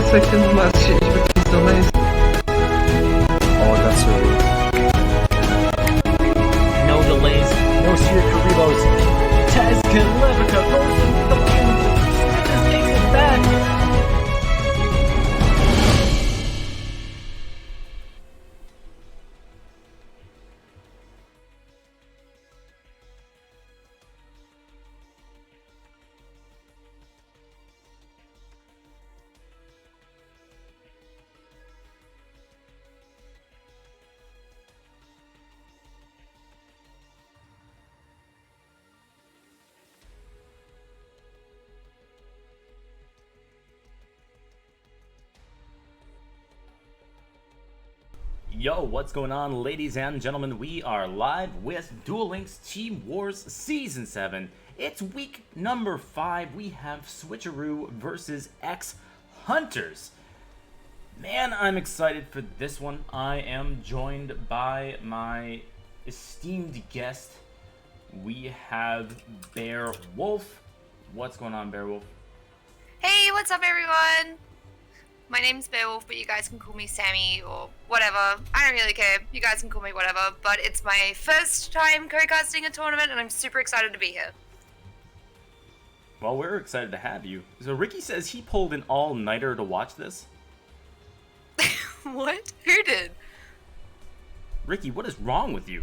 second match is with Duel Links. Oh, that's really... No delays, no Switcheroos. Tez Kalevika goes into the field. Switchers takes it back. Yo, what's going on, ladies and gentlemen? We are live with Duel Links Team Wars Season 7. It's week number 5. We have Switcheroo versus X Hunters. Man, I'm excited for this one. I am joined by my esteemed guest. We have bearwwolf. What's going on, bearwwolf? Hey, what's up, everyone? My name's bearwwolf, but you guys can call me Sammy or whatever. I don't really care. You guys can call me whatever. But it's my first time co-casting a tournament, and I'm super excited to be here. Well, we're excited to have you. So Ricky says he pulled an all-nighter to watch this. What? Who did? Ricky, what is wrong with you?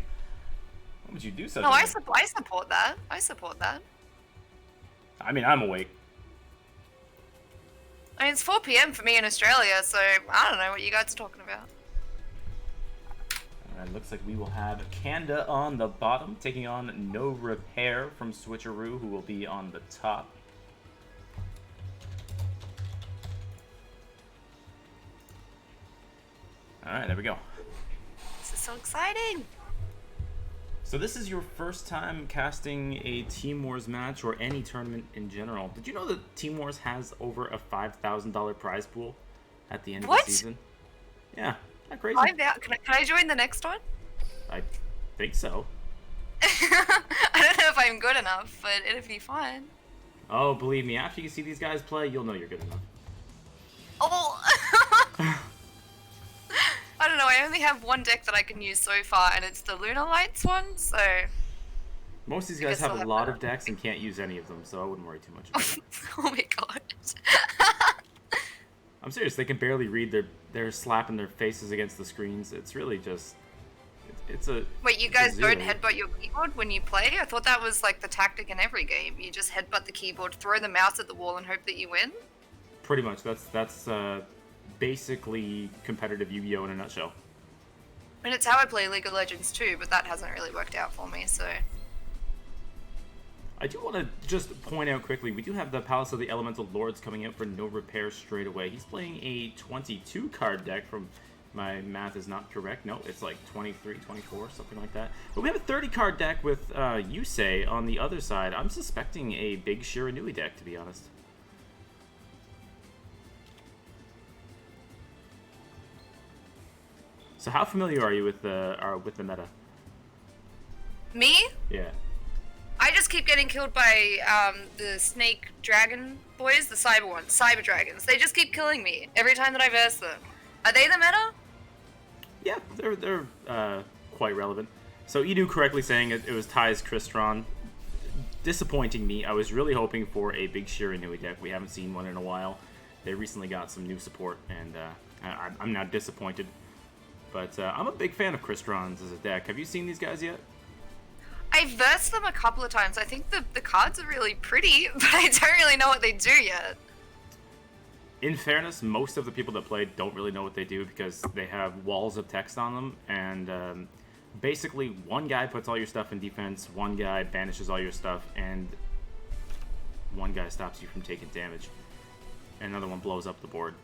Why would you do such? Oh, I support that. I support that. I mean, I'm awake. I mean, it's 4 p.m. for me in Australia, so I don't know what you guys are talking about. Alright, looks like we will have Kanda on the bottom, taking on No Repair from Switcheroo, who will be on the top. Alright, there we go. This is so exciting. So this is your first time casting a Team Wars match or any tournament in general. Did you know that Team Wars has over a $5,000 prize pool at the end of the season? Yeah, not crazy. Can I join the next one? I think so. I don't know if I'm good enough, but it'd be fun. Oh, believe me, after you see these guys play, you'll know you're good enough. Oh! I don't know, I only have one deck that I can use so far, and it's the Lunar Lights one, so... Most of these guys have a lot of decks and can't use any of them, so I wouldn't worry too much about it. Oh my god. I'm serious, they can barely read. They're slapping their faces against the screens. It's really just... It's a... Wait, you guys don't headbutt your keyboard when you play? I thought that was like the tactic in every game. You just headbutt the keyboard, throw the mouse at the wall, and hope that you win? Pretty much. That's basically competitive Yu-Gi-Oh! In a nutshell. And it's how I play League of Legends too, but that hasn't really worked out for me, so... I do want to just point out quickly, we do have the Palace of the Elemental Lords coming out for No Repair straight away. He's playing a 22 card deck from... My math is not correct. No, it's like 23, 24, something like that. But we have a 30 card deck with Yusei on the other side. I'm suspecting a big Shiranui deck, to be honest. So how familiar are you with the meta? Me? Yeah. I just keep getting killed by the snake dragon boys, the cyber ones, cyber dragons. They just keep killing me every time that I verse them. Are they the meta? Yeah, they're quite relevant. So Edu correctly saying it was Ty's Crystron. Disappointing me. I was really hoping for a big Shiranui deck. We haven't seen one in a while. They recently got some new support, and I'm not disappointed. But I'm a big fan of Crystrons as a deck. Have you seen these guys yet? I've versed them a couple of times. I think the cards are really pretty, but I don't really know what they do yet. In fairness, most of the people that play don't really know what they do because they have walls of text on them, and basically one guy puts all your stuff in defense, one guy banishes all your stuff, and one guy stops you from taking damage, and another one blows up the board.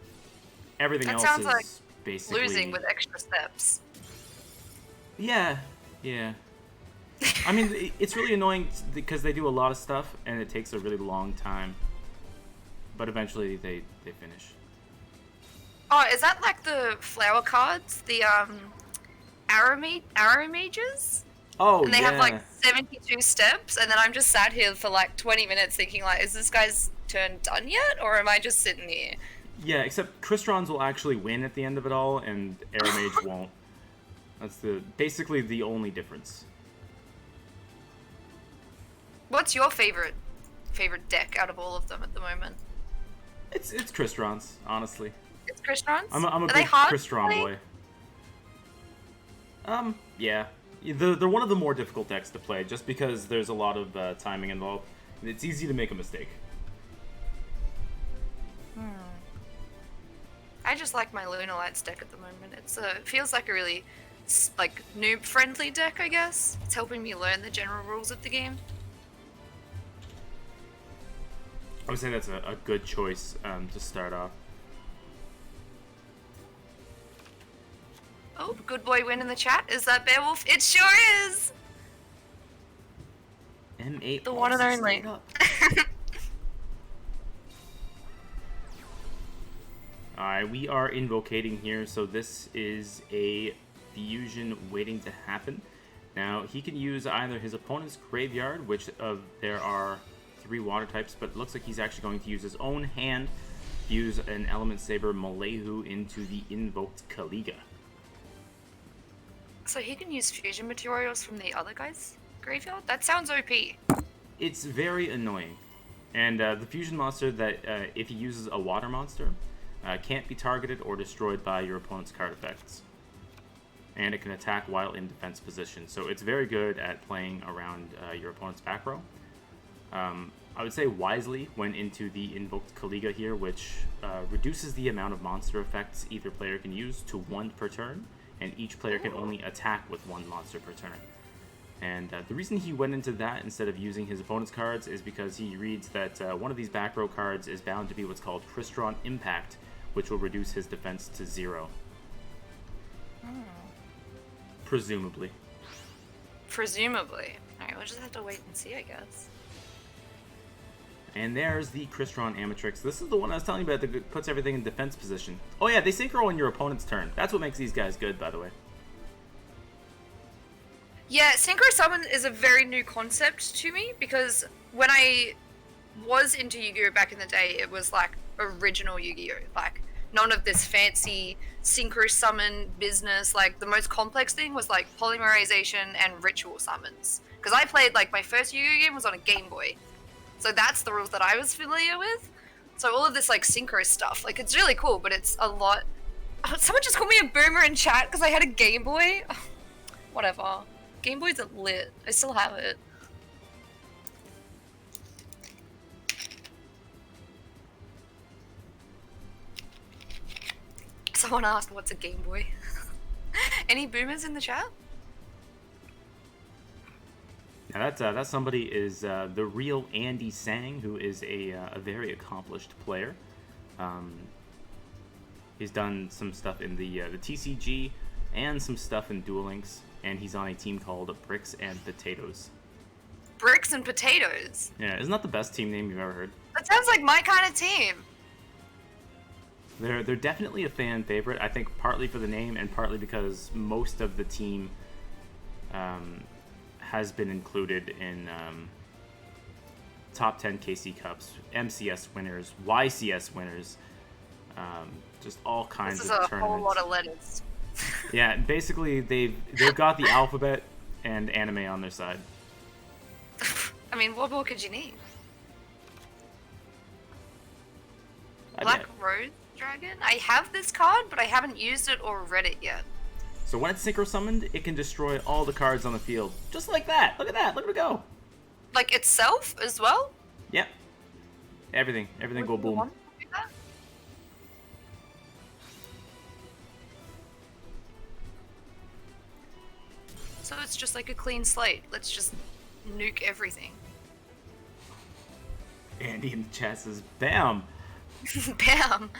Everything else is like basically losing with extra steps. Yeah. I mean, it's really annoying because they do a lot of stuff, and it takes a really long time. But eventually they finish. Oh, is that like the flower cards? The arrow mages? Oh, and they have like 72 steps, and then I'm just sat here for like 20 minutes thinking like, is this guy's turn done yet? Or am I just sitting here? Yeah, except Kristrons will actually win at the end of it all, and Aramage won't. That's basically the only difference. What's your favorite deck out of all of them at the moment? It's Kristrons, honestly. It's Kristrons? I'm a Are big they hard to Kristron play? boy. Yeah. They're one of the more difficult decks to play, just because there's a lot of timing involved. And it's easy to make a mistake. I just like my Lunalights deck at the moment. It feels like a really noob-friendly deck, I guess. It's helping me learn the general rules of the game. I would say that's a good choice to start off. Oh, good boy win in the chat. Is that Bearwolf? It sure is! M8 The one and only. Alright, we are invocating here, so this is a fusion waiting to happen. Now, he can use either his opponent's graveyard, which there are 3 water types, but it looks like he's actually going to use his own hand, fuse an Element Saber Malehu into the invoked Kaliga. So he can use fusion materials from the other guy's graveyard? That sounds OP. It's very annoying. And the fusion monster that, if he uses a water monster, can't be targeted or destroyed by your opponent's card effects. And it can attack while in defense position. So it's very good at playing around your opponent's back row. I would say wisely went into the invoked Kaliga here, which reduces the amount of monster effects either player can use to 1 per turn, and each player can only attack with 1 monster per turn. And the reason he went into that instead of using his opponent's cards is because he reads that one of these back row cards is bound to be what's called Kristron Impact, which will reduce his defense to 0. Presumably. Presumably. Alright, we'll just have to wait and see, I guess. And there's the Kristron Amatrix. This is the one I was telling you about that puts everything in defense position. Oh yeah, they synchro on your opponent's turn. That's what makes these guys good, by the way. Yeah, Synchro Summon is a very new concept to me, because when I was into Yu-Gi-Oh! Back in the day, it was like original Yu-Gi-Oh! Like, none of this fancy Synchro Summon business. Like, the most complex thing was like polymerization and ritual summons. Because I played, like, my first Yu-Gi-Oh! Game was on a Game Boy. So that's the rules that I was familiar with. So all of this, like, synchro stuff, like, it's really cool, but it's a lot... Oh, someone just called me a boomer in chat because I had a Game Boy? Oh, whatever. Game Boys are lit. I still have it. Someone asked, what's a Game Boy? Any boomers in the chat? Now that somebody is the real Andy Sang, who is a very accomplished player. He's done some stuff in the TCG and some stuff in Duel Links, and he's on a team called Bricks and Potatoes. Bricks and Potatoes? Yeah, isn't that the best team name you've ever heard? That sounds like my kind of team. They're definitely a fan favorite, I think partly for the name and partly because most of the team has been included in top 10 KC Cups, MCS winners, YCS winners, just all kinds of tournaments. This is a whole lot of letters. Yeah, basically they've got the alphabet and anime on their side. I mean, what more could you need? I Black bet. Rose Dragon? I have this card, but I haven't used it or read it yet. So when it's synchro summoned, it can destroy all the cards on the field. Just like that. Look at that. Look at it go. Like itself as well? Yep. Everything go Would you boom. want to do that? So it's just like a clean slate. Let's just nuke everything. Andy in the chat says, bam. Bam!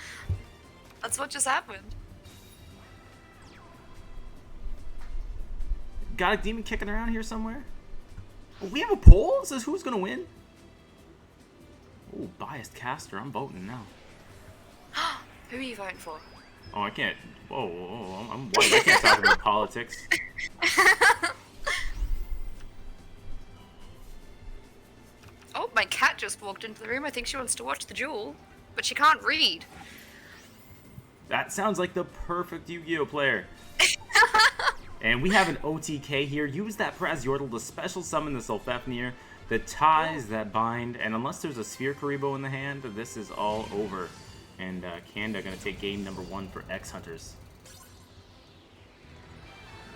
That's what just happened. Got a demon kicking around here somewhere? Oh, we have a poll? It says who's gonna win? Oh, biased caster. I'm voting now. Who are you voting for? Oh, I can't. Whoa, I'm white. I can't talk about politics. Oh, my cat just walked into the room. I think she wants to watch the duel, but she can't read. That sounds like the perfect Yu-Gi-Oh player. And we have an OTK here. Use that Praz Yordle to special summon the Sulfafnir, the ties that bind, and unless there's a Sphere Karibo in the hand, this is all over. And Kanda gonna take game number 1 for X Hunters.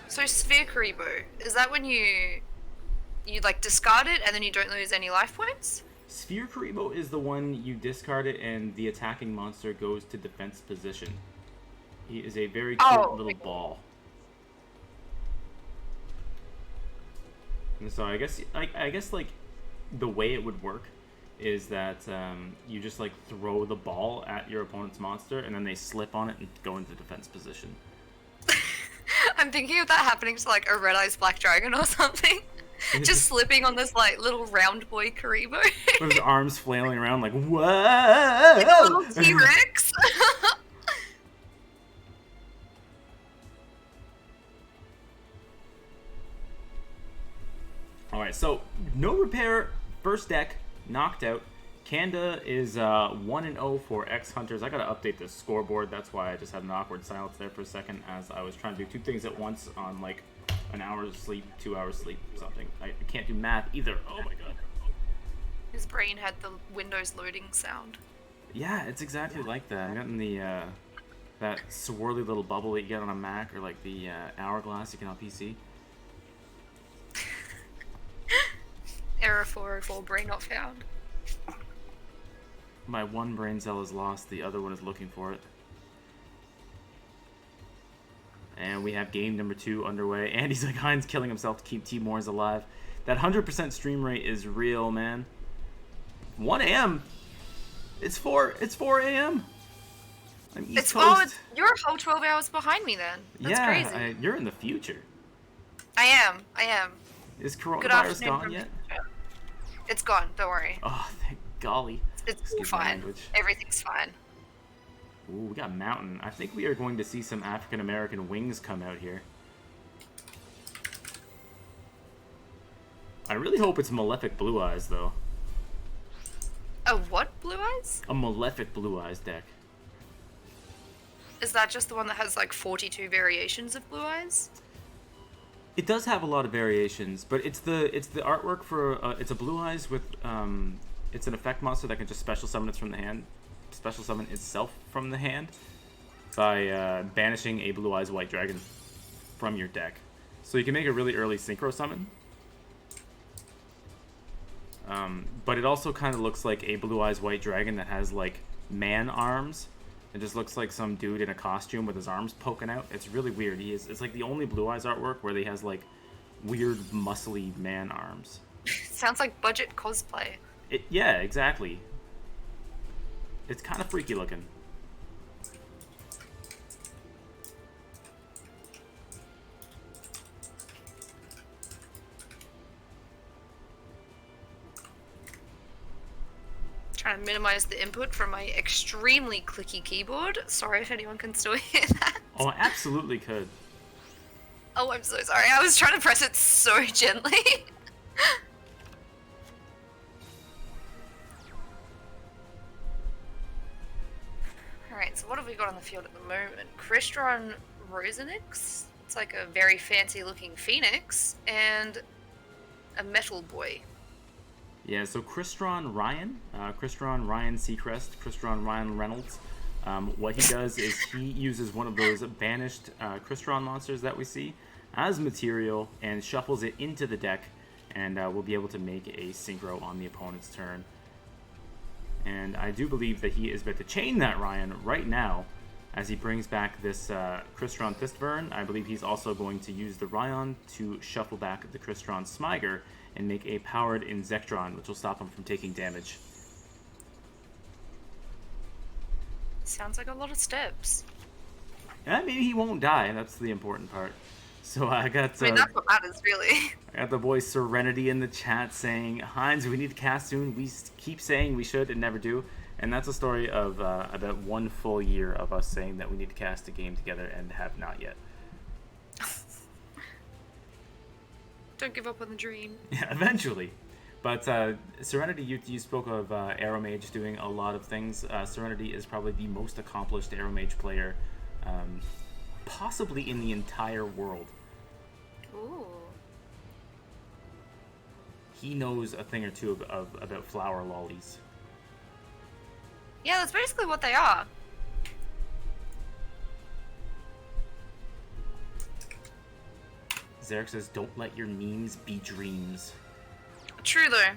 So Sphere Karibo, is that when you like discard it and then you don't lose any life points? Sphere Karibo is the one you discard it and the attacking monster goes to defense position. He is a very cute little ball. And so I guess like the way it would work is that you just like throw the ball at your opponent's monster and then they slip on it and go into defense position. I'm thinking of that happening to like a Red Eyes Black Dragon or something. Just slipping on this like little round boy Karibo. With his arms flailing around like, whoa! Like a little T-Rex. Alright, so no repair, first deck, knocked out. Kanda is 1-0 for X Hunters. I gotta update the scoreboard, that's why I just had an awkward silence there for a second as I was trying to do 2 things at once on like an hour's sleep, 2 hours sleep, something. I can't do math either. Oh my god. His brain had the Windows loading sound. Yeah, it's exactly like that. I got in the that swirly little bubble that you get on a Mac or like the hourglass you get on PC. Error 404, brain not found. My one brain cell is lost, the other one is looking for it. And we have game number 2 underway. Andy's like, Heinz killing himself to keep T-Moors alive. That 100% stream rate is real, man. 1 a.m. It's 4 a.m. I'm East Coast. You're a whole 12 hours behind me then. That's crazy. You're in the future. I am. Is coronavirus gone yet? It's gone, don't worry. Oh, thank golly. It's fine. Everything's fine. Ooh, we got Mountain. I think we are going to see some African-American wings come out here. I really hope it's Malefic Blue Eyes, though. A what Blue Eyes? A Malefic Blue Eyes deck. Is that just the one that has like 42 variations of Blue Eyes? It does have a lot of variations, but it's the artwork for it's a Blue Eyes with it's an effect monster that can just special summon it from the hand, special summon itself from the hand by banishing a Blue Eyes White Dragon from your deck. So you can make a really early synchro summon. But it also kind of looks like a Blue Eyes White Dragon that has like man arms. It just looks like some dude in a costume with his arms poking out. It's really weird. It's like the only Blue Eyes artwork where he has like weird muscly man arms. Sounds like budget cosplay. Yeah, exactly. It's kind of freaky looking. Trying to minimize the input from my extremely clicky keyboard. Sorry if anyone can still hear that. Oh, I absolutely could. Oh, I'm so sorry. I was trying to press it so gently. Alright, so what have we got on the field at the moment? Crystron Rosenix. It's like a very fancy looking phoenix. And a metal boy. Yeah, so Crystron Ryan Seacrest, Crystron Ryan Reynolds. What he does is he uses one of those banished Crystron monsters that we see as material and shuffles it into the deck, and we'll be able to make a synchro on the opponent's turn. And I do believe that he is about to chain that Ryan right now as he brings back this Crystron Fistburn. I believe he's also going to use the Ryan to shuffle back the Crystron Smiger and make a powered Inzectron, which will stop him from taking damage. Sounds like a lot of steps. Yeah, maybe he won't die. That's the important part. So I got. I mean, that's what matters, really. I got the boy Serenity in the chat saying, "Heinz, we need to cast soon. We keep saying we should and never do." And that's a story of about 1 full year of us saying that we need to cast a game together and have not yet. Don't give up on the dream. Yeah, eventually. But Serenity, you spoke of Arrow Mage doing a lot of things. Serenity is probably the most accomplished Arrow Mage player, possibly in the entire world. Ooh. He knows a thing or two about flower lollies. Yeah, that's basically what they are. Zarek says, "Don't let your memes be dreams." True though.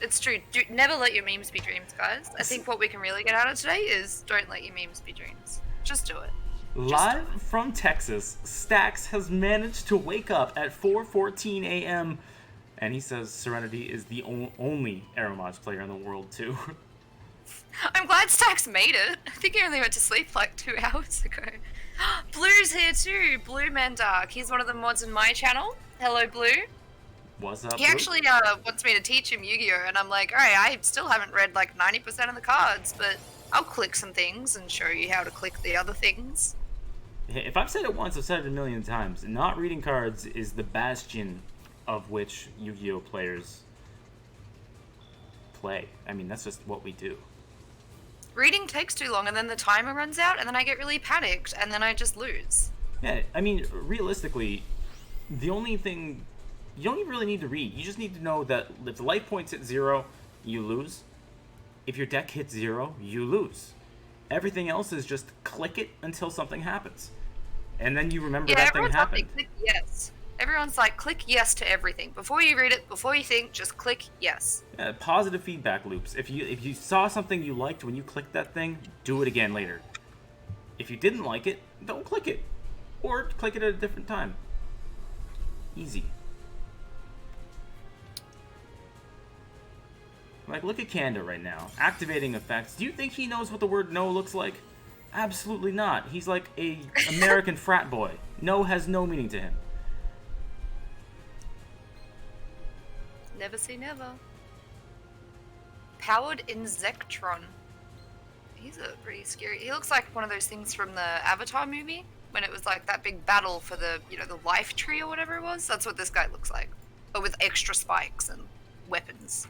It's true. Never let your memes be dreams, guys. I think what we can really get out of today is don't let your memes be dreams. Just do it. Live from Texas, Stax has managed to wake up at 4:14 a.m. and he says Serenity is the only Arrow Mage player in the world too. I'm glad Stax made it. I think he only went to sleep like 2 hours ago. Blue's here too. Blue Mandark. He's one of the mods in my channel. Hello, Blue. What's up, He actually wants me to teach him Yu-Gi-Oh! And I'm like, alright, I still haven't read like 90% of the cards, but I'll click some things and show you how to click the other things. If I've said it once, I've said it a million times. Not reading cards is the bastion of which Yu-Gi-Oh! Players play. I mean, that's just what we do. Reading takes too long and then the timer runs out and then I get really panicked and then I just lose. Yeah, I mean, realistically, the only thing... You don't even really need to read. You just need to know that if the life points hit 0, you lose. If your deck hits 0, you lose. Everything else is just click it until something happens. And then you remember that thing happened. Click yes. Everyone's like, click yes to everything. Before you read it, before you think, just click yes. Yeah, positive feedback loops. If you saw something you liked when you clicked that thing, do it again later. If you didn't like it, don't click it. Or click it at a different time. Easy. Like, look at Kanda right now. Activating effects. Do you think he knows what the word no looks like? Absolutely not. He's like a American frat boy. No has no meaning to him. Never say never. Powered Insectron. He's a pretty scary... He looks like one of those things from the Avatar movie. When it was like that big battle for the, the life tree or whatever it was. That's what this guy looks like. But with extra spikes and weapons.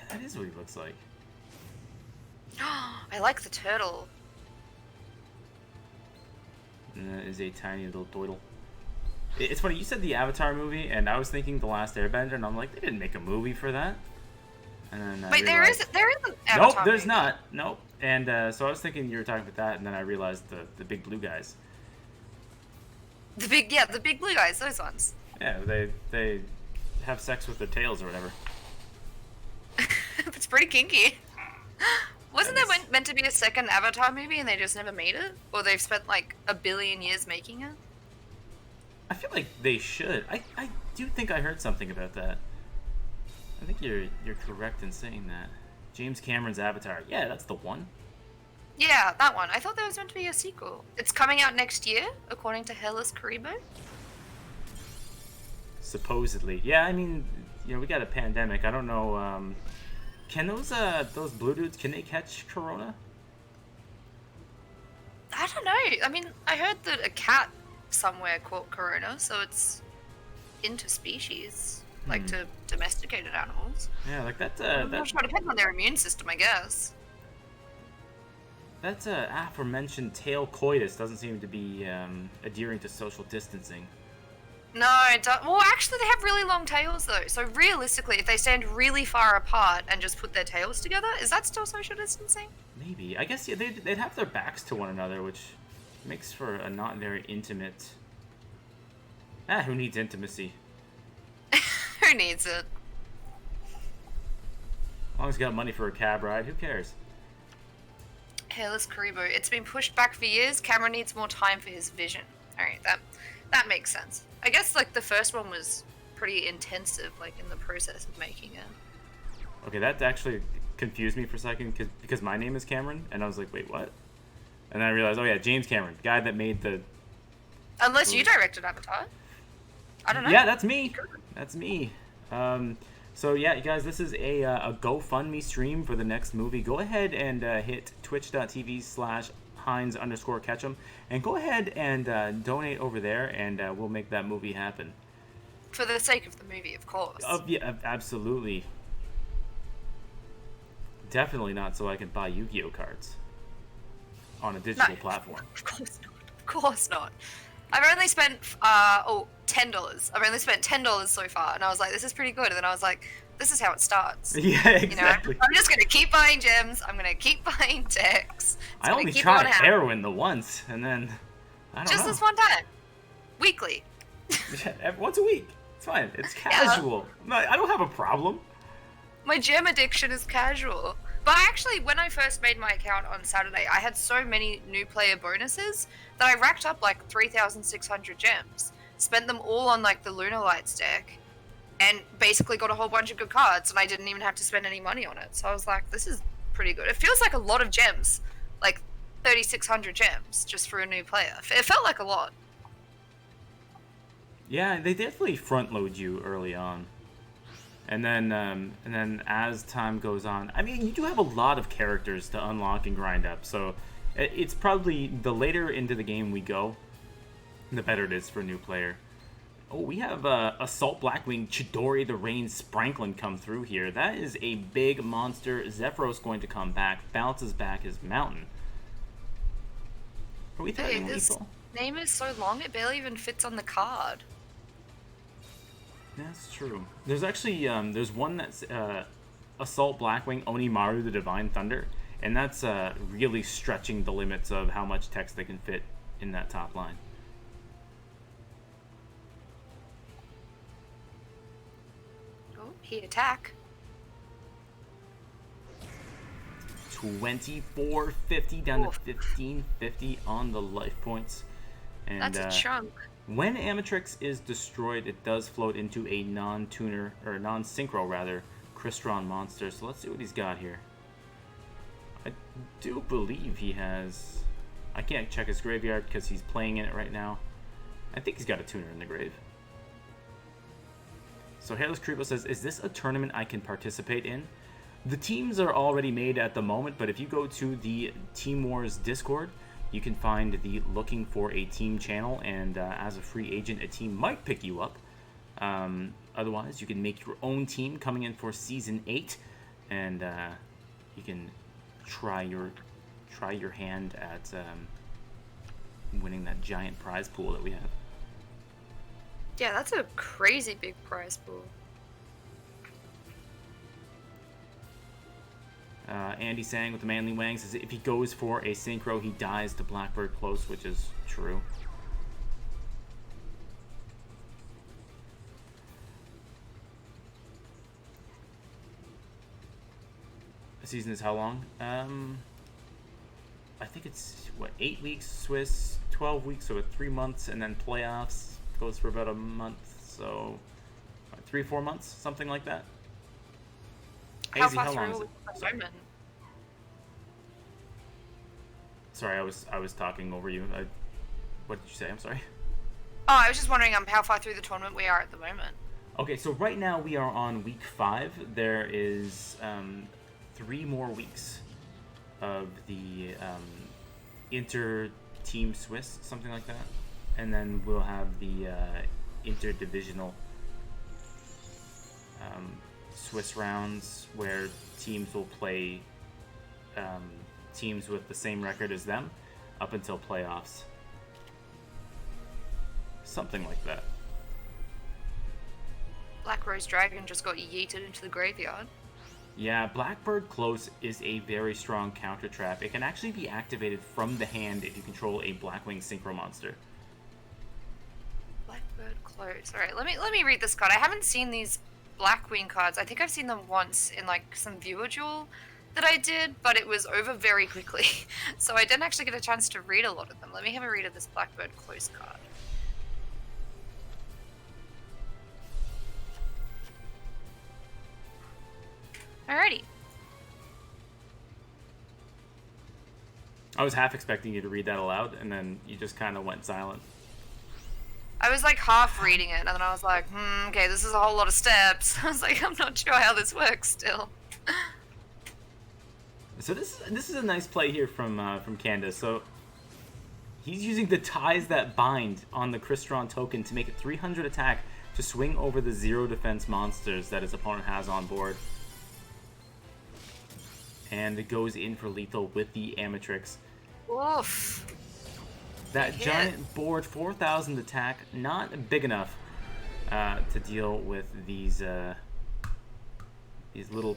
That is what he looks like. I like the turtle. And that is a tiny little doidle. It's funny, you said the Avatar movie, and I was thinking The Last Airbender, and I'm like, they didn't make a movie for that. And then Wait, there is an Avatar Nope, there's movie. not. Nope. And so I was thinking you were talking about that, and then I realized the big blue guys. The big blue guys, those ones. Yeah, they have sex with their tails or whatever. It's pretty kinky. Wasn't there meant to be a second Avatar movie and they just never made it? Or they've spent like 1 billion years making it? I feel like they should. I do think I heard something about that. I think you're correct in saying that. James Cameron's Avatar. Yeah, that's the one. Yeah, that one. I thought there was meant to be a sequel. It's coming out next year, according to Hellas Karibo. Supposedly. Yeah, I mean, we got a pandemic. I don't know, can those blue dudes, can they catch corona? I don't know. I mean, I heard that a cat somewhere caught corona, so it's interspecies, like to domesticated animals. Yeah, like that, I'm not sure. It depends on their immune system, I guess. That aforementioned tail coitus doesn't seem to be adhering to social distancing. No, it don't. Well, actually, they have really long tails, though. So realistically, if they stand really far apart and just put their tails together, is that still social distancing? Maybe. I guess, yeah, they'd have their backs to one another, which makes for a not very intimate... who needs intimacy? Who needs it? As long as you got money for a cab ride, who cares? Hairless Karibo. It's been pushed back for years. Cameron needs more time for his vision. Alright, that makes sense. I guess, like, the first one was pretty intensive, like, in the process of making it. Okay, that actually confused me for a second, because my name is Cameron, and I was like, wait, what? And then I realized, oh yeah, James Cameron, guy that made the... Unless you directed Avatar. I don't know. Yeah, that's me. That's me. So yeah, you guys, this is a GoFundMe stream for the next movie. Go ahead and hit twitch.tv/Heinz_Ketchum and go ahead and donate over there, and we'll make that movie happen. For the sake of the movie, of course. Yeah, absolutely. definitely not so I can buy Yu-Gi-Oh cards on a digital No. platform. Of course not. Of course not. I've only spent $10. I've only spent $10 so far, and I was like, this is pretty good. And then I was like, this is how it starts. Yeah, exactly. You know, I'm just gonna keep buying gems. I'm gonna keep buying decks. I only tried heroin the once, and then I don't know. Just this one time, weekly. Once a week. It's fine. It's casual. No, I don't have a problem. My gem addiction is casual. But actually, when I first made my account on Saturday, I had so many new player bonuses that I racked up like 3,600 gems. Spent them all on like the Lunar Lights deck, and basically got a whole bunch of good cards, and I didn't even have to spend any money on it. So I was like, this is pretty good. It feels like a lot of gems, like 3,600 gems just for a new player. It felt like a lot. Yeah, they definitely front load you early on. And then as time goes on, I mean, you do have a lot of characters to unlock and grind up, so it's probably the later into the game we go, the better it is for a new player. Oh, we have Assault Blackwing Chidori the Rain Sprankling come through here. That is a big monster. Zephyros going to come back, bounces back his mountain. Are we threatening lethal? Name is so long it barely even fits on the card. That's true. There's actually there's one that's Assault Blackwing Onimaru the Divine Thunder, and that's really stretching the limits of how much text they can fit in that top line. Oh, he attack. 2450 down to 1550 on the life points. And that's a chunk. when Amatrix is destroyed, it does float into a non-tuner, or non-synchro rather, Crystron monster. So let's see what he's got here. I do believe he has... I can't check his graveyard because he's playing in it right now. I think he's got a tuner in the grave. So Hairless Creepo says, is this a tournament I can participate in? The teams are already made at the moment, but if you go to the Team Wars Discord, you can find the Looking for a Team channel, and as a free agent, a team might pick you up. Otherwise, you can make your own team coming in for Season 8, and you can try your hand at winning that giant prize pool that we have. Yeah, that's a crazy big prize pool. Andy Sang with the Manly Wang says if he goes for a synchro, he dies to Blackbird Close, which is true. The season is how long? I think it's, 8 weeks Swiss, 12 weeks, so 3 months, and then playoffs goes for about a month, so 3-4 months, something like that. How Hazy, far how long through is at it? the moment? Sorry, I was talking over you. What did you say? I'm sorry. Oh, I was just wondering how far through the tournament we are at the moment. Okay, so right now we are on week 5. There is 3 more weeks of the inter-team Swiss, something like that. And then we'll have the interdivisional Swiss rounds where teams will play teams with the same record as them up until playoffs. Something like that. Black Rose Dragon just got yeeted into the graveyard. Yeah, Blackbird Close is a very strong counter trap. It can actually be activated from the hand if you control a Blackwing Synchro monster. Blackbird Close. Alright, let me read this card. I haven't seen these Blackwing cards. I think I've seen them once in like some viewer duel that I did, but it was over very quickly. So I didn't actually get a chance to read a lot of them. Let me have a read of this Blackbird Close card. Alrighty. I was half expecting you to read that aloud, and then you just kind of went silent. I was like half reading it, and then I was like, okay, this is a whole lot of steps. I was like, I'm not sure how this works still. So this is a nice play here from Candace. So he's using the Ties That Bind on the Crystron token to make a 300 attack to swing over the 0 defense monsters that his opponent has on board. and it goes in for lethal with the Amatrix. Oof. That giant board 4,000 attack, not big enough to deal with these little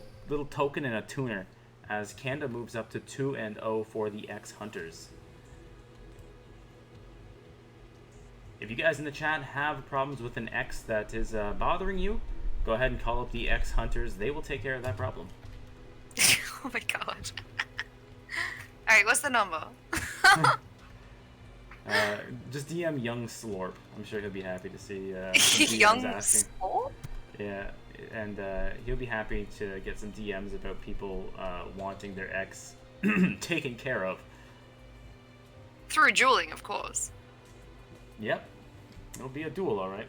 token and a tuner, as Kanda moves up to 2-0 for the X Hunters. If you guys in the chat have problems with an X that is bothering you, go ahead and call up the X Hunters. They will take care of that problem. Oh my god. Alright, what's the number? Just DM Young Slorp. I'm sure he'll be happy to see some Young DMs asking. Slorp? Yeah, and he'll be happy to get some DMs about people wanting their ex taken care of. Through dueling, of course. Yep, it'll be a duel, all right.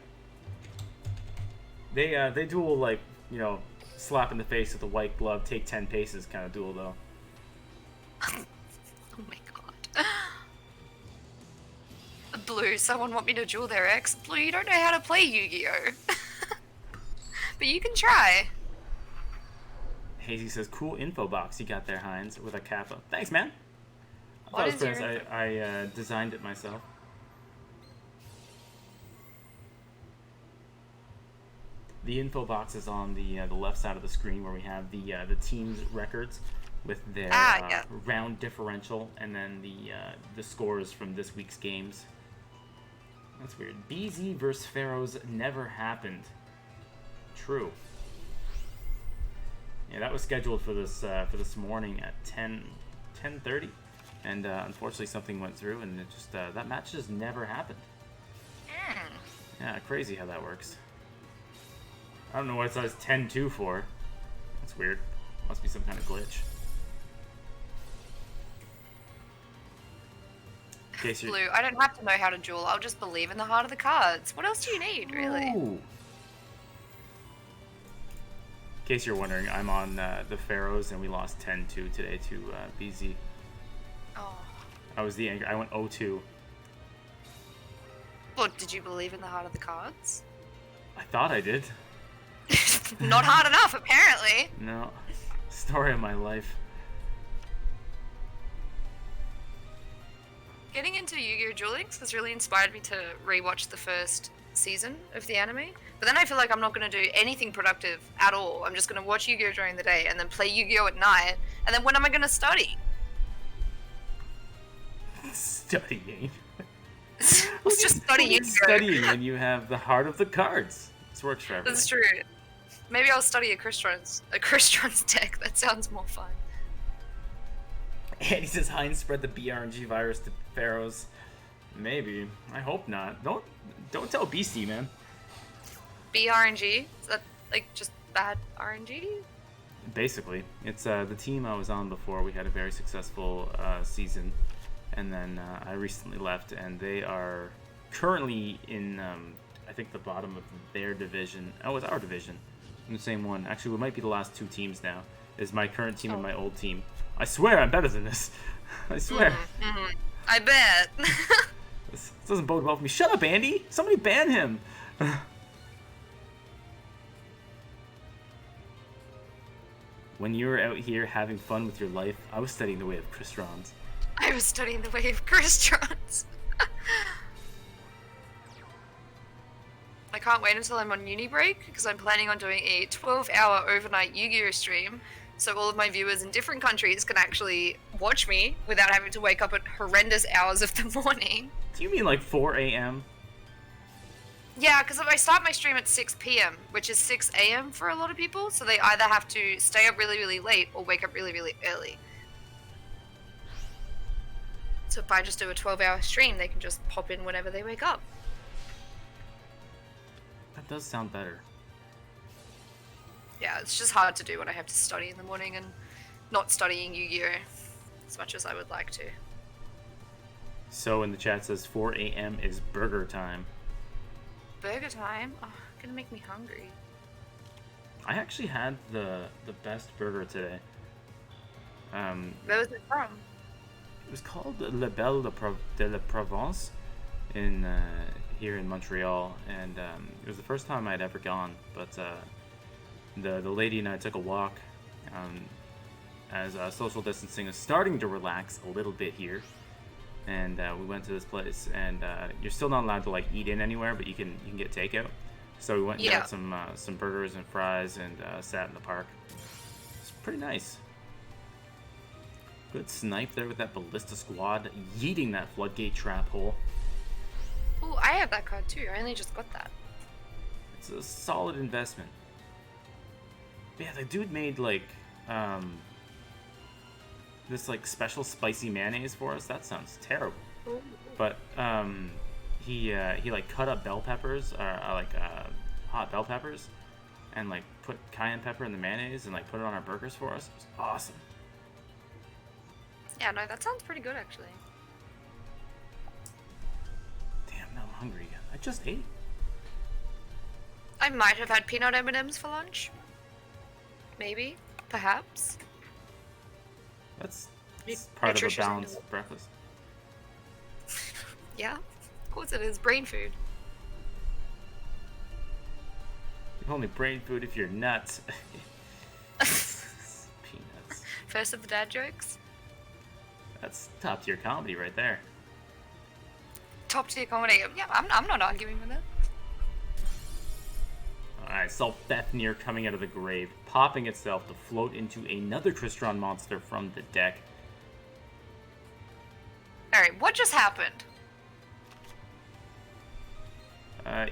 They duel like, you know, slap in the face with a white glove, take 10 paces kind of duel though. Oh my god. Blue, someone want me to duel their ex? Blue, you don't know how to play Yu-Gi-Oh! But you can try. Hazy says, cool info box you got there, Heinz, with a kappa. Thanks, man. What is your I designed it myself. The info box is on the left side of the screen where we have the team's records with their round differential and then the scores from this week's games. That's weird. BZ versus Pharaohs never happened. True. Yeah, that was scheduled for this morning at 10:30, and unfortunately something went through, and it just that match just never happened. Yeah, crazy how that works. I don't know what it says 10-2 for. That's weird. Must be some kind of glitch. Blue, I don't have to know how to duel. I'll just believe in the heart of the cards. What else do you need, really? Ooh. In case you're wondering, I'm on the Pharaohs, and we lost 10-2 today to BZ. Oh. I was the angry. I went 0-2. Well, did you believe in the heart of the cards? I thought I did. Not hard enough, apparently. No. Story of my life. Getting into Yu-Gi-Oh! Duel Links has really inspired me to rewatch the first season of the anime. But then I feel like I'm not going to do anything productive at all. I'm just going to watch Yu-Gi-Oh! During the day and then play Yu-Gi-Oh! At night. And then when am I going to study? Studying. Let's just study Yu-Gi-Oh! Studying when you have the heart of the cards. This works for everything. That's true. Maybe I'll study a Crystron's deck. That sounds more fun. And he says Heinz spread the BRNG virus to Pharaohs. Maybe. I hope not. Don't tell BC, man. BRNG? Is that like just bad RNG? Basically, it's the team I was on before. We had a very successful season, and then I recently left, and they are currently in I think the bottom of their division. Oh, it's our division. In the same one. Actually, we might be the last two teams now. Is my current team and my old team. I swear I'm better than this. I swear. I bet. This doesn't bode well for me. Shut up, Andy! Somebody ban him! When you were out here having fun with your life, I was studying the way of Crystron's. I was studying the way of Crystron's. I can't wait until I'm on uni break, because I'm planning on doing a 12-hour overnight Yu-Gi-Oh! Stream, so all of my viewers in different countries can actually watch me without having to wake up at horrendous hours of the morning. Do you mean like 4 a.m.? Yeah, because I start my stream at 6 p.m., which is 6 a.m. for a lot of people, so they either have to stay up really, really late or wake up really, really early. So if I just do a 12-hour stream, they can just pop in whenever they wake up. That does sound better. Yeah, it's just hard to do when I have to study in the morning and not studying Yu-Gi-Oh! As much as I would like to. So in the chat says 4 a.m. is burger time. Burger time? Oh, gonna make me hungry. I actually had the best burger today. Where was it from? It was called Le Belle de la Provence in here in Montreal, and it was the first time I'd ever gone. But the lady and I took a walk as social distancing is starting to relax a little bit here. And we went to this place, and you're still not allowed to like eat in anywhere, but you can get takeout. So we went and got some burgers and fries, and sat in the park. It's pretty nice. Good snipe there with that ballista squad, yeeting that floodgate trap hole. Oh, I have that card too. I only just got that. It's a solid investment. But yeah, the dude made like this like special spicy mayonnaise for us. That sounds terrible. Ooh. But he like cut up bell peppers, hot bell peppers, and like put cayenne pepper in the mayonnaise and like put it on our burgers for us. It was awesome. Yeah, no, that sounds pretty good actually. Damn, now I'm hungry again. I just ate. I might have had peanut M&Ms for lunch. Maybe, perhaps. That's part of a Nutritious balanced breakfast. Yeah, of course it is. Brain food. You're only brain food if you're nuts. Peanuts. First of the dad jokes. That's top tier comedy right there. Top tier comedy. Yeah, I'm not arguing with it. Alright, Sulfethnier coming out of the grave, popping itself to float into another Crystron monster from the deck. Alright, what just happened?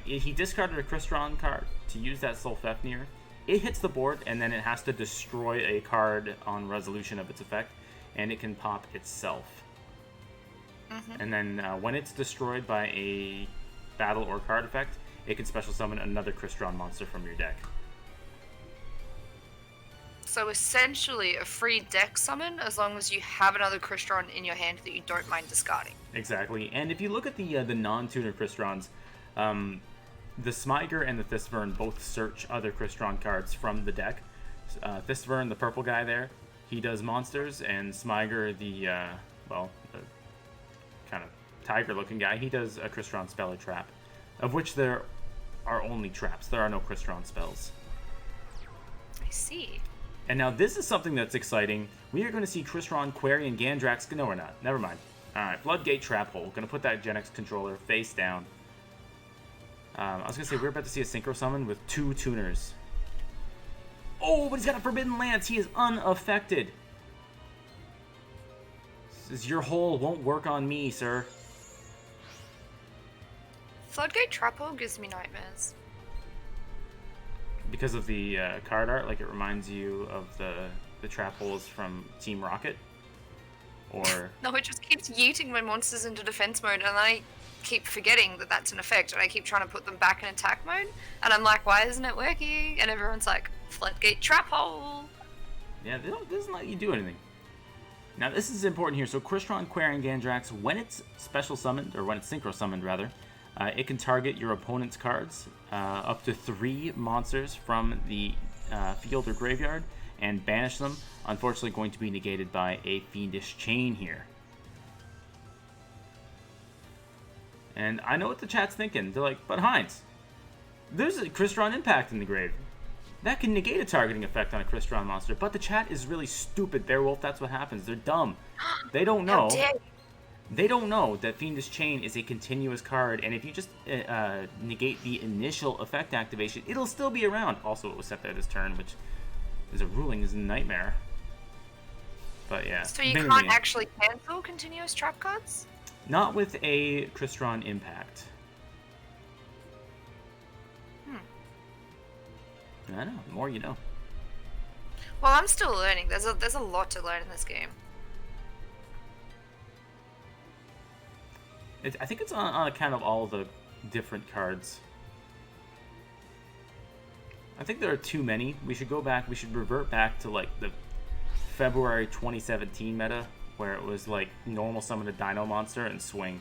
He discarded a Crystron card to use that Sulfethnier. It hits the board, and then it has to destroy a card on resolution of its effect, and it can pop itself. Mm-hmm. And then when it's destroyed by a battle or card effect, it can special summon another Crystron monster from your deck. So essentially a free deck summon as long as you have another Crystron in your hand that you don't mind discarding. Exactly. And if you look at the non-tuner Crystrons, the Smyger and the Thisvern both search other Crystron cards from the deck. Thisvern, the purple guy there, he does monsters, and Smyger, the kind of tiger-looking guy, he does a Crystron spell or trap, of which there are only traps. There are no Crystron spells. I see. And now this is something that's exciting. We are going to see Crystron, Query, and Gandrax. No, we're not. Never mind. Alright, Floodgate Trap Hole. Going to put that Gen X controller face down. I was going to say, we're about to see a Synchro Summon with 2 tuners. Oh, but he's got a Forbidden Lance. He is unaffected. Says, your hole won't work on me, sir. Floodgate Trap Hole gives me nightmares. Because of the card art, like it reminds you of the trap holes from Team Rocket? Or... No, it just keeps yeeting my monsters into defense mode, and I keep forgetting that that's an effect, and I keep trying to put them back in attack mode, and I'm like, why isn't it working? And everyone's like, Floodgate Trap Hole! Yeah, it doesn't let you do anything. Now, this is important here. So, Crystron, Query, and Gandrax, when it's special summoned, or when it's synchro summoned, rather, it can target your opponent's cards, up to 3 monsters from the field or graveyard, and banish them. Unfortunately, going to be negated by a Fiendish Chain here. And I know what the chat's thinking. They're like, but Heinz, there's a Crystron Impact in the grave. That can negate a targeting effect on a Crystron monster. But the chat is really stupid, Bearwolf. That's what happens. They're dumb. They don't know. They don't know that Fiendish Chain is a continuous card, and if you just negate the initial effect activation, it'll still be around. Also, it was set there this turn, which is a ruling is a nightmare. But yeah. So you can't actually cancel continuous trap cards? Not with a Crystron Impact. I know. The more you know. Well, I'm still learning. There's a lot to learn in this game. I think it's on account of all the different cards. I think there are too many. We should go back. We should revert back to like the February 2017 meta, where it was like normal summon a Dino monster and swing.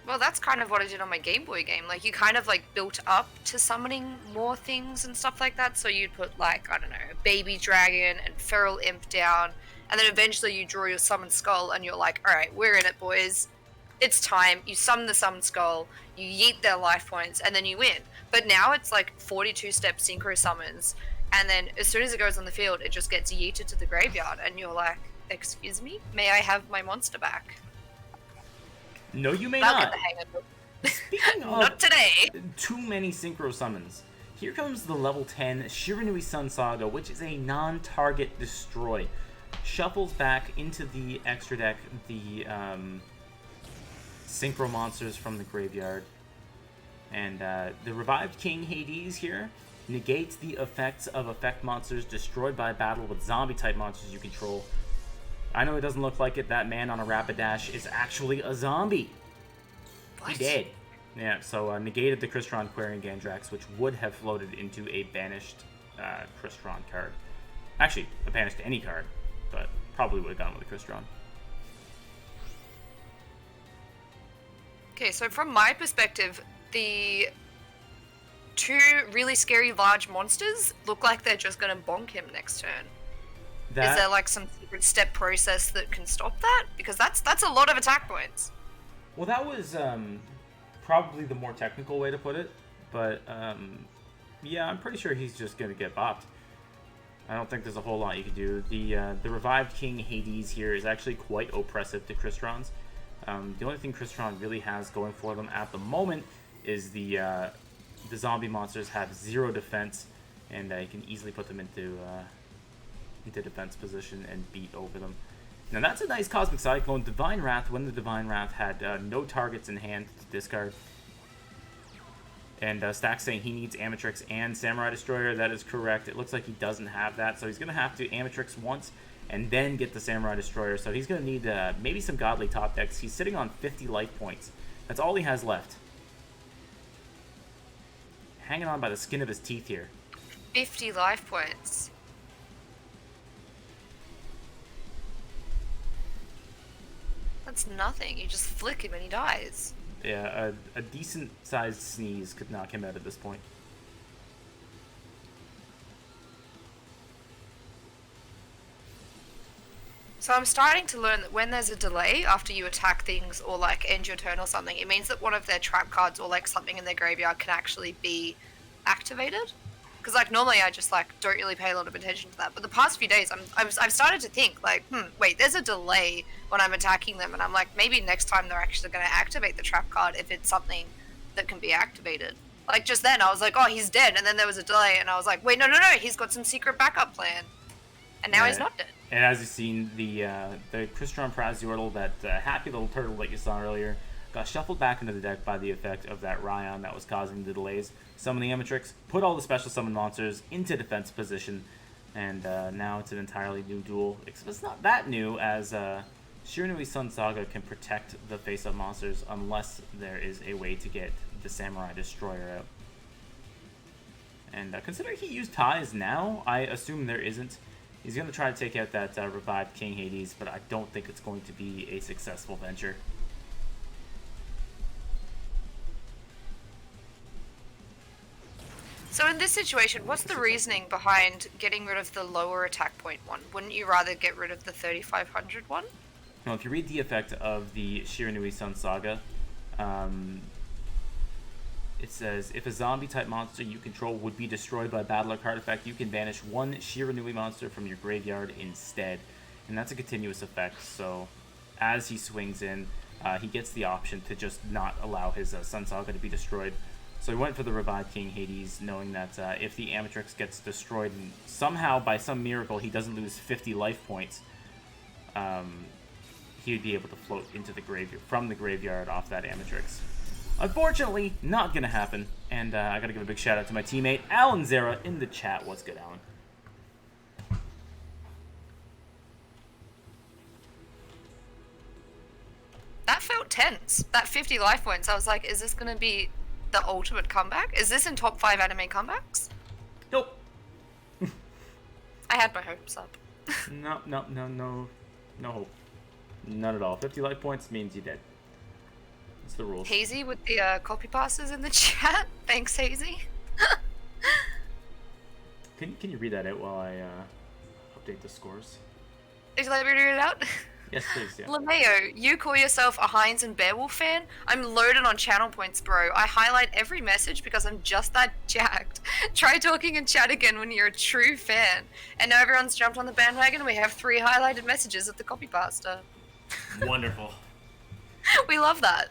Well, that's kind of what I did on my Game Boy game. Like, you kind of like built up to summoning more things and stuff like that. So you'd put like, I don't know, a baby dragon and feral imp down. And then eventually you draw your summoned skull and you're like, alright, we're in it, boys. It's time. You summon the summoned skull, you yeet their life points, and then you win. But now it's like 42-step synchro summons. and then as soon as it goes on the field, it just gets yeeted to the graveyard, and you're like, excuse me? May I have my monster back? No, you may I'll not. get the hang of it. Speaking of Not today. too many synchro summons, here comes the level 10 Shiranui Sun Saga, which is a non-target destroy. Shuffles back into the extra deck the synchro monsters from the graveyard. And the Revived King Hades here negates the effects of effect monsters destroyed by battle with zombie-type monsters you control. I know it doesn't look like it. That man on a Rapidash is actually a zombie. What? He did. Yeah, so negated the Crystron Quarian Gandrax, which would have floated into a banished Crystron card. Actually, a banished any card, but probably would have gone with a Crystron. Okay, so from my perspective, the two really scary large monsters look like they're just going to bonk him next turn. Is there like some secret step process that can stop that? Because that's a lot of attack points. Well, that was probably the more technical way to put it, but yeah, I'm pretty sure he's just going to get bopped. I don't think there's a whole lot you can do. The Revived King Hades here is actually quite oppressive to Crystron's. The only thing Crystron really has going for them at the moment is the zombie monsters have 0 defense, and you can easily put them into defense position and beat over them. Now that's a nice Cosmic Cyclone. Divine Wrath, when the Divine Wrath had no targets in hand to discard. And Stack's saying he needs Amatrix and Samurai Destroyer. That is correct. It looks like he doesn't have that, so he's going to have to Amatrix once and then get the Samurai Destroyer. So he's going to need maybe some godly top decks. He's sitting on 50 life points. That's all he has left. Hanging on by the skin of his teeth here. 50 life points. That's nothing. You just flick him and he dies. Yeah, a decent-sized sneeze could knock him out at this point. So I'm starting to learn that when there's a delay after you attack things or like end your turn or something, it means that one of their trap cards or like something in their graveyard can actually be activated. Because like normally I just like don't really pay a lot of attention to that, but the past few days I've started to think like, wait, there's a delay when I'm attacking them, and I'm like, maybe next time they're actually going to activate the trap card if it's something that can be activated. Like just then I was like, oh, he's dead, and then there was a delay, and I was like, wait, no, he's got some secret backup plan, and now he's not dead. And as you've seen, the Crystron Praziortal, that happy little turtle that you saw earlier, got shuffled back into the deck by the effect of that Ryan that was causing the delays. Summon the Amatrix, put all the special summon monsters into defense position, and now it's an entirely new duel. Except it's not that new, as Shiranui Sun Saga can protect the face-up monsters unless there is a way to get the Samurai Destroyer out. And considering he used ties now, I assume there isn't. He's going to try to take out that Revived King Hades, but I don't think it's going to be a successful venture. So in this situation, what's the reasoning behind getting rid of the lower attack point one? Wouldn't you rather get rid of the 3500 one? Now, if you read the effect of the Shiranui Sun Saga, it says, if a zombie-type monster you control would be destroyed by battle or card effect, you can banish one Shiranui monster from your graveyard instead. And that's a continuous effect, so as he swings in, he gets the option to just not allow his Sun Saga to be destroyed. So he went for the Revived King Hades, knowing that if the Amatrix gets destroyed and somehow, by some miracle, he doesn't lose 50 life points, he would be able to float into the graveyard from the graveyard off that Amatrix. Unfortunately, not gonna happen. And I gotta give a big shout out to my teammate Alan Zera in the chat. What's good, Alan? That felt tense. That 50 life points. I was like, is this gonna be the ultimate comeback? Is this in top 5 anime comebacks? Nope. I had my hopes up. No hope. None at all. 50 life points means you're dead. That's the rules. Hazy with the copy passes in the chat. Thanks, Hazy. Can you read that out while I update the scores? Would you let me read it out? Yes, please. Yeah. LeMayo, you call yourself a Heinz and Bearwolf fan? I'm loaded on channel points, bro. I highlight every message because I'm just that jacked. Try talking in chat again when you're a true fan. And now everyone's jumped on the bandwagon and we have 3 highlighted messages of the copy pasta. Wonderful. We love that.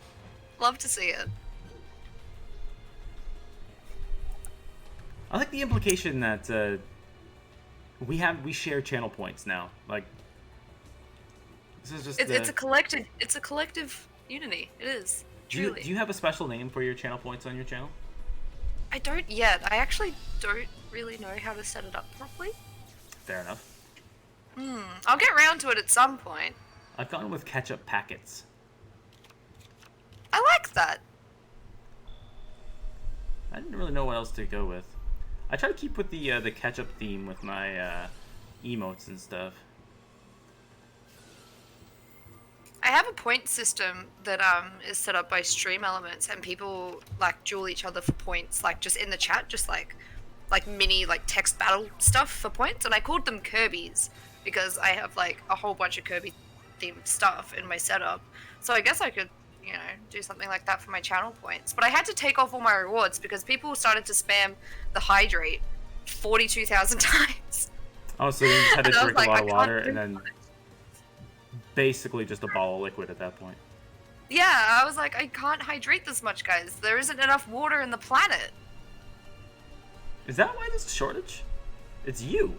Love to see it. I like the implication that we share channel points now. Like, this is just It's a collective unity. It is. Truly. Do you have a special name for your channel points on your channel? I don't yet. I actually don't really know how to set it up properly. Fair enough. I'll get round to it at some point. I've gone with ketchup packets. I like that. I didn't really know what else to go with. I try to keep with the ketchup theme with my emotes and stuff. I have a point system that is set up by Stream Elements, and people like duel each other for points, like just in the chat, just like mini like text battle stuff for points. And I called them Kirby's because I have like a whole bunch of Kirby themed stuff in my setup. So I guess I could, you know, do something like that for my channel points. But I had to take off all my rewards because people started to spam the hydrate 42,000 times. Oh, so you just had to drink like, a lot of I water can't and then basically just a ball of liquid at that point. Yeah, I was like, I can't hydrate this much, guys. There isn't enough water in the planet. Is that why there's a shortage? It's you.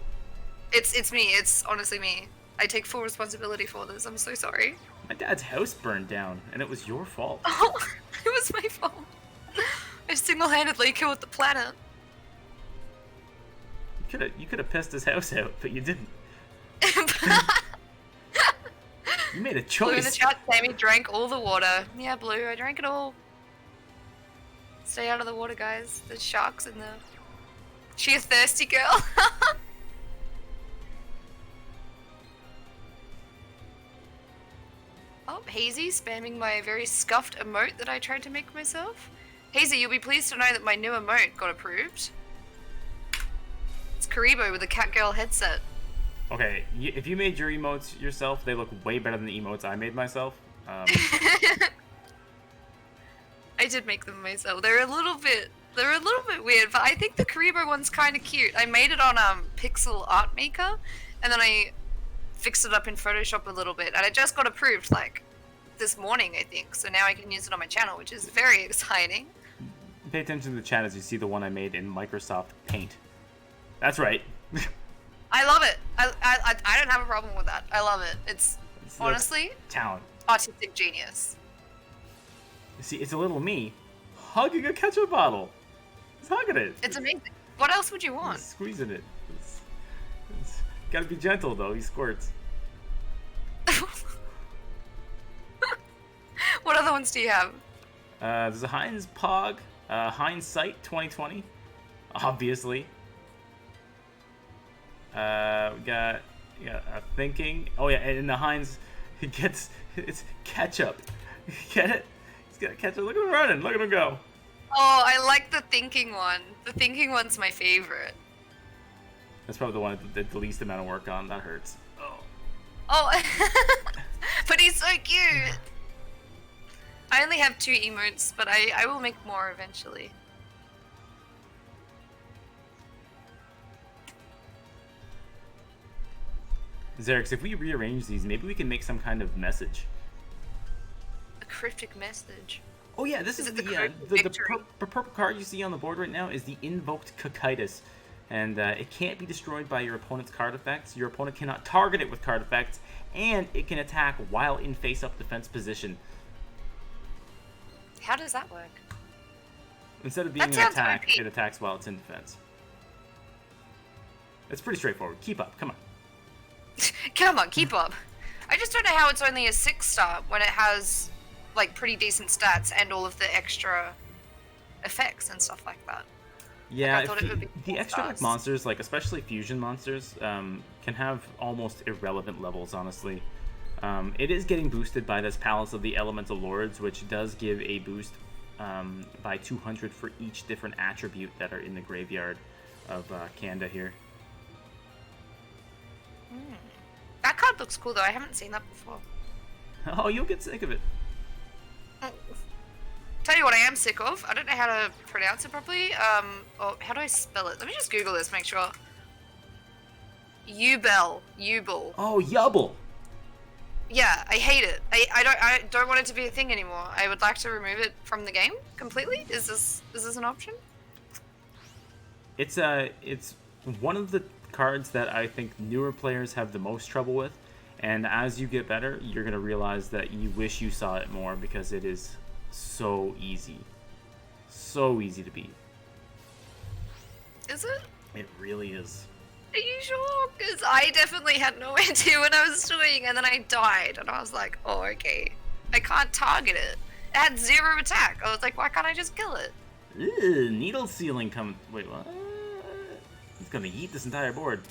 It's me. It's honestly me. I take full responsibility for this. I'm so sorry. My dad's house burned down, and it was your fault. Oh, it was my fault. I single-handedly killed the planet. You could have pissed his house out, but you didn't. You made a Blue in the choice. chat, Sammy drank all the water. Yeah, Blue, I drank it all. Stay out of the water, guys. There's sharks in there. She a thirsty girl? Oh, Hazy spamming my very scuffed emote that I tried to make myself. Hazy, you'll be pleased to know that my new emote got approved. It's Karibo with a Catgirl headset. Okay, if you made your emotes yourself, they look way better than the emotes I made myself. I did make them myself. They're a little bit weird, but I think the Karibo one's kind of cute. I made it on Pixel Art Maker, and then I fixed it up in Photoshop a little bit, and it just got approved like this morning, I think. So now I can use it on my channel, which is very exciting. Pay attention to the chat as you see the one I made in Microsoft Paint. That's right. I love it. I don't have a problem with that. I love it. It's honestly talent. Artistic genius. See, it's a little me hugging a ketchup bottle. He's hugging it. It's amazing. What else would you want? He's squeezing it. It's gotta be gentle though. He squirts. What other ones do you have? There's a Heinz Pog, Hindsight 2020, obviously. We got a Thinking. Oh yeah, and in the Heinz, it's ketchup. Get it? He's got ketchup. Look at him running. Look at him go. Oh, I like the Thinking one. The Thinking one's my favorite. That's probably the one that did the least amount of work on. That hurts. Oh, but he's so cute. I only have 2 emotes, but I will make more eventually. Xerix, if we rearrange these, maybe we can make some kind of message. A cryptic message. Oh yeah, this is the purple card you see on the board right now is the Invoked Cocytus. And it can't be destroyed by your opponent's card effects. Your opponent cannot target it with card effects. And it can attack while in face-up defense position. How does that work? Instead of being an attack, it attacks while it's in defense. It's pretty straightforward. Keep up. Come on. Come on, keep up. I just don't know how it's only a 6-star when it has like pretty decent stats and all of the extra effects and stuff like that. Yeah, like, I thought it would be the extra like, monsters, like especially fusion monsters, can have almost irrelevant levels, honestly. It is getting boosted by this Palace of the Elemental Lords, which does give a boost by 200 for each different attribute that are in the graveyard of Kanda here. That card looks cool though, I haven't seen that before. Oh, you'll get sick of it. Tell you what I am sick of. I don't know how to pronounce it properly. Or how do I spell it? Let me just Google this, make sure. Ubel. Oh, Yubble. Yeah, I hate it. I don't want it to be a thing anymore. I would like to remove it from the game completely. Is this an option? It's one of the cards that I think newer players have the most trouble with, and as you get better, you're gonna realize that you wish you saw it more because it is so easy to beat. Is it? It really is. Are you sure? Because I definitely had no idea what I was doing, and then I died, and I was like, oh, okay. I can't target it. It had 0 attack. I was like, why can't I just kill it? Ew, needle ceiling coming. Wait, what? He's gonna eat this entire board.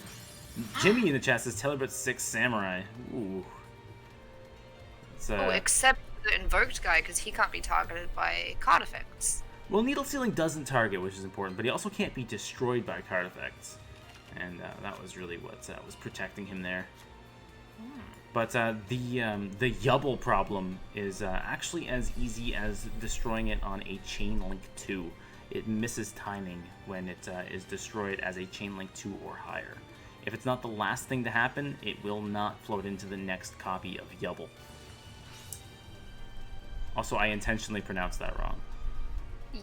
Jimmy in the chat says, tell her about 6 samurai. Ooh. Oh, except the invoked guy, because he can't be targeted by card effects. Well, needle ceiling doesn't target, which is important, but he also can't be destroyed by card effects. And that was really what was protecting him there. But the Yubble problem is actually as easy as destroying it on a Chain Link 2. It misses timing when it is destroyed as a Chain Link 2 or higher. If it's not the last thing to happen, it will not float into the next copy of Yubble. Also, I intentionally pronounced that wrong.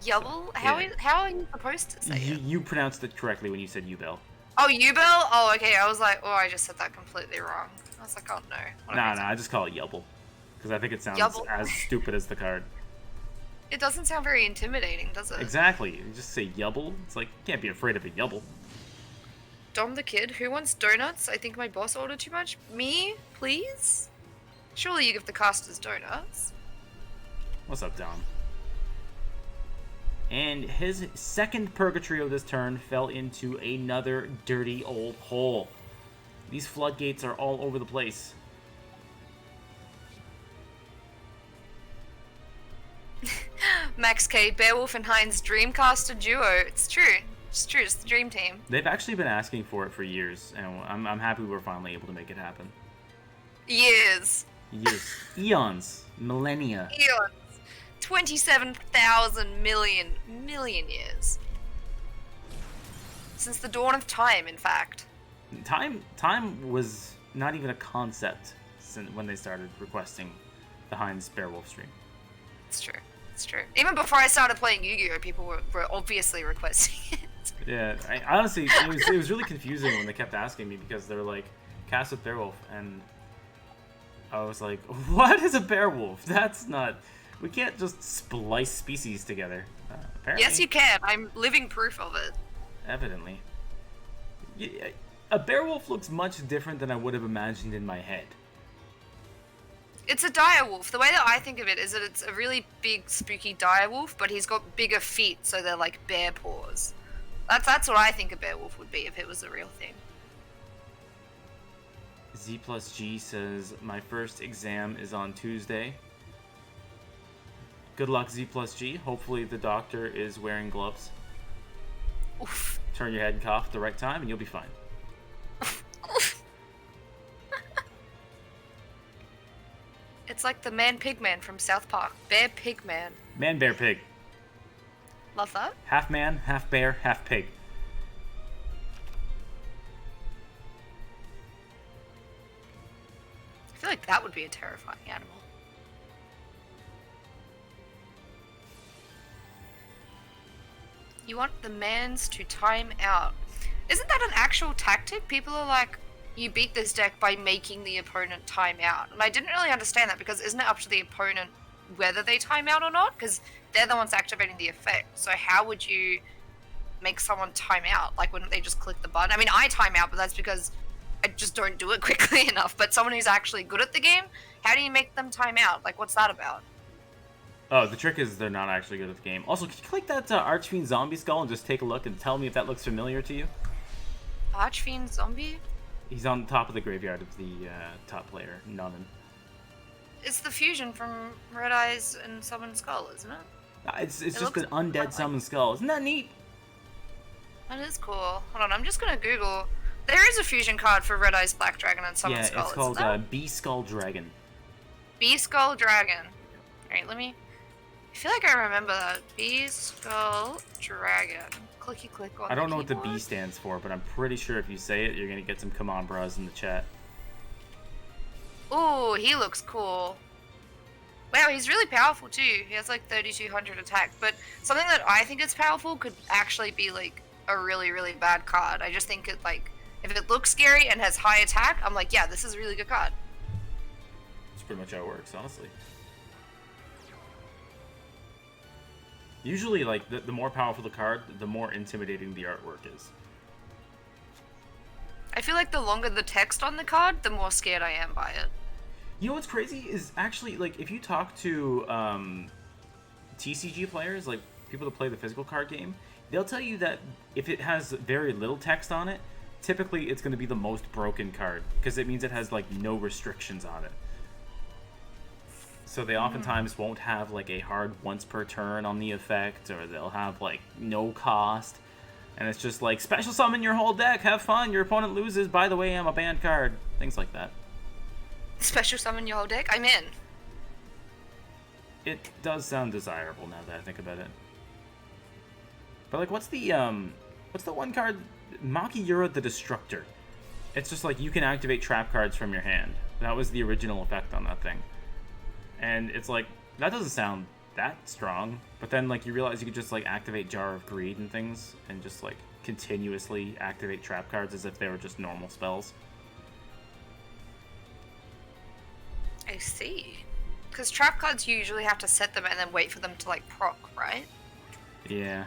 Yubble? So, how yeah. How are you supposed to say it? You pronounced it correctly when you said Ubel. Oh, Ubel? Oh, okay. I was like, oh, I just said that completely wrong. I was like, oh no. Nah, I just call it Yubble. Because I think it sounds Yubble. as stupid as the card. It doesn't sound very intimidating, does it? Exactly. You just say Yubble. It's like, you can't be afraid of a Yubble. Dom the kid, who wants donuts? I think my boss ordered too much. Me? Please? Surely you give the casters donuts. What's up, Dom? And his second Purgatory of this turn fell into another dirty old hole. These floodgates are all over the place. Max K, Beowulf and Heinz Dreamcaster duo. It's true. It's true. It's the dream team. They've actually been asking for it for years, and I'm happy we're finally able to make it happen. Years. Years. Eons. Millennia. Eons. 27,000 million years. Since the dawn of time, in fact. Time was not even a concept since when they started requesting the Heinz Bearwolf stream. It's true. It's true. Even before I started playing Yu-Gi-Oh, people were obviously requesting it. Yeah, I honestly, it was really confusing when they kept asking me because they were like, cast with Bearwolf, and I was like, what is a Bearwolf? That's not... We can't just splice species together. Apparently. Yes, you can. I'm living proof of it. Evidently. A Bearwolf looks much different than I would have imagined in my head. It's a direwolf. The way that I think of it is that it's a really big, spooky direwolf, but he's got bigger feet, so they're like bear paws. That's what I think a bearwolf would be if it was a real thing. Z plus G says, my first exam is on Tuesday. Good luck, Z plus G. Hopefully the doctor is wearing gloves. Oof. Turn your head and cough at the right time and you'll be fine. It's like the man-pig-man from South Park. Bear-pig-man. Man, bear, pig. Love that. Half man, half bear, half pig. I feel like that would be a terrifying animal. You want the mans to time out. Isn't that an actual tactic? People are like, you beat this deck by making the opponent time out. And I didn't really understand that because isn't it up to the opponent whether they time out or not? Because they're the ones activating the effect. So how would you make someone time out? Like, wouldn't they just click the button? I mean, I time out, but that's because I just don't do it quickly enough. But someone who's actually good at the game, how do you make them time out? Like, what's that about? Oh, the trick is they're not actually good at the game. Also, can you click that Archfiend Zombie Skull and just take a look and tell me if that looks familiar to you? Archfiend Zombie? He's on top of the graveyard of the top player, Nunnan. It's the fusion from Red Eyes and Summon Skull, isn't it? It's just an undead Summon Skull. Isn't that neat? That is cool. Hold on, I'm just gonna Google. There is a fusion card for Red Eyes Black Dragon and Summon Skull. Yeah, it's called B Skull Dragon. B Skull Dragon. Alright, let me... feel like I remember that. Bee, skull, dragon. Clicky click on I don't know the what the keyboard. B stands for, but I'm pretty sure if you say it, you're gonna get some come on bras in the chat. Ooh, he looks cool. Wow, he's really powerful too. He has like 3,200 attack. But something that I think is powerful could actually be like a really, really bad card. I just think it like, if it looks scary and has high attack, I'm like, yeah, this is a really good card. That's pretty much how it works, honestly. Usually, like, the more powerful the card, the more intimidating the artwork is. I feel like the longer the text on the card, the more scared I am by it. You know what's crazy is actually, like, if you talk to TCG players, like people that play the physical card game, they'll tell you that if it has very little text on it, typically it's going to be the most broken card, because it means it has, like, no restrictions on it. So they oftentimes won't have, like, a hard once per turn on the effect, or they'll have, like, no cost. And it's just like, special summon your whole deck, have fun, your opponent loses, by the way, I'm a banned card. Things like that. Special summon your whole deck? I'm in. It does sound desirable now that I think about it. But, like, what's the one card? Makiura the Destructor. It's just like, you can activate trap cards from your hand. That was the original effect on that thing. And it's like, that doesn't sound that strong. But then, like, you realize you could just, like, activate Jar of Greed and things, and just, like, continuously activate trap cards as if they were just normal spells. I see. Because trap cards, you usually have to set them and then wait for them to, like, proc, right? Yeah.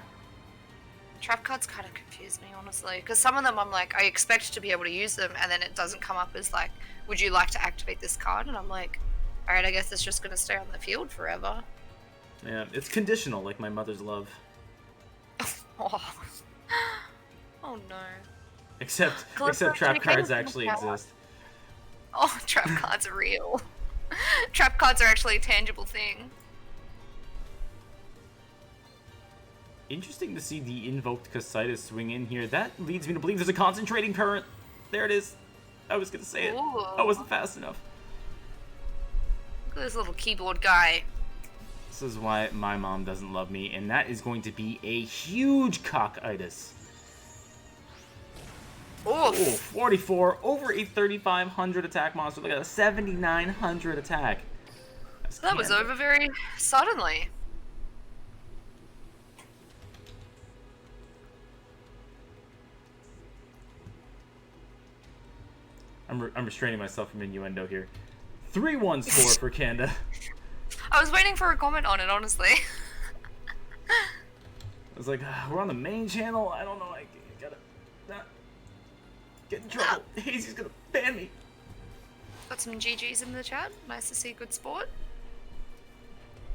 Trap cards kind of confuse me, honestly. Because some of them I'm like, I expect to be able to use them, and then it doesn't come up as, like, would you like to activate this card? And I'm like, alright, I guess it's just going to stay on the field forever. Yeah, it's conditional, like my mother's love. Oh, oh no. Except Callisto, trap can you cards get actually more? exist. Oh, trap cards are real. Trap cards are actually a tangible thing. Interesting to see the invoked Casitas swing in here. That leads me to believe there's a concentrating current. There it is. I was gonna say it. Ooh. I wasn't fast enough. Look at this little keyboard guy. This is why my mom doesn't love me, and that is going to be a huge cockitis. Oh, Oof. 44 over a 3,500 attack monster. Look at that, 7,900 attack. That was over very suddenly. I'm restraining myself from innuendo here. 3-1 score for Kanda. I was waiting for a comment on it, honestly. I was like, we're on the main channel. I don't know. I gotta not get in trouble. Hazy's gonna ban me. Got some GGs in the chat. Nice to see good sport.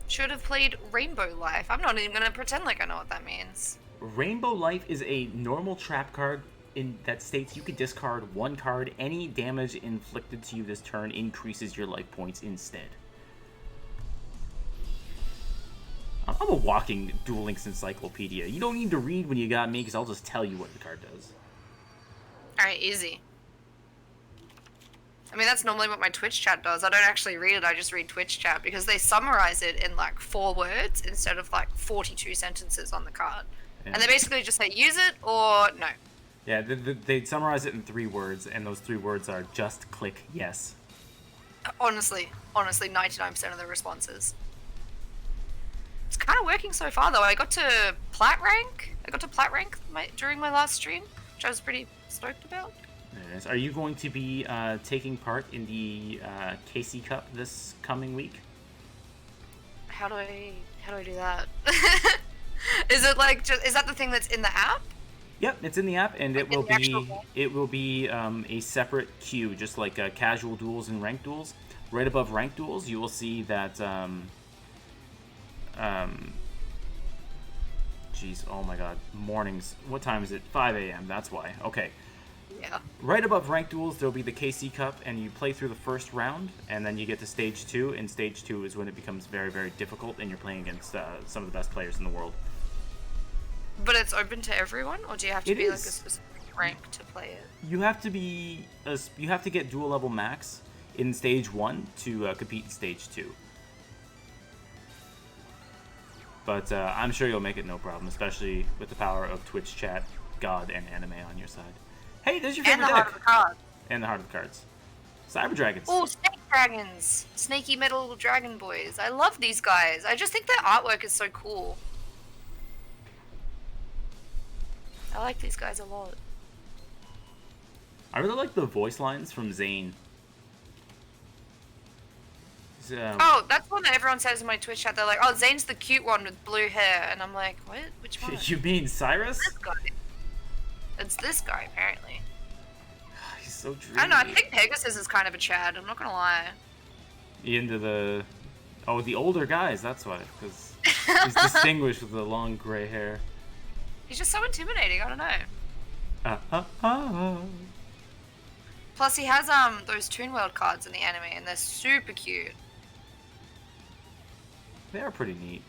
Should have played Rainbow Life. I'm not even gonna pretend like I know what that means. Rainbow Life is a normal trap card that states you can discard one card. Any damage inflicted to you this turn increases your life points instead. I'm a walking Duel Links encyclopedia. You don't need to read when you got me, because I'll just tell you what the card does. Alright, easy. I mean, that's normally what my Twitch chat does. I don't actually read it, I just read Twitch chat, because they summarize it in like 4 words instead of like 42 sentences on the card. Yeah. And they basically just say, use it or no. Yeah, they summarize it in 3 words, and those 3 words are just click yes. Honestly, 99% of the responses. It's kind of working so far, though. I got to plat rank. During my last stream, which I was pretty stoked about. There it is. Are you going to be taking part in the KC Cup this coming week? How do I do that? Is it like is that the thing that's in the app? Yep, it's in the app, and Like it will be a separate queue, just like casual duels and ranked duels. Right above ranked duels, you will see that. Jeez, oh my God, mornings. What time is it? 5 a.m. That's why. Okay. Yeah. Right above ranked duels, there'll be the KC Cup, and you play through the first round, and then you get to stage 2. And stage 2 is when it becomes very, very difficult, and you're playing against some of the best players in the world. But it's open to everyone, or do you have to be like a is. specific rank to play it? You have to get dual level max in stage 1 to compete in stage 2. But I'm sure you'll make it no problem, especially with the power of Twitch chat, God, and anime on your side. Hey, there's your favorite And the deck. heart of the cards. And the heart of the cards. Cyber Dragons. Oh, snake dragons. Snaky metal dragon boys. I love these guys. I just think their artwork is so cool. I like these guys a lot. I really like the voice lines from Zane. Oh, that's one that everyone says in my Twitch chat. They're like, oh, Zane's the cute one with blue hair. And I'm like, what? Which one? You mean Cyrus? This guy. It's this guy, apparently. He's so dreamy. I don't know, I think Pegasus is kind of a Chad. I'm not gonna lie. Into the... Oh, the older guys, that's why. Because he's distinguished with the long gray hair. He's just so intimidating, I don't know. Plus, he has those Toon World cards in the anime, and they're super cute. They are pretty neat.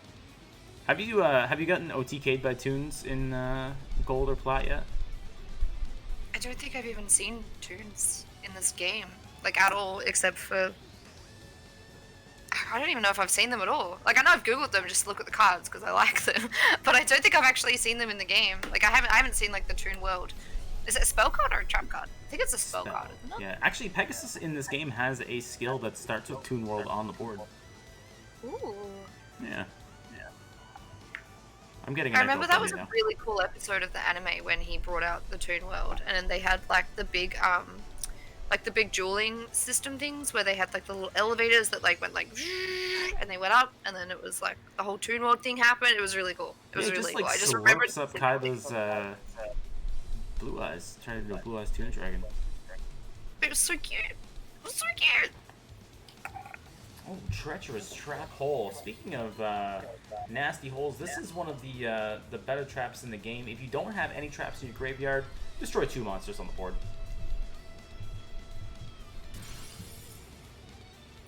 Have you gotten OTK'd by Toons in Gold or Plat yet? I don't think I've even seen Toons in this game, like at all, except for I don't even know if I've seen them at all. Like I know I've googled them just to look at the cards because I like them, but I don't think I've actually seen them in the game. Like I haven't seen like the Toon World. Is it a spell card or a trap card? I think it's a spell card, isn't it? Yeah, actually Pegasus in this game has a skill that starts with Toon World on the board. Ooh. Yeah. I'm getting. I remember that was a really cool episode of the anime when he brought out the Toon World, and then they had like the big dueling system things where they had like the little elevators that like went like and they went up, and then it was like the whole Toon World thing happened. It was really cool. It was really cool. I just remembered up Kaiba's blue eyes, trying to do a blue eyes Toon Dragon. It was so cute. It was so cute. Oh, treacherous trap hole. Speaking of nasty holes, this is one of the better traps in the game. If you don't have any traps in your graveyard, destroy 2 monsters on the board.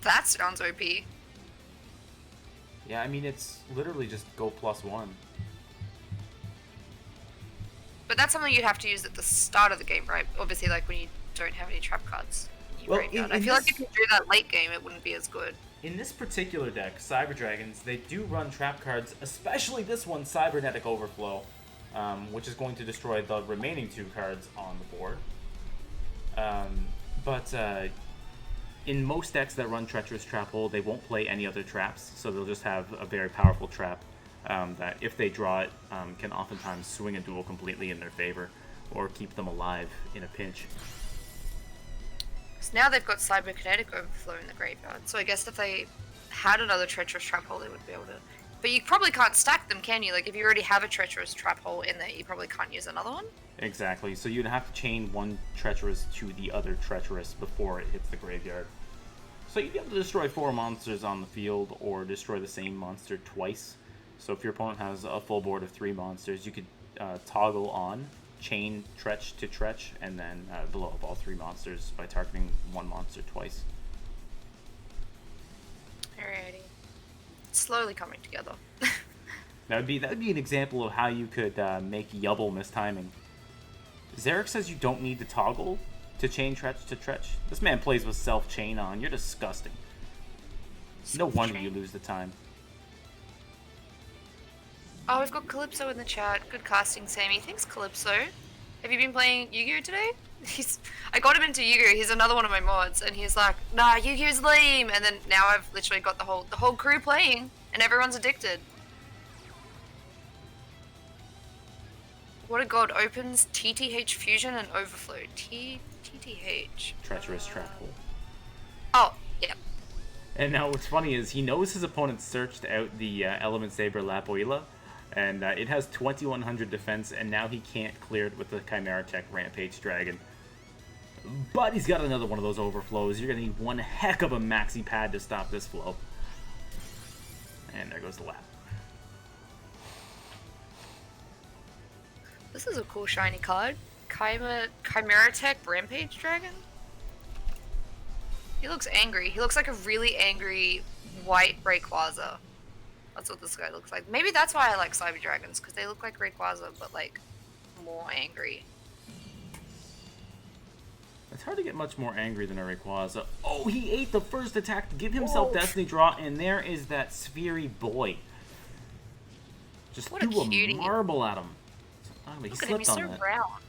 That sounds OP. Yeah, I mean it's literally just go +1. But that's something you'd have to use at the start of the game, right? Obviously, like when you don't have any trap cards. Well, I feel like if you do that late game, it wouldn't be as good. In this particular deck, Cyber Dragons, they do run trap cards, especially this one, Cybernetic Overflow, which is going to destroy the remaining 2 cards on the board. But in most decks that run Treacherous Trap Hole, they won't play any other traps, so they'll just have a very powerful trap that, if they draw it, can oftentimes swing a duel completely in their favor, or keep them alive in a pinch. So now they've got Cyberkinetic Overflow in the graveyard, so I guess if they had another Treacherous Trap Hole, they would be able to... But you probably can't stack them, can you? Like, if you already have a Treacherous Trap Hole in there, you probably can't use another one? Exactly, so you'd have to chain one Treacherous to the other Treacherous before it hits the graveyard. So you'd be able to destroy 4 monsters on the field, or destroy the same monster twice. So if your opponent has a full board of 3 monsters, you could toggle on, chain Tretch to Tretch, and then blow up all 3 monsters by targeting 1 monster twice. Alrighty. It's slowly coming together. That would be an example of how you could make Yubble mistiming. Zarek says you don't need to toggle to chain Tretch to Tretch. This man plays with self-chain on. You're disgusting. No wonder you lose the time. Oh, we've got Calypso in the chat. Good casting, Sammy. Thanks, Calypso. Have you been playing Yu-Gi-Oh today? I got him into Yu-Gi-Oh. He's another one of my mods, and he's like, "Nah, Yu-Gi-Oh's lame." And then now I've literally got the whole crew playing, and everyone's addicted. What a god opens TTH Fusion and Overflow. TTH. Treacherous Trap Hole. Oh, yeah. And now what's funny is he knows his opponent searched out the Element Saber Lapoila, and it has 2100 defense, and now he can't clear it with the Chimera Tech Rampage Dragon. But he's got another one of those overflows. You're going to need one heck of a maxi pad to stop this flow. And there goes the lap. This is a cool shiny card. Chimera Tech Rampage Dragon? He looks angry. He looks like a really angry white Rayquaza. That's what this guy looks like. Maybe that's why I like Cyber Dragons, because they look like Rayquaza, but like more angry. It's hard to get much more angry than a Rayquaza. Oh, he ate the first attack to give himself Destiny Draw, and there is that Sphery boy. Just What a threw cutie. a marble at him. He Look at him, slipped he's on so that. round.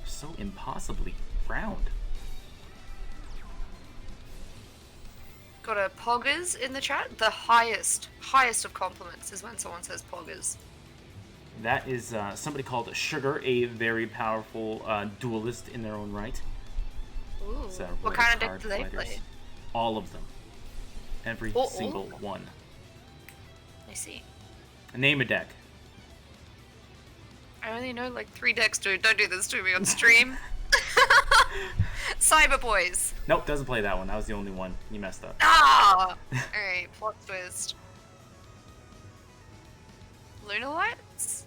So impossibly round. Got a poggers in the chat. The highest of compliments is when someone says poggers. That is somebody called Sugar, a very powerful duelist in their own right. Ooh. So, What we're kind of the deck do they card play? fighters. All of them. Every Oh, single oh. one. I see. Name a deck. I only know like 3 decks, dude. Don't do this to me on stream. Cyber Boys. Nope, doesn't play that one. That was the only one. You messed up. Ah! Alright, plot twist. Lunar Lights?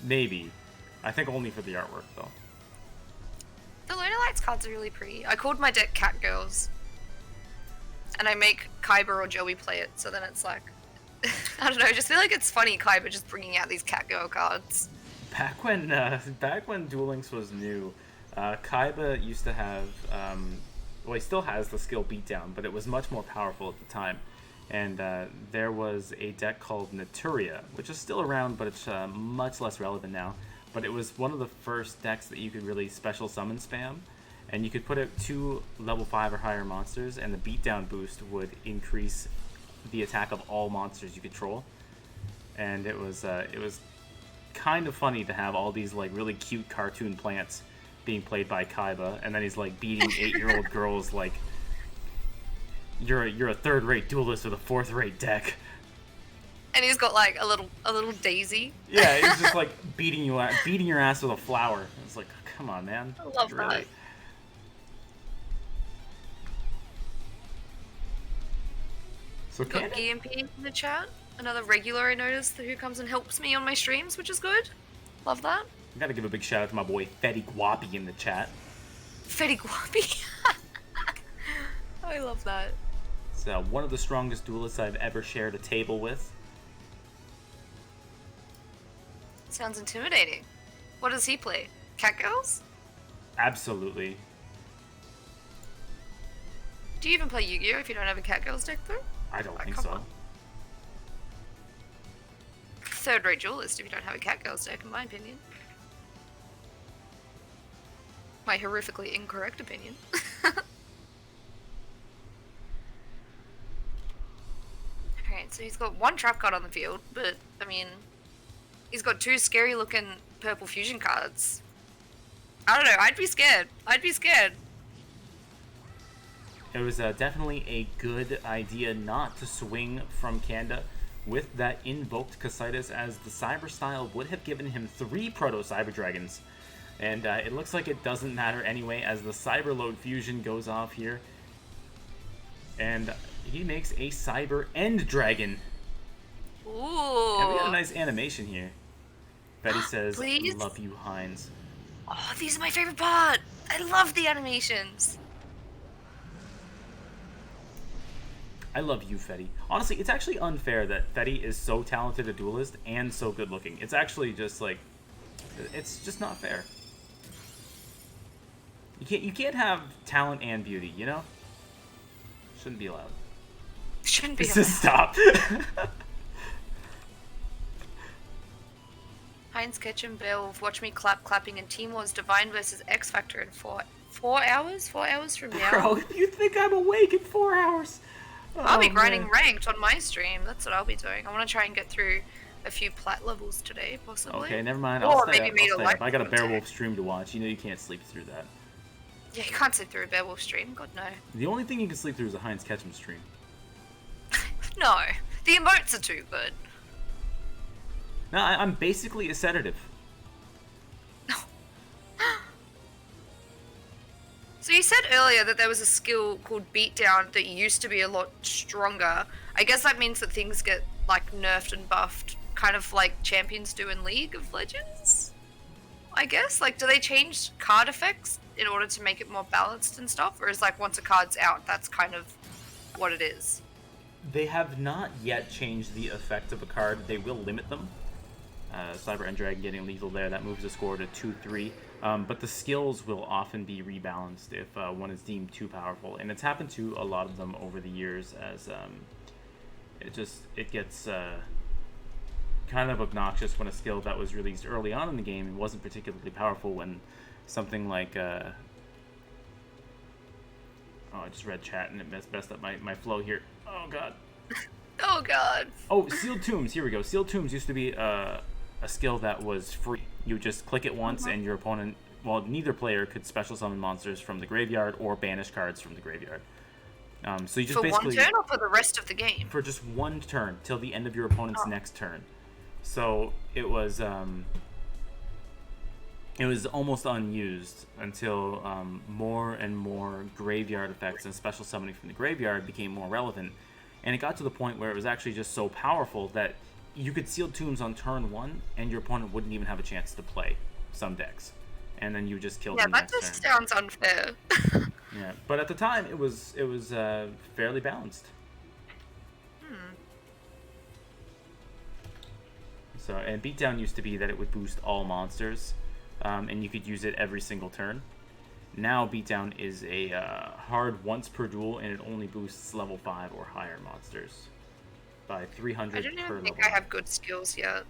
Maybe. I think only for the artwork, though. The Lunar Lights cards are really pretty. I called my deck Cat Girls. And I make Kyber or Joey play it, so then it's like... I don't know, I just feel like it's funny Kyber just bringing out these Cat Girl cards. Back when Duel Links was new, Kaiba used to have, well, he still has the skill Beatdown, but it was much more powerful at the time. And there was a deck called Naturia, which is still around, but it's much less relevant now. But it was one of the first decks that you could really special summon spam, and you could put out 2 level 5 or higher monsters, and the Beatdown boost would increase the attack of all monsters you control. And it was kind of funny to have all these like really cute cartoon plants being played by Kaiba, and then he's like beating 8-year-old girls like you're a 3rd-rate duelist with a 4th-rate deck. And he's got like a little daisy. Yeah, he's just like beating your ass with a flower. It's like, come on, man. I love really? that. So Got GMP in the chat. Another regular I noticed who comes and helps me on my streams, which is good. Love that. I gotta give a big shout out to my boy Fetty Guapi in the chat. Fetty Guapi. I love that. It's one of the strongest duelists I've ever shared a table with. Sounds intimidating. What does he play? Cat Girls? Absolutely. Do you even play Yu-Gi-Oh if you don't have a Cat Girls deck though? I don't think come so. on. 3rd-rate duelist if you don't have a Cat Girls deck, in my opinion. My horrifically incorrect opinion. Alright, so he's got 1 trap card on the field, but, I mean, he's got 2 scary-looking purple fusion cards. I don't know, I'd be scared. I'd be scared. It was definitely a good idea not to swing from Kanda with that invoked Casitas, as the Cyber style would have given him 3 Proto Cyber Dragons. And it looks like it doesn't matter anyway, as the Cyber Load Fusion goes off here. And he makes a Cyber End Dragon. Ooh. And we got a nice animation here. Betty says, Please? love you, Heinz. Oh, these are my favorite part. I love the animations. I love you, Fetty. Honestly, it's actually unfair that Fetty is so talented a duelist and so good looking. It's actually just like, it's just not fair. You can't have talent and beauty, you know? Shouldn't be allowed. Shouldn't be. Just stop. Heinz Kitchen, Beowulf, Watch Me Clapping, and Team Wars Divine versus X Factor in 4 hours? 4 hours from now? Bro, you think I'm awake in 4 hours? I'll be Oh, grinding man. ranked on my stream. That's what I'll be doing. I want to try and get through a few plat levels today, possibly. Okay, never mind. Or I'll stay maybe up. meet I'll a stay light up. I got a contact. Bearwolf stream to watch. You know you can't sleep through that. Yeah, you can't sit through a Beowulf stream. God, no. The only thing you can sleep through is a Heinz Ketchum stream. No. The emotes are too good. No, I'm basically a sedative. So you said earlier that there was a skill called Beatdown that used to be a lot stronger. I guess that means that things get, like, nerfed and buffed, kind of like champions do in League of Legends? I guess? Like, do they change card effects in order to make it more balanced and stuff? Or is, like, once a card's out, that's kind of what it is? They have not yet changed the effect of a card. They will limit them. Cyber End Dragon getting lethal there. That moves the score to 2-3. But the skills will often be rebalanced if one is deemed too powerful. And it's happened to a lot of them over the years as it gets kind of obnoxious when a skill that was released early on in the game and wasn't particularly powerful, when something like oh, I just read chat and it messed up my flow here. Oh god. Oh god. Oh, Sealed Tombs. Here we go. Sealed Tombs used to be a skill that was free. You just click it once and your opponent, well, neither player could special summon monsters from the graveyard or banish cards from the graveyard. So you just For basically... one turn or for the rest of the game? For just one turn, till the end of your opponent's next turn. So it was almost unused until more and more graveyard effects and special summoning from the graveyard became more relevant. And it got to the point where it was actually just so powerful that you could Seal Tombs on turn 1 and your opponent wouldn't even have a chance to play some decks. And then you just killed them next turn. Yeah, that just sounds unfair. Yeah, but at the time it was fairly balanced. So, and Beatdown used to be that it would boost all monsters, and you could use it every single turn. Now Beatdown is a hard once per duel, and it only boosts level 5 or higher monsters by 300 I don't per even level. think I have good skills yet.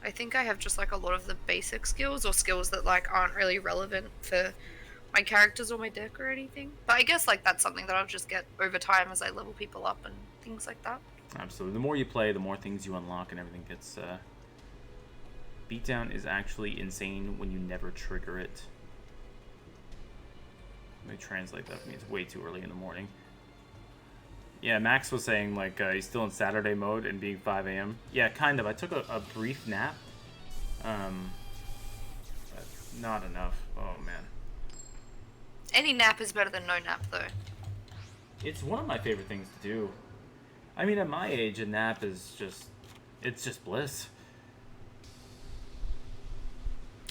I think I have just like a lot of the basic skills, or skills that like aren't really relevant for my characters or my deck or anything. But I guess like that's something that I'll just get over time as I level people up and things like that. Absolutely. The more you play, the more things you unlock, and everything gets... Beatdown is actually insane when you never trigger it. Let me translate that for me. It's way too early in the morning. Yeah, Max was saying, like, he's still in Saturday mode and being 5 a.m. Yeah, kind of. I took a brief nap. But not enough. Oh, man. Any nap is better than no nap, though. It's one of my favorite things to do. I mean, at my age, a nap is just... It's just bliss.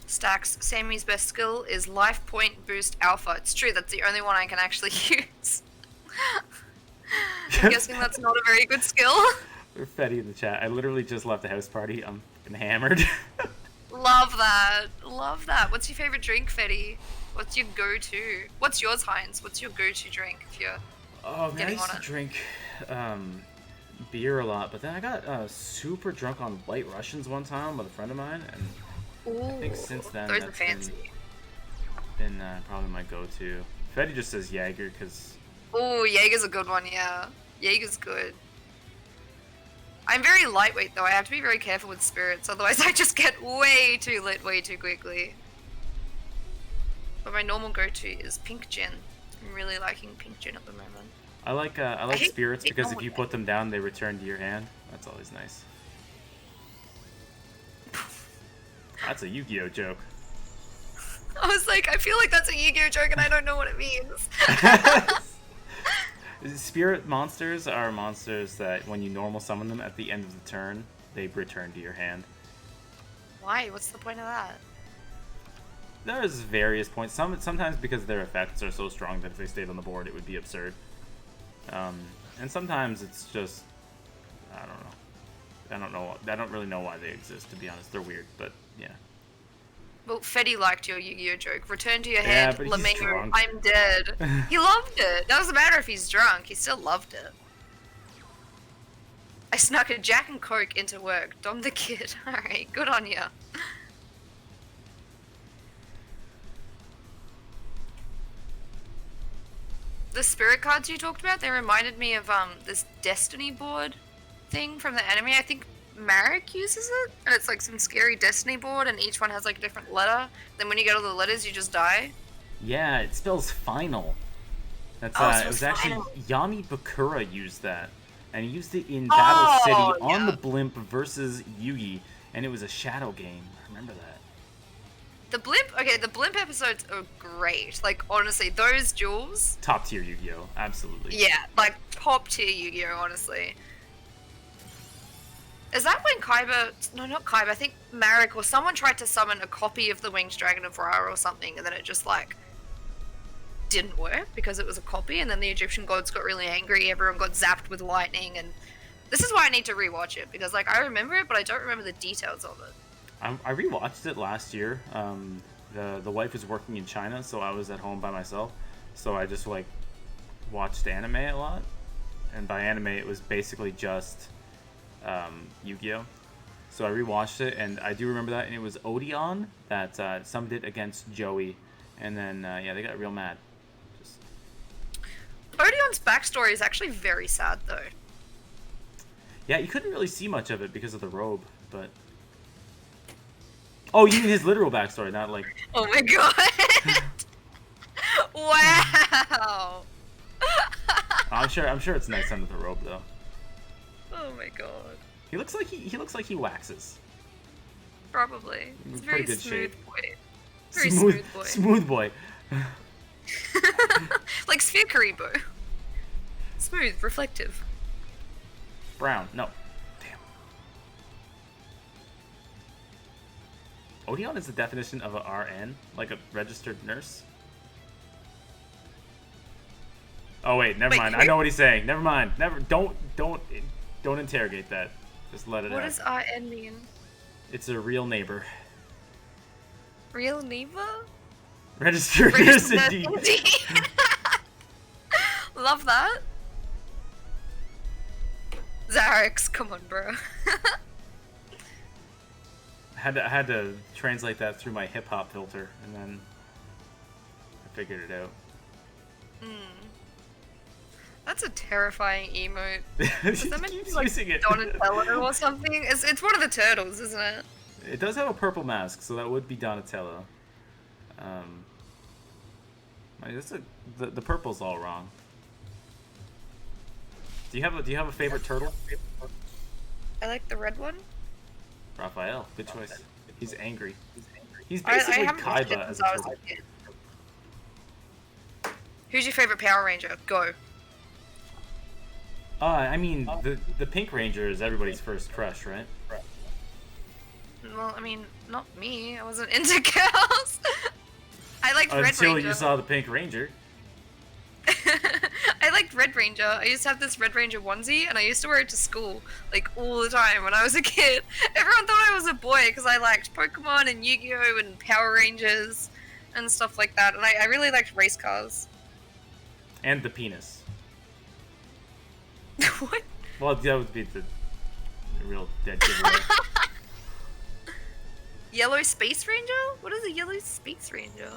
Stacks, Sammy's best skill is Life Point Boost Alpha. It's true, that's the only one I can actually use. I'm guessing that's not a very good skill. Fetty in the chat. I literally just left the house party. I'm hammered. Love that. Love that. What's your favorite drink, Fetty? What's your go-to? What's yours, Heinz? What's your go-to drink if you're I used to drink beer a lot, but then I got super drunk on White Russians one time with a friend of mine, and Ooh, I think since then those are that's fancy. been probably my go-to. Fetty just says Jaeger because... Ooh, Jaeger's a good one, yeah. Jaeger's good. I'm very lightweight though, I have to be very careful with spirits, otherwise I just get way too lit way too quickly. But my normal go-to is pink gin. I'm really liking pink gin at the moment. I like spirits because if you put them down, they return to your hand. That's always nice. That's a Yu-Gi-Oh joke. I was like, I feel like that's a Yu-Gi-Oh joke and I don't know what it means. Spirit monsters are monsters that when you normal summon them at the end of the turn, they return to your hand. Why? What's the point of that? There's various points. Sometimes because their effects are so strong that if they stayed on the board, it would be absurd. And sometimes it's just, I don't know. I don't really know why they exist, to be honest. They're weird, but yeah. Well, Fetty liked your Yu-Gi-Oh joke. Return to your head, but he's Lemay, drunk. I'm dead. He loved it. Doesn't matter if he's drunk. He still loved it. I snuck a Jack and Coke into work. Dom the kid. Alright, good on ya. The spirit cards you talked about, they reminded me of this Destiny board thing from the anime. I think Marek uses it, and it's like some scary Destiny board, and each one has like a different letter. Then when you get all the letters, you just die. Yeah, it spells final. That's it was actually Yami Bakura used that, and he used it in Battle City on the Blimp versus Yugi, and it was a shadow game. I remember that. The Blimp episodes are great. Like, honestly, those duels... Top tier Yu-Gi-Oh! Absolutely. Yeah, like, top tier Yu-Gi-Oh! Honestly. Is that when Kaiba... No, not Kaiba. I think Marek or someone tried to summon a copy of the Winged Dragon of Ra or something, and then it just, like, didn't work because it was a copy, and then the Egyptian gods got really angry, everyone got zapped with lightning, and... This is why I need to rewatch it, because, like, I remember it, but I don't remember the details of it. I rewatched it last year. The wife was working in China, so I was at home by myself. So I just like watched anime a lot, and by anime it was basically just Yu-Gi-Oh. So I rewatched it, and I do remember that, and it was Odeon that summoned it against Joey, and then yeah, they got real mad. Just... Odeon's backstory is actually very sad, though. Yeah, you couldn't really see much of it because of the robe, but... Oh, you mean his literal backstory, not like... Oh my god! Wow! I'm sure it's nice under the robe, though. Oh my god. He looks like he waxes. Probably. It's Pretty very good smooth shape. boy. Very smooth boy. Smooth boy. Like Sphere Karibo. Smooth, reflective. Brown. No. Damn. Odeon is the definition of a RN, like a registered nurse. Oh wait, never mind. I know what he's saying. Never mind. Don't interrogate that. Just let it out. What does RN mean? It's a real neighbor. Real Neva? Registered nurse indeed. Love that. Zarex, come on, bro. I had to translate that through my hip hop filter, and then I figured it out. That's a terrifying emote. Is that meant to be like using it. Donatello or something? It's one of the turtles, isn't it? It does have a purple mask, so that would be Donatello. The purple's all wrong. Do you have a favorite turtle? I like the red one. Raphael, good choice. He's angry. He's I basically haven't watched it Kaiba as since a I was turtle. a kid. Who's your favorite Power Ranger? Go. I mean, the Pink Ranger is everybody's first crush, right? Well, I mean, not me. I wasn't into girls. I liked Red Until Ranger. you saw the Pink Ranger. I liked Red Ranger. I used to have this Red Ranger onesie, and I used to wear it to school, like, all the time when I was a kid. Everyone thought I was a boy, because I liked Pokemon and Yu-Gi-Oh! And Power Rangers and stuff like that, and I really liked race cars. And the penis. What? Well, that would be the real dead giveaway. Yellow Space Ranger? What is a Yellow Space Ranger?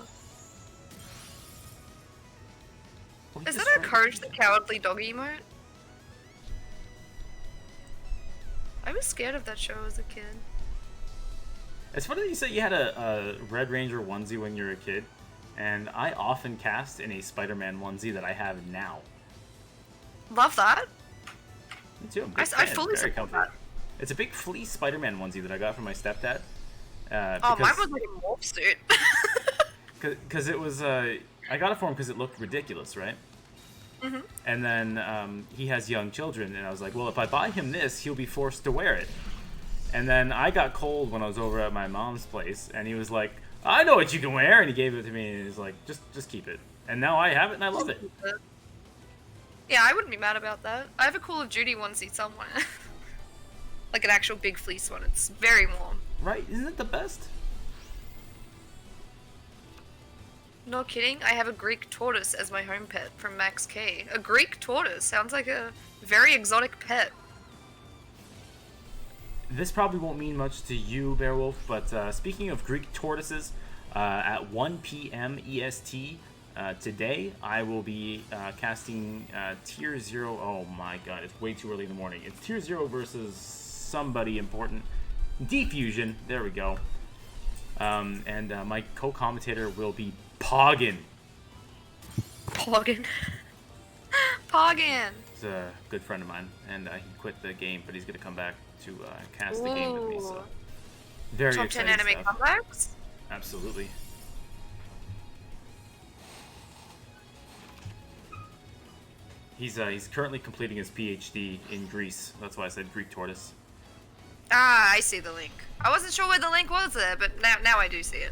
Is that a Courage the Cowardly Dog emote? I was scared of that show as a kid. It's funny that you said you had a Red Ranger onesie when you were a kid, and I often cast in a Spider-Man onesie that I have now. Love that. Me too. I fully support that. It's a big fleece Spider-Man onesie that I got from my stepdad. Oh, mine was like a morph suit. Because it was, I got it for him because it looked ridiculous, right? Mm-hmm. And then he has young children, and I was like, well, if I buy him this, he'll be forced to wear it. And then I got cold when I was over at my mom's place, and he was like, I know what you can wear, and he gave it to me, and he was like, just keep it. And now I have it, and I love it. Yeah, I wouldn't be mad about that. I have a Call of Duty onesie somewhere. Like an actual big fleece one. It's very warm. Right? Isn't it the best? No kidding, I have a Greek tortoise as my home pet from Max K. A Greek tortoise sounds like a very exotic pet. This probably won't mean much to you, Bearwolf, but speaking of Greek tortoises, at 1 p.m. EST today, I will be casting Tier 0. Oh my god, it's way too early in the morning. It's Tier 0 versus somebody important. Defusion, there we go. And my co-commentator will be Poggin. Poggin. Poggin! He's a good friend of mine, and he quit the game, but he's going to come back to cast the game with me, so very Top 10 exciting anime stuff. comebacks? Absolutely. He's currently completing his PhD in Greece. That's why I said Greek tortoise. Ah, I see the link. I wasn't sure where the link was there, but now I do see it.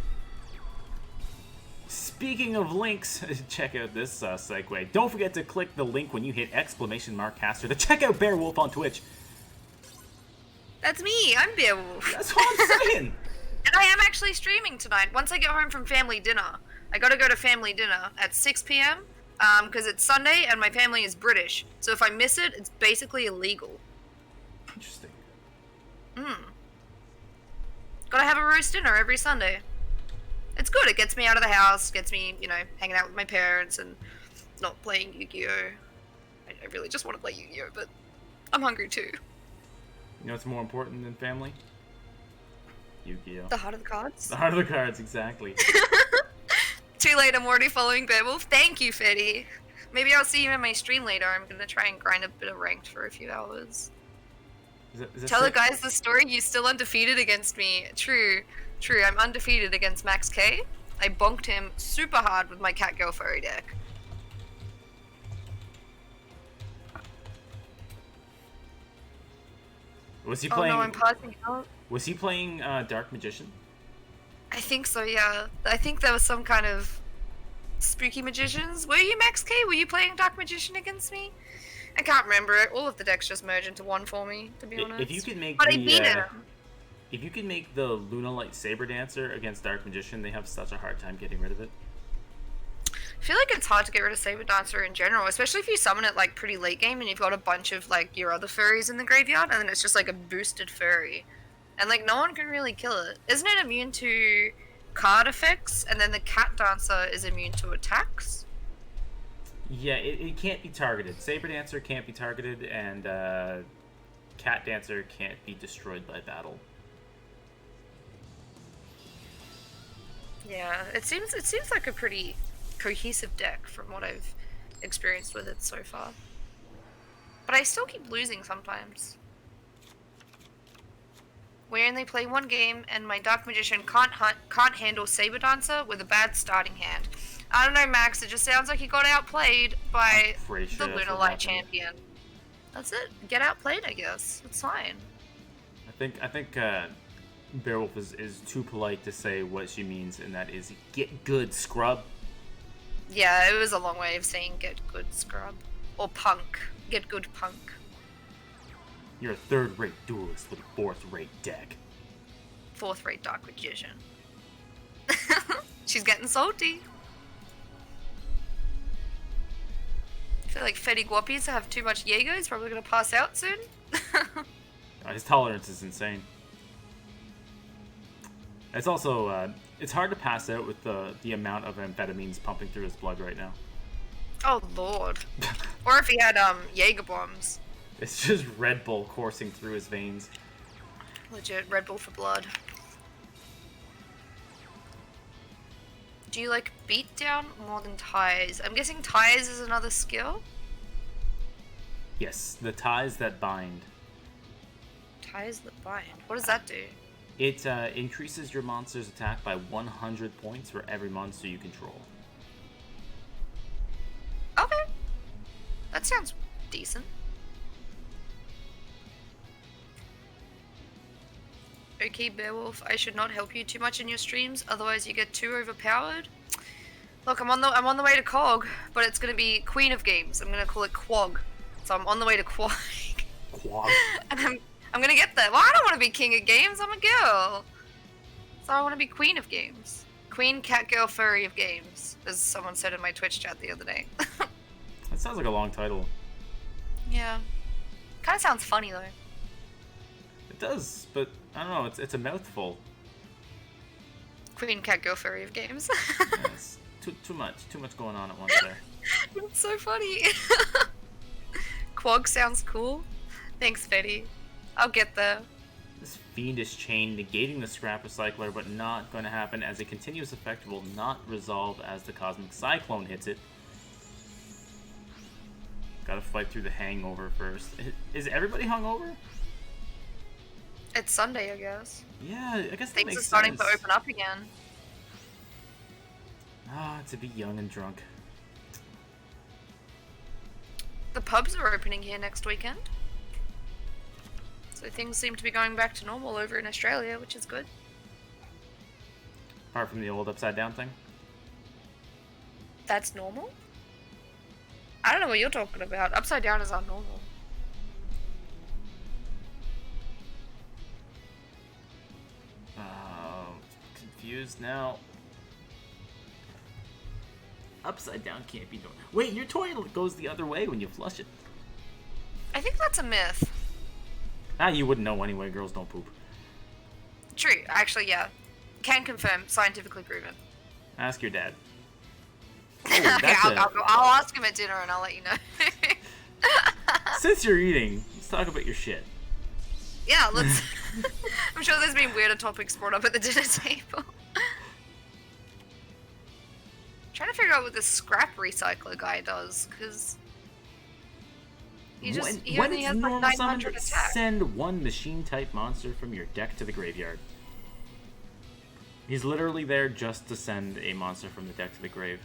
Speaking of links, check out this segue. Don't forget to click the link when you hit !caster to check out Bearwolf on Twitch. That's me, I'm Bearwolf. That's what I'm saying. And I am actually streaming tonight. Once I get home from family dinner, I gotta go to family dinner at 6 p.m. Because it's Sunday and my family is British. So if I miss it, it's basically illegal. Interesting. Gotta have a roast dinner every Sunday. It's good. It gets me out of the house, gets me, you know, hanging out with my parents and not playing Yu-Gi-Oh! I really just want to play Yu-Gi-Oh! But I'm hungry too. You know what's more important than family? Yu-Gi-Oh! The heart of the cards? The heart of the cards, exactly. Too late, I'm already following Bearwolf. Thank you, Fetty. Maybe I'll see you in my stream later. I'm gonna try and grind a bit of ranked for a few hours. Tell the guys the story. You still undefeated against me. True. I'm undefeated against Max K. I bonked him super hard with my Catgirl Furry deck. Was he playing? Oh no, I'm passing out. Was he playing Dark Magician? I think so, yeah. I think there was some kind of spooky magicians. Were you Max K? Were you playing Dark Magician against me? I can't remember it. All of the decks just merge into one for me, to be honest. If you could make but I beat him. If you could make the Luna Light Saber Dancer against Dark Magician, they have such a hard time getting rid of it. I feel like it's hard to get rid of Saber Dancer in general, especially if you summon it like pretty late game and you've got a bunch of like your other furries in the graveyard, and then it's just like a boosted furry, and like no one can really kill it. Isn't it immune to card effects, and then the Cat Dancer is immune to attacks? Yeah, it can't be targeted. Saber Dancer can't be targeted, and Cat Dancer can't be destroyed by battle. Yeah, it seems like a pretty cohesive deck from what I've experienced with it so far. But I still keep losing sometimes. We only play one game, and my Dark Magician can't handle Saber Dancer with a bad starting hand. I don't know, Max. It just sounds like he got outplayed by the Lunar Light champion. That's it. Get outplayed, I guess. It's fine. I think Bearwolf is too polite to say what she means, and that is get good, scrub. Yeah, it was a long way of saying get good, scrub. Or punk. Get good, punk. You're a third-rate duelist with a fourth-rate deck. Fourth-rate Dark Magician. She's getting salty. I feel like Fetty Guappies have too much Jaeger. He's probably going to pass out soon. His tolerance is insane. It's also, it's hard to pass out with the amount of amphetamines pumping through his blood right now. Oh, Lord. Or if he had, Jaeger bombs. It's just Red Bull coursing through his veins. Legit, Red Bull for blood. Do you like beatdown more than ties? I'm guessing ties is another skill? Yes, the ties that bind. Ties that bind? What does that do? It increases your monster's attack by 100 points for every monster you control. Okay. That sounds decent. Okay, Bearwolf, I should not help you too much in your streams, otherwise you get too overpowered. Look, I'm on the way to Cog, but it's gonna be Queen of Games. I'm gonna call it Quag. So I'm on the way to Quag. Quag. And I'm gonna get there. Well, I don't want to be King of Games. I'm a girl. So I want to be Queen of Games. Queen Catgirl Furry of Games, as someone said in my Twitch chat the other day. That sounds like a long title. Yeah. Kind of sounds funny though. It does, but I don't know. It's a mouthful. Queen Catgirl Furry of Games. Yes. Too much going on at once there. It's so funny. Quag sounds cool. Thanks, Fetty. I'll get there. This fiendish chain negating the scrap recycler, but not going to happen as a continuous effect will not resolve as the cosmic cyclone hits it. Gotta fight through the hangover first. Is everybody hungover? It's Sunday, I guess. Yeah, I guess that Things makes are starting sense. to open up again. Ah, to be young and drunk. The pubs are opening here next weekend. So things seem to be going back to normal over in Australia, which is good. Apart from the old upside down thing. That's normal? I don't know what you're talking about. Upside down is our normal. Confused now. Upside down can't be normal. Wait, your toilet goes the other way when you flush it. I think that's a myth. Ah, you wouldn't know anyway. Girls don't poop. True. Actually, yeah. Can confirm. Scientifically proven. Ask your dad. Okay, that's I'll ask him at dinner and I'll let you know. Since you're eating, let's talk about your shit. Yeah, let's... I'm sure there's been weirder topics brought up at the dinner table. Trying to figure out what this scrap recycler guy does, because... He when only it's has like normal 900 summon, attack. send one machine-type monster from your deck to the graveyard. He's literally there just to send a monster from the deck to the grave.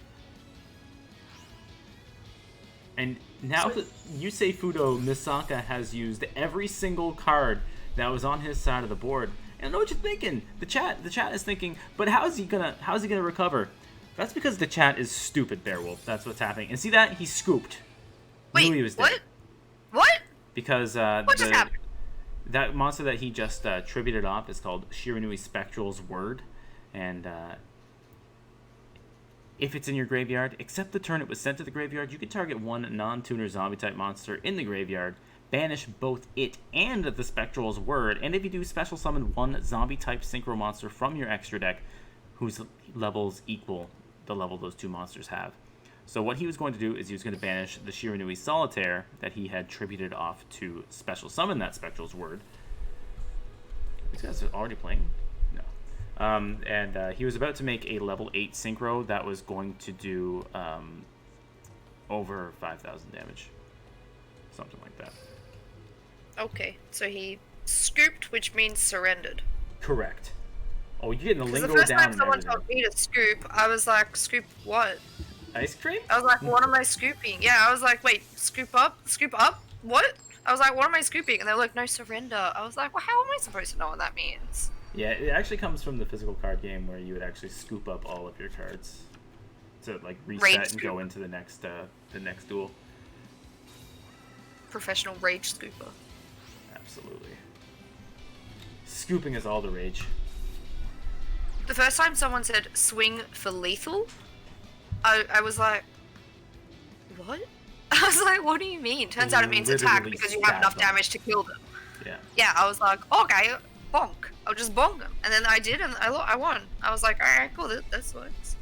And now that Yusei Fudo Misaka has used every single card that was on his side of the board. And I know what you're thinking. The chat is thinking, but how's he gonna recover? That's because the chat is stupid, Bearwolf. That's what's happening. And see that? He scooped. Wait, Knew he was what? dead. What? Because What just happened? that monster that he just tributed off is called Shiranui Spectral's Word. And if it's in your graveyard, except the turn it was sent to the graveyard, you can target one non-tuner zombie-type monster in the graveyard, banish both it and the Spectral's Word, and if you do, special summon one zombie-type synchro monster from your extra deck whose levels equal the level those two monsters have. So what he was going to do is he was going to banish the Shiranui Solitaire that he had tributed off to special summon that Spectral's Word. These guys are already playing? No. And he was about to make a level 8 synchro that was going to do over 5,000 damage. Something like that. Okay, so he scooped, which means surrendered. Correct. Oh, you're getting the Because lingo the first down time and someone everything. told me to scoop, I was like, scoop what? Ice cream? I was like, what am I scooping? Yeah, I was like, wait, scoop up? What? I was like, what am I scooping? And they were like, no, surrender. I was like, well, how am I supposed to know what that means? Yeah, it actually comes from the physical card game where you would actually scoop up all of your cards to like reset Rage and scoop. go into the next duel. Professional rage scooper. Absolutely. Scooping is all the rage. The first time someone said swing for lethal, I was like, what? I was like, what do you mean? Turns out it means attack Literally because you have enough stab them. damage to kill them. Yeah. Yeah, I was like, okay, bonk. I'll just bonk them. And then I did, and I won. I was like, alright, cool, that's what it's...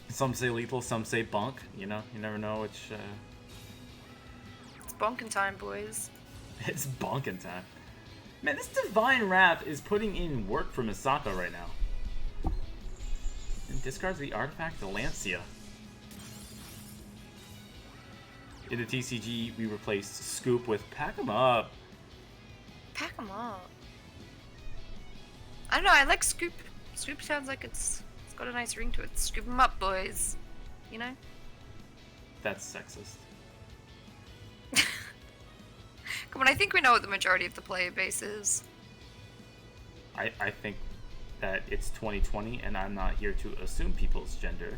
Some say lethal, some say bonk. You know, you never know which. It's bonking time, boys. It's bonking time. Man, this Divine Wrath is putting in work for Misaka right now. And discards the artifact Lancia. In the TCG, we replaced Scoop with Pack 'em Up. Pack them up. I don't know, I like Scoop. Scoop sounds like it's got a nice ring to it. Scoop them up, boys. You know? That's sexist. Come on, I think we know what the majority of the player base is. I think that it's 2020 and I'm not here to assume people's gender.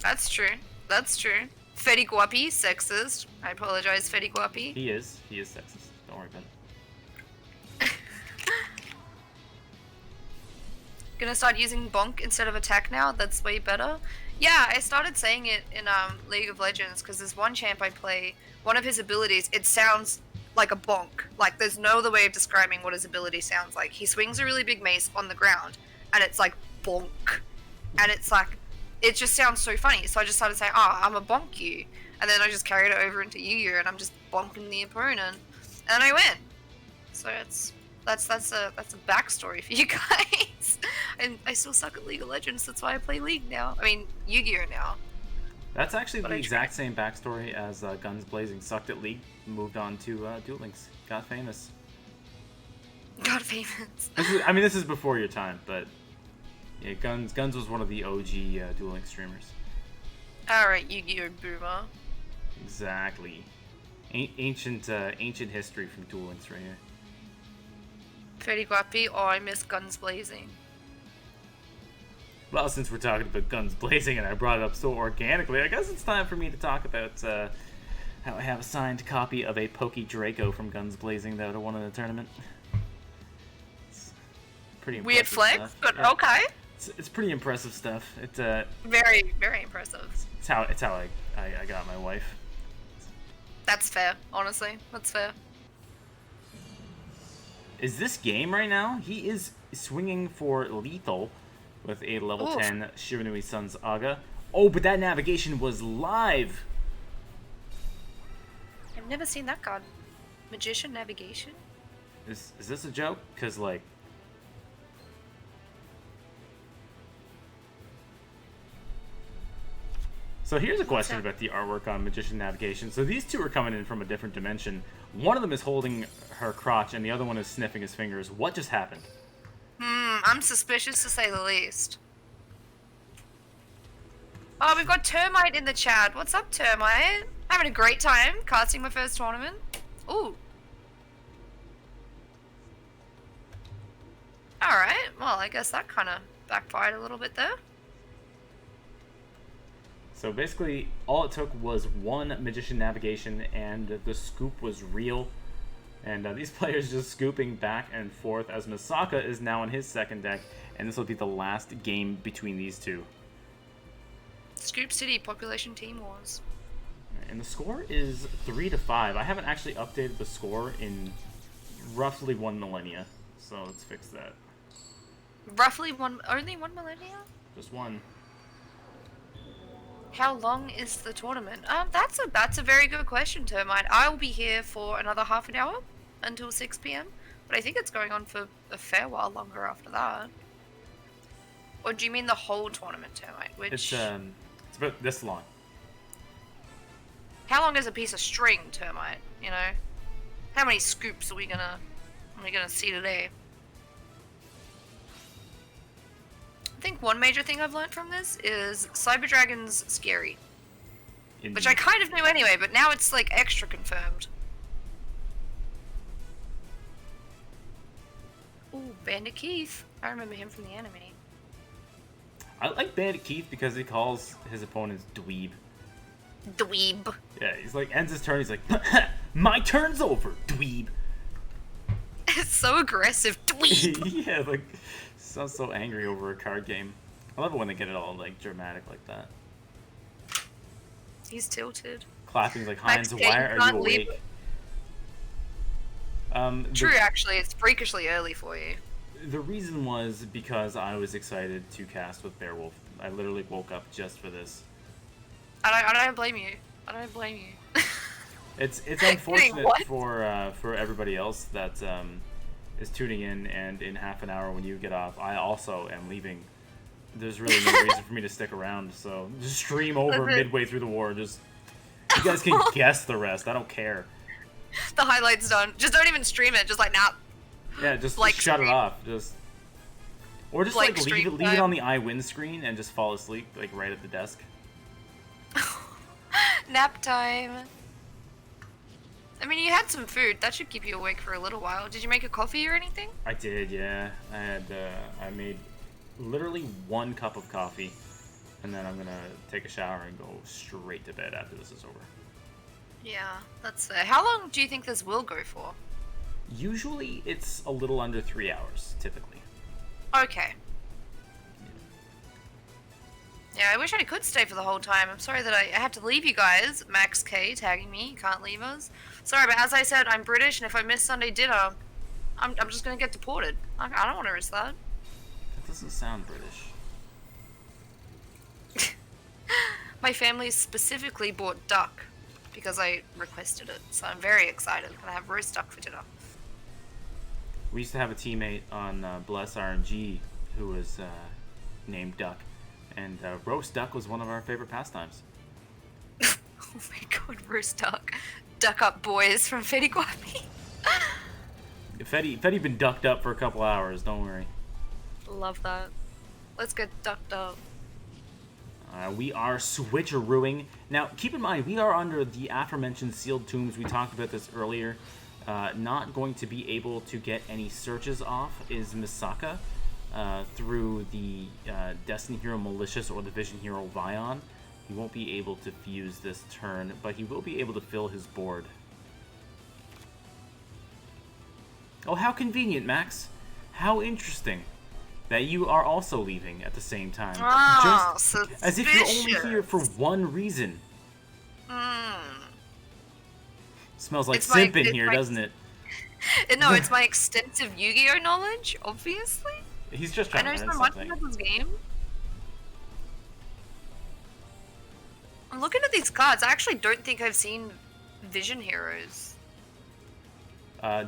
That's true. That's true. Fetty Guapi, sexist. I apologize, Fetty Guapi. He is sexist. Don't worry about it. Gonna start using bonk instead of attack now? That's way better. Yeah, I started saying it in League of Legends because there's one champ I play, one of his abilities, it sounds like a bonk. Like, there's no other way of describing what his ability sounds like. He swings a really big mace on the ground, and it's like, bonk. And it's like, it just sounds so funny. So I just started saying, oh, I'm a bonk you. And then I just carried it over into Yu-Gi-Oh! And I'm just bonking the opponent. And I win. So that's a backstory for you guys. And I still suck at League of Legends, that's why I play League now. I mean, Yu-Gi-Oh! Now. That's actually But the I exact same backstory as Guns Blazing. Sucked at League, moved on to Duel Links, got famous. God famous. This is before your time, but yeah, Guns was one of the OG Duel Links streamers. Alright, Yu-Gi-Oh! Boomer. Exactly. Ancient history from Duel Links right here. Fetty Guapi, oh, I miss Guns Blazing. Well, since we're talking about Guns Blazing and I brought it up so organically, I guess it's time for me to talk about how I have a signed copy of a Pokey Draco from Guns Blazing that I won in the tournament. It's pretty impressive Weird flex, stuff. but Yeah. okay. It's pretty impressive stuff. Very, very impressive. It's how I got my wife. That's fair, honestly. That's fair. is this game right now. He is swinging for lethal with a level 10 Shiranui Sun's Aga. Oh, but that navigation was live. I've never seen that card. Magician navigation? Is this a joke? Because, like... So here's a question about the artwork on Magician Navigation. So these two are coming in from a different dimension. One of them is holding her crotch, and the other one is sniffing his fingers. What just happened? I'm suspicious to say the least. Oh, we've got Termite in the chat. What's up, Termite? Having a great time casting my first tournament. Ooh. Alright, well, I guess that kind of backfired a little bit there. So basically, all it took was one Magician Navigation, and the scoop was real. And these players just scooping back and forth as Misaka is now on his second deck, and this will be the last game between these two. Scoop City Population Team Wars. And the score is 3-5. I haven't actually updated the score in roughly 1 millennia, so let's fix that. Roughly only 1 millennia? Just one. How long is the tournament? That's a very good question, Termite. I'll be here for another half an hour until 6 p.m. But I think it's going on for a fair while longer after that. Or do you mean the whole tournament, Termite? Which It's about this long. how long is a piece of string, Termite? You know, how many scoops are we gonna see today? I think one major thing I've learned from this is Cyber Dragon's scary. Indeed. Which I kind of knew anyway, but now it's like extra confirmed. Ooh, Bandit Keith. I remember him from the anime. I like Bandit Keith because he calls his opponents dweeb. Dweeb. Yeah, he's like, ends his turn, he's like, my turn's over, dweeb. It's so aggressive. Dweeb. Yeah, like, sounds so angry over a card game. I love it when they get it all, like, dramatic like that. He's tilted. Clapping's like, Max Heinz, Kate, why you are can't you leave awake? True, actually, it's freakishly early for you. The reason was because I was excited to cast with Bearwolf. I literally woke up just for this. I don't blame you. I don't blame you. It's unfortunate What? for everybody else that is tuning in, and in half an hour when you get off, I also am leaving. There's really no reason for me to stick around, so just stream over midway through the war. Just you guys can guess the rest. I don't care. The highlight's done. Just don't even stream it. Just like, nah. Yeah, just Like shut it stream. off. Just or just Like like leave stream it time. on the iWin screen and just fall asleep like right at the desk. Nap time. I mean, you had some food. That should keep you awake for a little while. Did you make a coffee or anything? I did, yeah. I made literally 1 cup of coffee, and then I'm gonna take a shower and go straight to bed after this is over. Yeah, that's fair. How long do you think this will go for? Usually it's a little under 3 hours, typically. Okay. Yeah, I wish I could stay for the whole time. I'm sorry that I had to leave you guys. Max K tagging me. You can't leave us. Sorry, but as I said, I'm British, and if I miss Sunday dinner, I'm just gonna get deported. I don't want to risk that. That doesn't sound British. My family specifically bought duck because I requested it, so I'm very excited. I'm gonna have roast duck for dinner. We used to have a teammate on Bless RNG who was named Duck, and roast duck was one of our favorite pastimes. Oh my god, roast duck. Duck up boys from Fetty Guapi. Fetty been ducked up for a couple hours, don't worry. Love that. Let's get ducked up. We are switcherooing. Now, keep in mind, we are under the aforementioned sealed tombs. We talked about this earlier. Not going to be able to get any searches off is Misaka through the Destiny Hero Malicious or the Vision Hero Vion. He won't be able to fuse this turn, but he will be able to fill his board. Oh, how convenient, Max. How interesting that you are also leaving at the same time. Oh, Just as if you're only here for one reason. Smells like simp in here, doesn't it? No, it's my extensive Yu-Gi-Oh knowledge, obviously. He's just I trying know to learn so much something. about this game. I'm looking at these cards. I actually don't think I've seen Vision Heroes.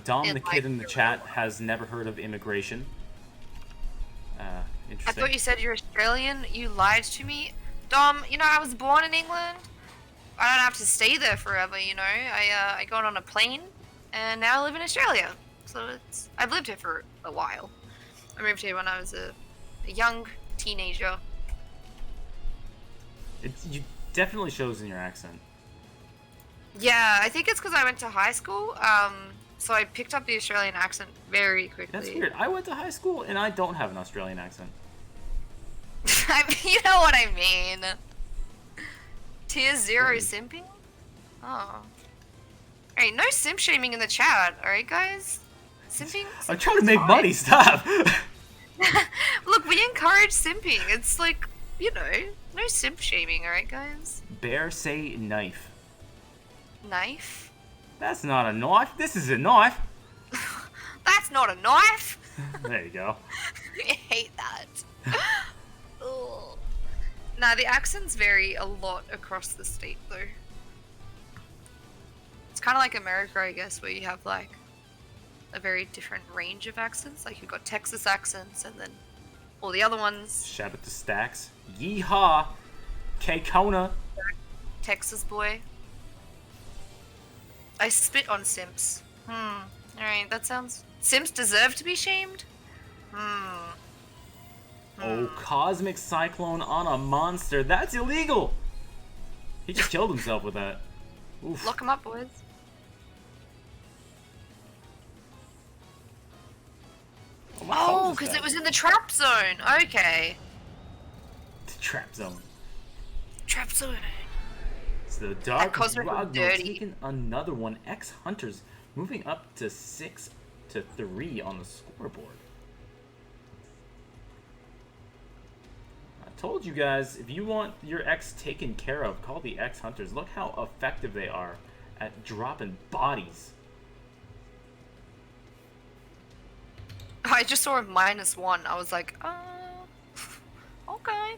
Dom, In, the like, kid in the the chat, real has never heard of immigration. I Interesting. thought you said you're Australian. You lied to me. Dom, you know, I was born in England. I don't have to stay there forever, you know. I got on a plane, and now I live in Australia. So I've lived here for a while. I moved here when I was a young teenager. You definitely shows in your accent. Yeah, I think it's because I went to high school. So I picked up the Australian accent very quickly. That's weird. I went to high school and I don't have an Australian accent. I mean, you know what I mean. Tier 0 Right. simping? Oh. Hey, no simp shaming in the chat, alright guys? Simping? I'm trying to make fine. money. Stop. Look, we encourage simping. It's like, you know, no simp shaming, alright guys? Bear say knife. Knife? That's not a knife. This is a knife. That's not a knife! There you go. I hate that. Ugh. Nah, the accents vary a lot across the state, though. It's kind of like America, I guess, where you have, like, a very different range of accents. Like, you've got Texas accents, and then all the other ones. Shout out to Stacks. Yeehaw. K-Kona. Texas boy. I spit on simps. Alright, that sounds... Simps deserve to be shamed? Oh, cosmic cyclone on a monster. That's illegal. He just killed himself with that. Oof. Lock him up, boys. my phone Oh, just because died. it was in the trap zone. Okay. The trap zone. Trap zone. It's the Dark cosmic was Ragnar dirty. taking another one. X-Hunters moving up to 6-3 on the scoreboard. I told you guys, if you want your X taken care of, call the X-Hunters. Look how effective they are at dropping bodies. I just saw a -1. I was like, okay.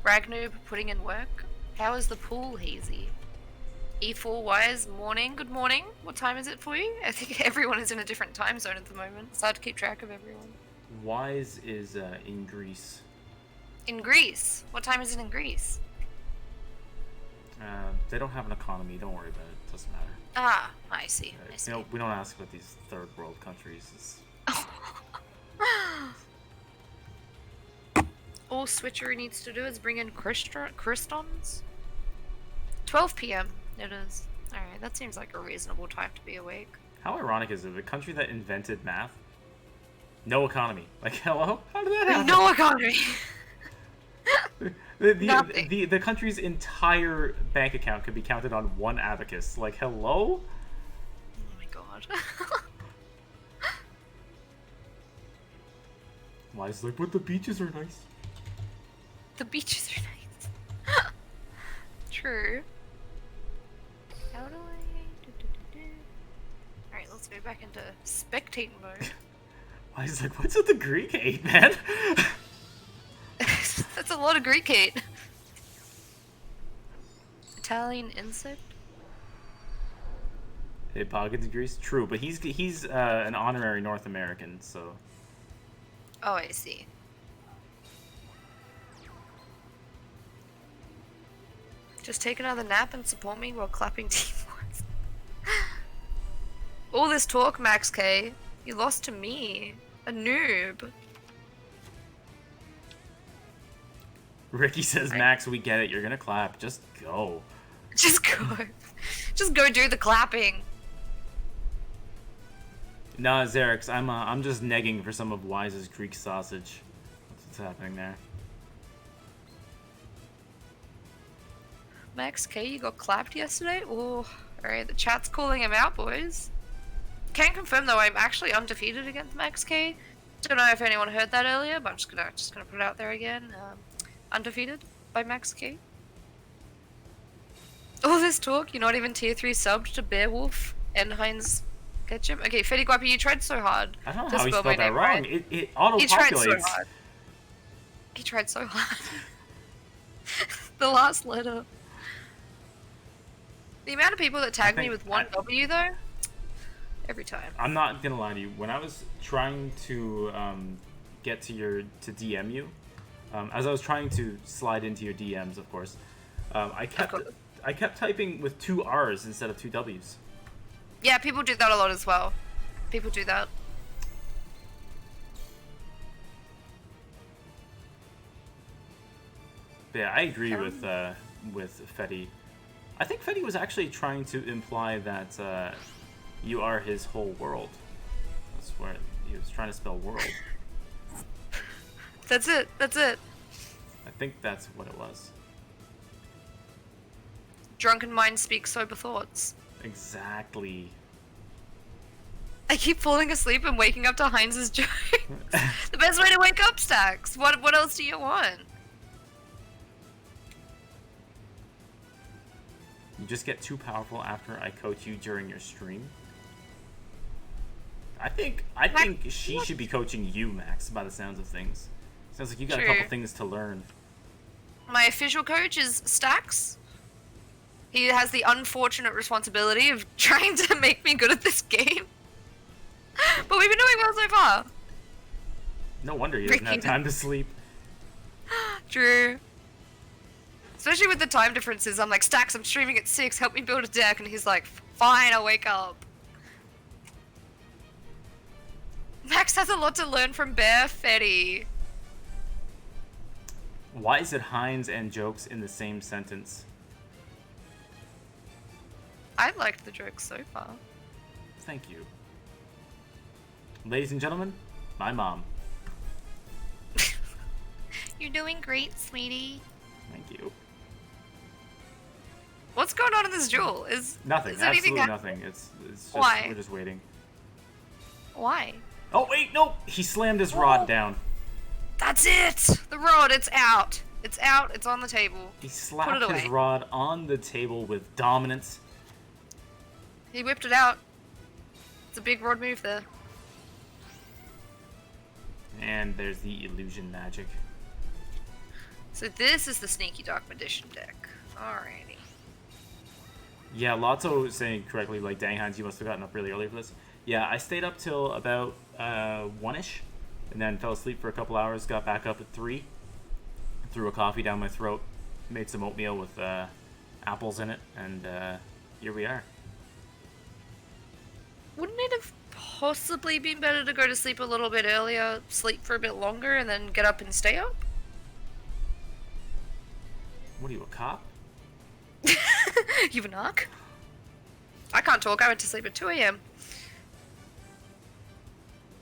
Ragnoob putting in work. How is the pool, Hazy? E4 Wise, morning. Good morning. What time is it for you? I think everyone is in a different time zone at the moment. It's hard to keep track of everyone. Wise is in Greece. In Greece? What time is it in Greece? They don't have an economy. Don't worry about it. Doesn't matter. Ah, I see. I see. You know, we don't ask about these third world countries. It's... All Switcheroo needs to do is bring in Crystons. 12 p.m. it is. Alright, that seems like a reasonable time to be awake. How ironic is it? The country that invented math, no economy. Like, hello? How did that happen? No economy! Nothing. The country's entire bank account could be counted on one abacus. Like, hello? Oh my god. Why is like, but the beaches are nice. The beaches are nice. True. How do I... Alright, let's go back into spectating mode. Why is like, what's with the Greek hate, man? That's a lot of Greek hate. Italian insect? Hey, pocket degrees? True, but he's an honorary North American, so... Oh, I see. Just take another nap and support me while clapping Team Wars. All this talk, Max K. You lost to me. A noob. Ricky says, Max, we get it. You're gonna clap. Just go. Just go. Just go do the clapping. Nah, Xerix, I'm just negging for some of Wise's Greek sausage. That's what's happening there. Max K, you got clapped yesterday? Ooh, alright, the chat's calling him out, boys. Can confirm though, I'm actually undefeated against Max K. Don't know if anyone heard that earlier, but I'm just gonna put it out there again. Undefeated by Max K. All this talk, you're not even tier 3 subbed to Bearwolf and Heinz catch him. Okay, Fetty Guapi, you tried so hard. I don't know to how he spell my spelled that name wrong. right. It auto-populates. He tried so hard. He tried so hard. The last letter. The amount of people that tag me with one W though, every time. I'm not gonna lie to you. When I was trying to get to DM you, as I was trying to slide into your DMs, of course, I kept typing with 2 R's instead of 2 W's. Yeah, people do that a lot as well. People do that. Yeah, I agree with Fetty. I think Fetty was actually trying to imply that you are his whole world. That's where he was trying to spell world. That's it. That's it. I think that's what it was. Drunken mind speaks sober thoughts. Exactly. I keep falling asleep and waking up to Heinz's jokes. The best way to wake up, Stacks. What else do you want? You just get too powerful after I coach you during your stream. I think she should be coaching you, Max, by the sounds of things. Sounds like you got a couple things to learn. My official coach is Stacks. He has the unfortunate responsibility of trying to make me good at this game. But we've been doing well so far. No wonder he doesn't have time to sleep. True. Especially with the time differences, I'm like, Stacks, I'm streaming at 6, help me build a deck, and he's like, fine, I'll wake up. Max has a lot to learn from Bear Fetty. Why is it Heinz and jokes in the same sentence? I liked the jokes so far. Thank you. Ladies and gentlemen, my mom. You're doing great, sweetie. Thank you. What's going on in this duel? Nothing. Is anything Absolutely nothing. It's just, Why? We're just waiting. Why? Oh wait, no! He slammed his rod down. That's it! The rod, it's out. It's out, it's on the table. He slapped his rod on the table with dominance. He whipped it out. It's a big rod move there. And there's the illusion magic. So this is the Sneaky Dark Magician deck. Alrighty. Yeah, Lotso saying correctly, like, dang, Heinz, you must have gotten up really early for this. Yeah, I stayed up till about 1-ish, and then fell asleep for a couple hours, got back up at 3, threw a coffee down my throat, made some oatmeal with apples in it, and here we are. Wouldn't it have possibly been better to go to sleep a little bit earlier, sleep for a bit longer, and then get up and stay up? What are you, a cop? You have a knock? I can't talk, I went to sleep at 2 AM.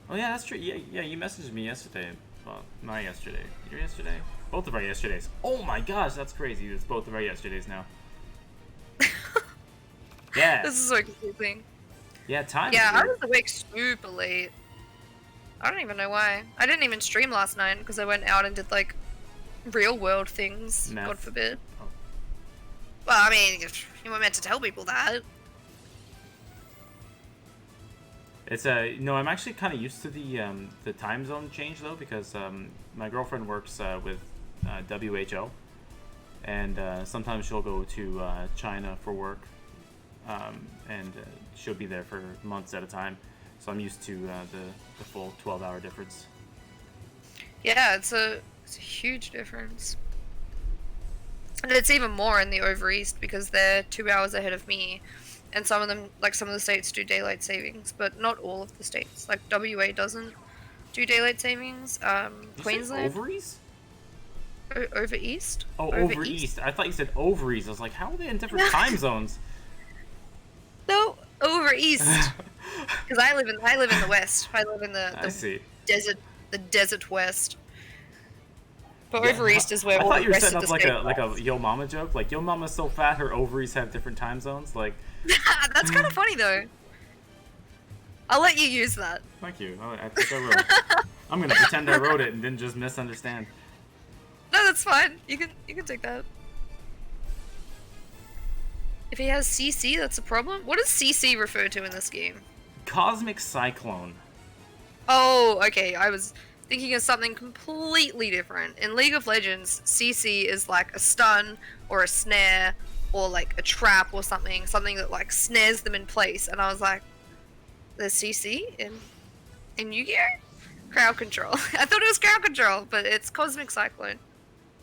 Oh yeah, that's true. Yeah, you messaged me yesterday. Well, not yesterday. Your yesterday? Both of our yesterdays. Oh my gosh, that's crazy. It's both of our yesterdays now. Yeah. This is so confusing. Yeah, time. Yeah, I was awake super late. I don't even know why. I didn't even stream last night because I went out and did like real world things. Meth. God forbid. Oh. Well, I mean, you weren't meant to tell people that. It's no, I'm actually kind of used to the time zone change though, because my girlfriend works with WHO, and sometimes she'll go to China for work, and she'll be there for months at a time. So I'm used to the full 12-hour difference. Yeah, it's a huge difference. And it's even more in the over east because they're 2 hours ahead of me. And some of them, like some of the states do daylight savings, but not all of the states. Like WA doesn't do daylight savings. Queensland. Over east? Over east? Oh, over east. I thought you said ovaries. I was like, how are they in different time zones? No, over east. Because I live in the west. I live in the desert west. But yeah, over east is where all the rest of the states are. I thought you were setting up like a Yo Mama joke. Like, Yo Mama's so fat, her ovaries have different time zones. Like, that's kind of funny though. I'll let you use that. Thank you. I think I will. I'm gonna pretend I wrote it and didn't just misunderstand. No, that's fine. You can take that. If he has CC, that's a problem? What does CC refer to in this game? Cosmic Cyclone. Oh, okay, I was thinking of something completely different. In League of Legends, CC is like a stun or a snare or like a trap or something that like snares them in place. And I was like, there's CC in Yu-Gi-Oh? Crowd control. I thought it was crowd control, but it's Cosmic Cyclone.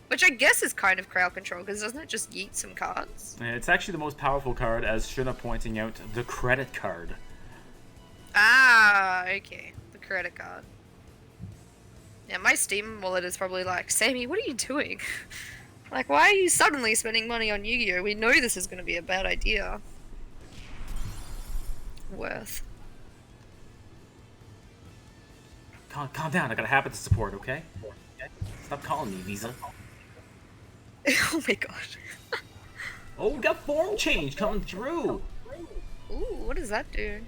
Which I guess is kind of crowd control, because doesn't it just yeet some cards? Yeah, it's actually the most powerful card, as Shuna pointing out, the credit card. Ah, okay. The credit card. Yeah, my Steam wallet is probably like, Sammy, what are you doing? Like, why are you suddenly spending money on Yu-Gi-Oh? We know this is going to be a bad idea. Worth. Calm down, I got a habit to support, okay? Stop calling me, Visa. Oh my god. Oh, we got form change coming through! Ooh, what does that do?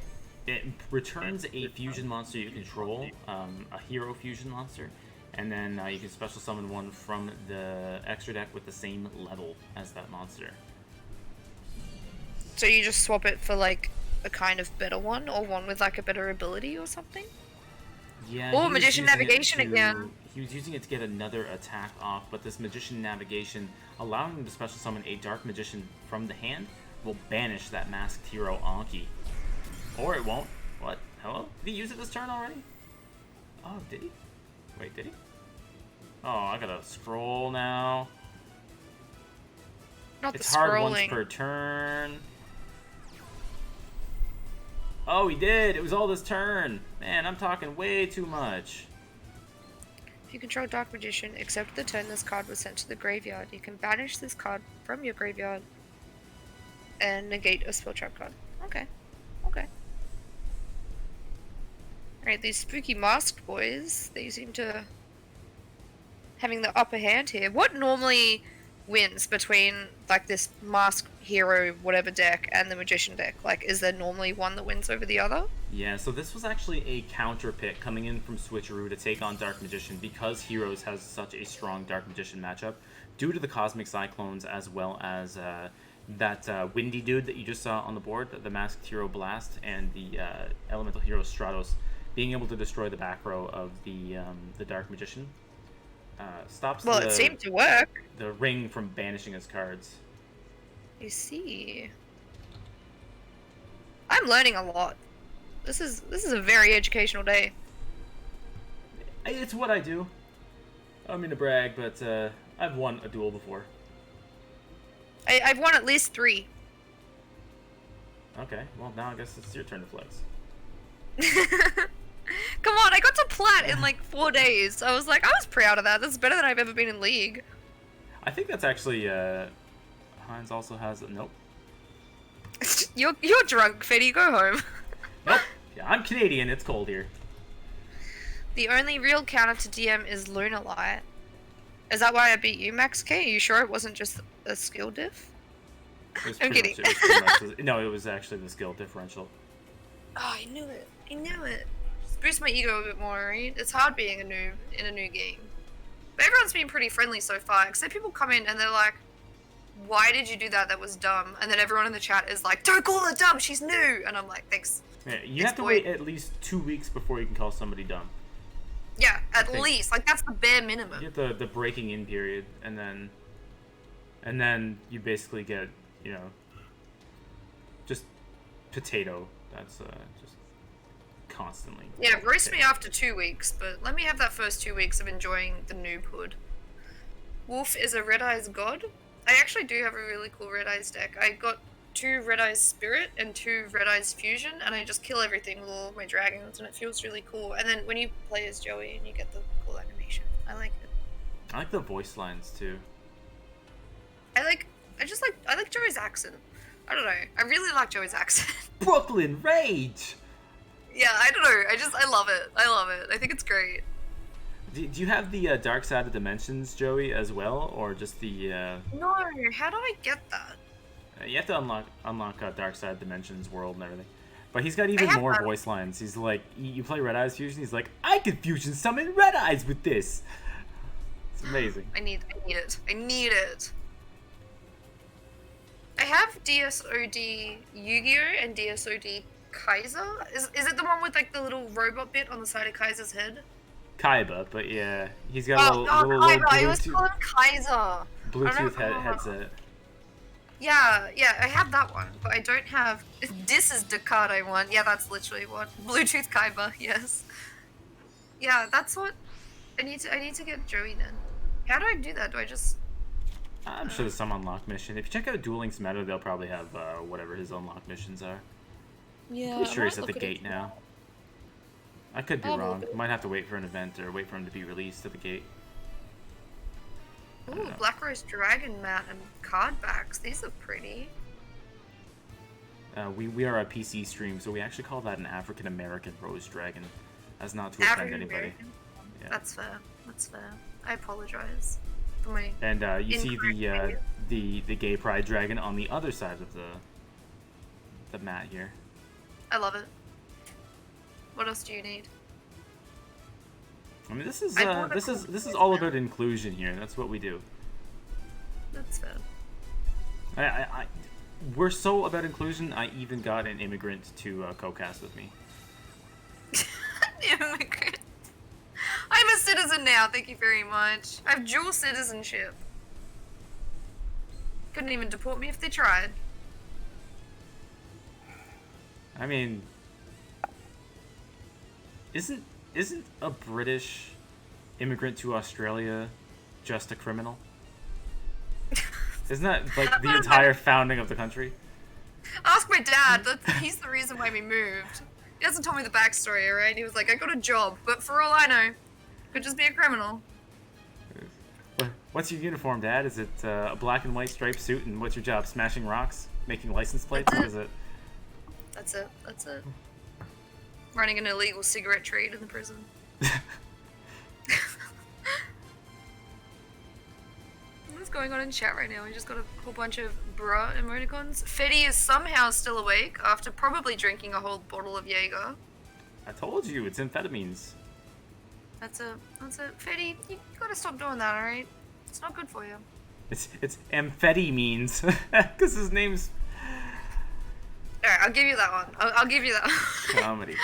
It returns a fusion monster you control, a hero fusion monster, and then you can special summon one from the extra deck with the same level as that monster. So you just swap it for like a kind of better one, or one with like a better ability or something? Yeah. Oh, he was Magician using it Navigation to- again. He was using it to get another attack off, but this Magician Navigation, allowing him to special summon a Dark Magician from the hand, will banish that masked hero Anki. Or it won't. What? Hello? Did he use it this turn already? Oh, did he? Wait, did he? Oh, I gotta scroll now. Not It's the hard once scrolling. per turn. Oh, he did! It was all this turn! Man, I'm talking way too much. If you control Dark Magician, except the turn this card was sent to the graveyard, you can banish this card from your graveyard and negate a spell trap card. Okay. Okay. Alright, these spooky masked boys, they seem to having the upper hand here. What normally wins between like this masked hero whatever deck and the magician deck? Like, is there normally one that wins over the other? Yeah, so this was actually a counter pick coming in from Switcheroo to take on Dark Magician because Heroes has such a strong Dark Magician matchup due to the Cosmic Cyclones as well as that Windy dude that you just saw on the board, the Masked Hero Blast, and the Elemental Hero Stratos being able to destroy the back row of the Dark Magician. Stops Well, it seemed to work. the ring from banishing his cards. I see. I'm learning a lot. This is a very educational day. It's what I do. I don't mean to brag, but I've won a duel before. I've won at least 3. Okay, well now I guess it's your turn to flex. Come on, I got to plat in like 4 days. I was like, I was proud of that. That's better than I've ever been in League. I think that's actually Heinz also has nope. You're drunk, Fetty. Go home. Nope. Yeah, I'm Canadian. It's cold here. The only real counter to DM is Lunar Light. Is that why I beat you, Max K? Are you sure it wasn't just a skill diff? It was I'm pretty kidding. much- it was pretty much- no, it was actually the skill differential. Oh, I knew it. I knew it. Just boost my ego a bit more, right? It's hard being a noob in a new game. But everyone's been pretty friendly so far, except people come in and they're like, why did you do that? That was dumb. And then everyone in the chat is like, don't call her dumb, she's new. And I'm like, thanks. Yeah, you It's have to boy- wait at least 2 weeks before you can call somebody dumb. Yeah, at think- least. Like, that's the bare minimum. You get the breaking in period, and then you basically get, you know, just potato. That's just constantly. Yeah, roast me after 2 weeks, but let me have that first 2 weeks of enjoying the noobhood. Wolf is a Red Eyes god. I actually do have a really cool Red Eyes deck. I got 2 Red Eyes Spirit and 2 Red Eyes Fusion, and I just kill everything with all of my dragons, and it feels really cool. And then when you play as Joey and you get the cool animation, I like it. I like the voice lines too. I like Joey's accent. I don't know. I really like Joey's accent. Brooklyn Rage. Yeah, I don't know. I love it. I love it. I think it's great. Do you have the Dark Side of Dimensions, Joey, as well, or just the? No, how do I get that? You have to unlock Dark Side Dimensions world and everything. But he's got even have more that. voice lines. He's like, you play Red Eyes Fusion. He's like, I can fusion summon Red Eyes with this. It's amazing. I need it. I need it. I have DSOD Yu-Gi-Oh! And DSOD Kaiser. Is it the one with like the little robot bit on the side of Kaiser's head? Kaiba, but yeah, he's got Oh, a little Kaiba. I always Bluetooth, call him Kaiser. headset. Yeah, I have that one, but I don't have. This is the card I want. Yeah, that's literally what Bluetooth Kaiba. Yes. Yeah, that's what I need to get Joey then. How do I do that? Do I just? I'm sure there's some unlock mission. If you check out Duel Links meta, they'll probably have whatever his unlock missions are. Yeah. Pretty sure he's at the gate now. I could be wrong. Might have to wait for an event or wait for him to be released at the gate. Ooh, Black Rose Dragon mat and card backs. These are pretty. We are a PC stream, so we actually call that an African American Rose Dragon, as not to offend anybody. Yeah. That's fair. That's fair. I apologize for my. And you see the gay pride dragon on the other side of the mat here. I love it. What else do you need? I mean, this is all about inclusion here. That's what we do. That's fair. We're so about inclusion. I even got an immigrant to co-cast with me. Immigrant. I'm a citizen now. Thank you very much. I have dual citizenship. Couldn't even deport me if they tried. I mean, isn't a British immigrant to Australia just a criminal? Isn't that like the entire founding of the country? Ask my dad. He's the reason why we moved. He hasn't told me the backstory, alright? He was like, I got a job, but for all I know, could just be a criminal. What's your uniform, Dad? Is it a black and white striped suit? And what's your job? Smashing rocks? Making license plates? What is it? That's it. That's it. Running an illegal cigarette trade in the prison. What's going on in chat right now? We just got a whole bunch of bruh emoticons. Fetty is somehow still awake after probably drinking a whole bottle of Jaeger. I told you, it's amphetamines. That's it. That's it. Fetty, you gotta stop doing that, alright? It's not good for you. It's amphetamines, because his name's... Alright, I'll give you that one. I'll give you that. Comedy.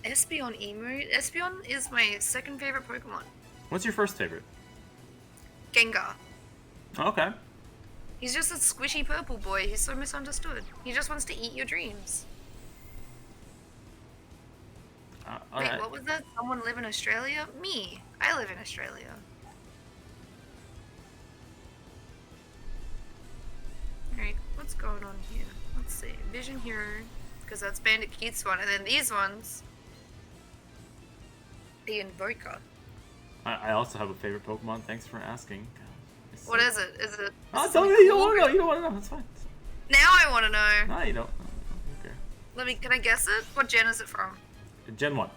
Espeon emote? Espeon is my second favorite Pokemon. What's your first favorite? Gengar. Okay. He's just a squishy purple boy. He's so misunderstood. He just wants to eat your dreams. Wait, Alright. what was that? Someone live in Australia? Me. I live in Australia. Alright, what's going on here? Let's see. Vision Hero, because that's Bandit Keith's one, and then these ones. The Invoker. I also have a favorite Pokemon. Thanks for asking. What is it? Is it? Oh, is it don't, something you don't cool? want to know. You don't want to know. It's fine. Now I want to know. No, you don't. Okay. Can I guess it? What gen is it from? Gen 1.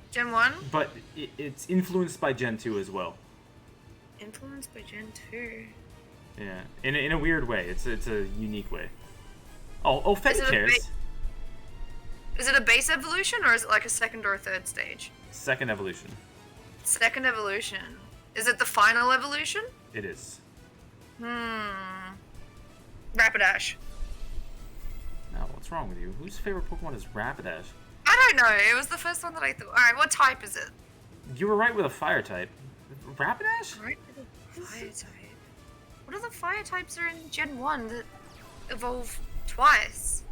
Gen 1? But it's influenced by Gen 2 as well. Influenced by Gen 2. Yeah. In a weird way. It's a unique way. Oh, Fetty cares. Is it a base evolution or is it like a second or a third stage? Second evolution. Second evolution. Is it the final evolution? It is. Rapidash. Now, what's wrong with you? Whose favorite Pokemon is Rapidash? I don't know. It was the first one that I thought. Alright, what type is it? You were right with a fire type. Rapidash? Right with a fire type. What are the fire types are in Gen 1 that evolve twice?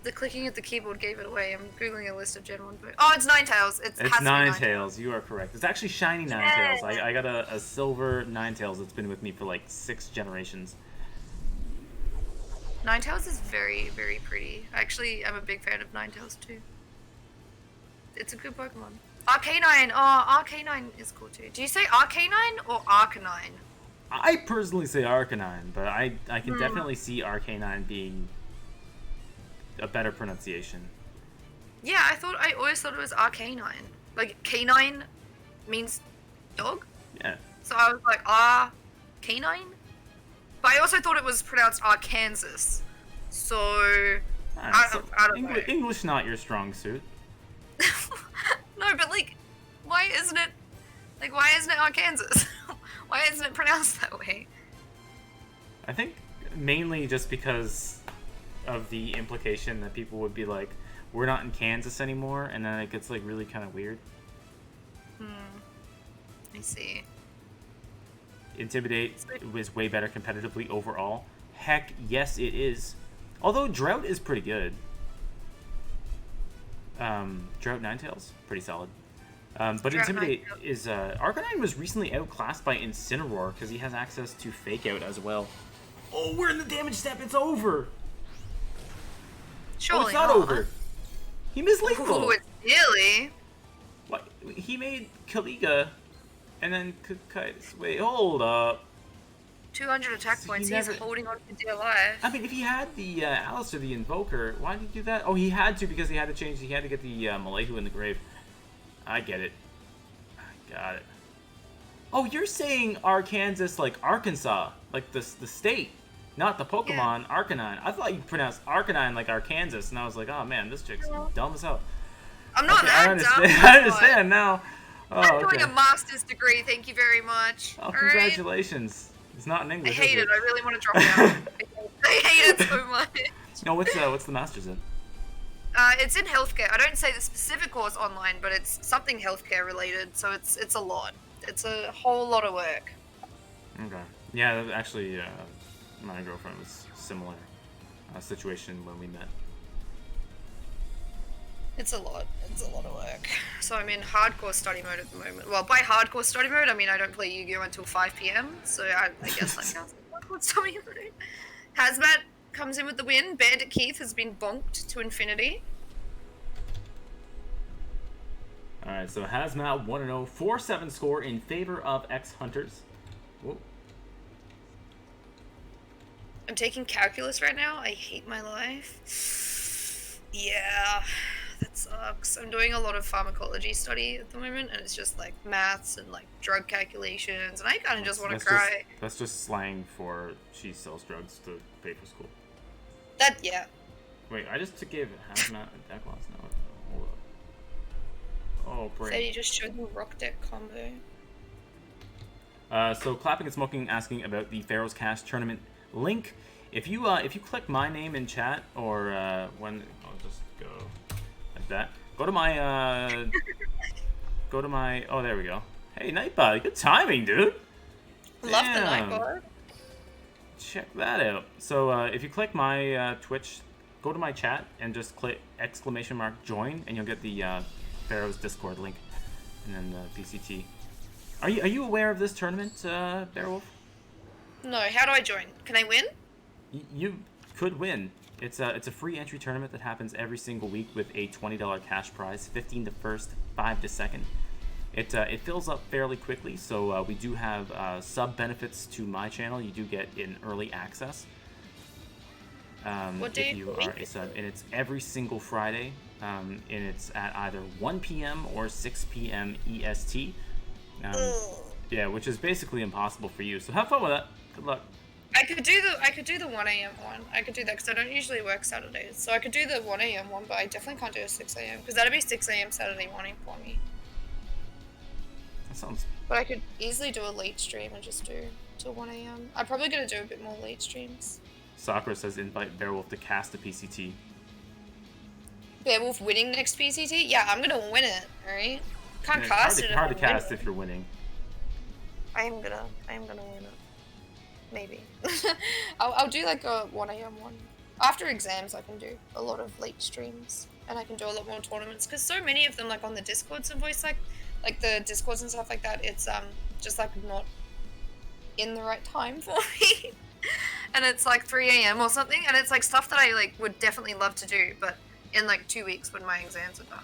The clicking at the keyboard gave it away. I'm googling a list of Gen 1. Oh, it's Ninetales. It's Ninetales. You are correct. It's actually shiny Ninetales. I got a silver Ninetales that's been with me for like 6 generations. Ninetales is very, very pretty. Actually, I'm a big fan of Ninetales too. It's a good Pokemon. Arcanine! Oh, Arcanine is cool too. Do you say Arcanine or Arcanine? I personally say Arcanine, but I can definitely see Arcanine being a better pronunciation. Yeah, I always thought it was Arcanine. Like, canine means dog? Yeah. So I was like, canine? But I also thought it was pronounced Arkansas. So, I don't know. English not your strong suit. No, but like, why isn't it Arkansas? Why isn't it pronounced that way? I think mainly just because of the implication that people would be like, we're not in Kansas anymore, and then it gets like really kind of weird. I see. Intimidate was way better competitively overall. Heck, yes, it is. Although Drought is pretty good. Drought Ninetales, pretty solid. But Drought Intimidate Ninetales. is... Arcanine was recently outclassed by Incineroar because he has access to Fake Out as well. Oh, we're in the damage step. It's over. Surely Oh, it's not over. He missed lethal. Ooh, it's really? What? He made Kaliga, and then wait, hold up. 200 attack So points. he He's never- holding on for dear life. I mean, if he had the Alistair, the Invoker, why did he do that? Oh, he had to because he had to change. He had to get the Malehu in the grave. I get it. I got it. Oh, you're saying Arkansas like Arkansas, like the state, not the Pokemon Arcanine. I thought you pronounced Arcanine like Arkansas, and I was like, oh man, this chick's dumb as hell. I'm not Okay, that I understand. dumb. I understand now. Oh, I'm doing okay. a master's degree, thank you very much. Oh, Alright? congratulations. It's not in I English. hate is it. I really want to drop out. I hate it so much. No, what's the master's in? It's in healthcare. I don't say the specific course online, but it's something healthcare related, so it's a lot. It's a whole lot of work. Okay. Yeah, actually, my girlfriend was similar situation when we met. It's a lot. It's a lot of work. So I'm in hardcore study mode at the moment. Well, by hardcore study mode, I mean I don't play Yu-Gi-Oh until 5 PM, so I guess that counts as hardcore study mode. Hazmat comes in with the win. Bandit Keith has been bonked to infinity. Alright, so Hazmat 1-0, 4-7 score in favor of X-Hunters. Whoa. I'm taking calculus right now. I hate my life. Yeah, that sucks. I'm doing a lot of pharmacology study at the moment, and it's just like maths and like drug calculations, and I kind of just want to cry. That's just slang for she sells drugs to pay for school. Yeah. Wait, I just gave Hazmat a deck loss now. Hold up. Oh, So brain. you just showed the rock deck combo. So Clapping and Smoking asking about the Pharaoh's Cast tournament link. If you click my name in chat, or when I'll just go like that. Go to my oh, there we go. Hey, Nightbot, good timing, dude. Love the Damn. Nightbot. Check that out. So if you click my Twitch, go to my chat and just click !join, and you'll get the Pharaoh's Discord link, and then the PCT. Are you aware of this tournament, Bearwolf? No, how do I join? Can I win? You could win. It's a free entry tournament that happens every single week with a $20 cash prize, 15 to first, 5 to second. It fills up fairly quickly, so we do have sub benefits to my channel. You do get in early access. What day if you of the are week? a sub, and it's every single Friday, and it's at either 1 p.m. or 6 p.m. EST. Yeah, which is basically impossible for you. So have fun with that. Good luck. I could do the 1 a.m. one. I could do that because I don't usually work Saturdays. So I could do the 1 a.m. one, but I definitely can't do a 6 a.m. because that'd be 6 a.m. Saturday morning for me. That sounds. But I could easily do a late stream and just do till 1 a.m. I'm probably gonna do a bit more late streams. Sakura says invite Bearwolf to cast a PCT. Bearwolf winning next PCT? Yeah, I'm gonna win it. All right. Can't Yeah, cast it. hard to if I win cast it. if you're winning. I am gonna win it. Maybe. I'll do like a 1 a.m. one. After exams, I can do a lot of late streams, and I can do a lot more tournaments because so many of them, like on the Discords and voice, like the Discords and stuff like that, it's just like not in the right time for me, and it's like 3 a.m. or something, and it's like stuff that I like would definitely love to do, but in like 2 weeks when my exams are done.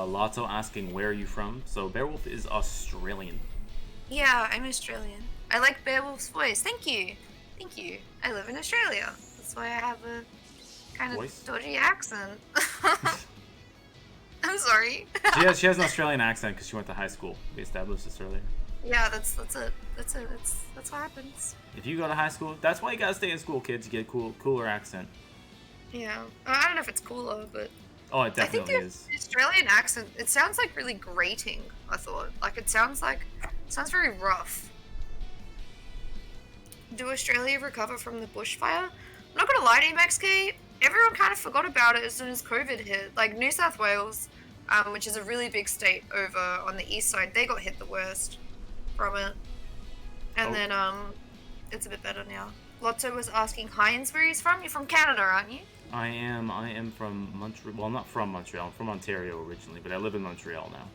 Lotto asking where are you from? So Bearwolf is Australian. Yeah, I'm Australian. I like Beowulf's voice. Thank you. Thank you. I live in Australia. That's why I have a kind of Voice? dodgy accent. I'm sorry. She has an Australian accent because she went to high school. We established this earlier. Yeah, that's it. That's what happens. If you go to high school, that's why you gotta stay in school, kids. You get a cooler accent. Yeah. I don't know if it's cooler, but Oh, it I think definitely the is. Australian accent, it sounds like really grating, I thought. Like, it sounds like Sounds very rough. Do Australia recover from the bushfire? I'm not gonna lie to you, MaxK. Everyone kind of forgot about it as soon as COVID hit. Like New South Wales, which is a really big state over on the east side, they got hit the worst from it. And then it's a bit better now. Lotto was asking Heinz where he's from. You're from Canada, aren't you? I am from Montreal. Well, not from Montreal. I'm from Ontario originally, but I live in Montreal now.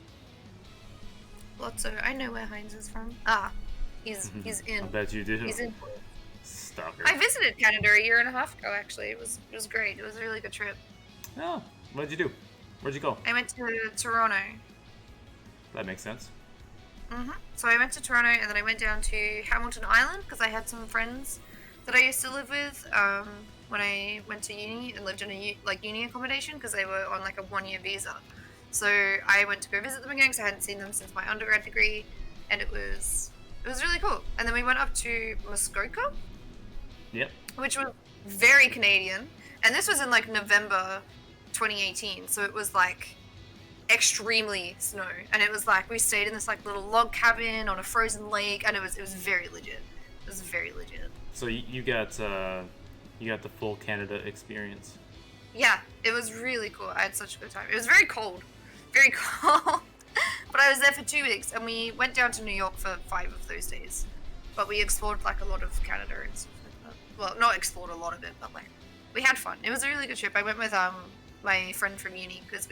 Lotso, I know where Heinz is from. Ah, he's in. I bet you do. He's in. Stalker. I visited Canada a year and a half ago. Actually, it was great. It was a really good trip. Oh, what did you do? Where'd you go? I went to Toronto. That makes sense. So I went to Toronto and then I went down to Hamilton Island because I had some friends that I used to live with when I went to uni and lived in a uni accommodation because they were on like a 1-year visa. So I went to go visit them again because I hadn't seen them since my undergrad degree, and it was really cool. And then we went up to Muskoka, Yep. which was very Canadian, and this was in like November 2018, so it was like extremely snow, and it was like we stayed in this like little log cabin on a frozen lake, and it was very legit. It was very legit. So you got the full Canada experience. Yeah, it was really cool. I had such a good time. It was very cold. Very cold. But I was there for 2 weeks, and we went down to New York for 5 of those days. But we explored like a lot of Canada and stuff like that. Well, not explored a lot of it, but like we had fun. It was a really good trip. I went with my friend from uni because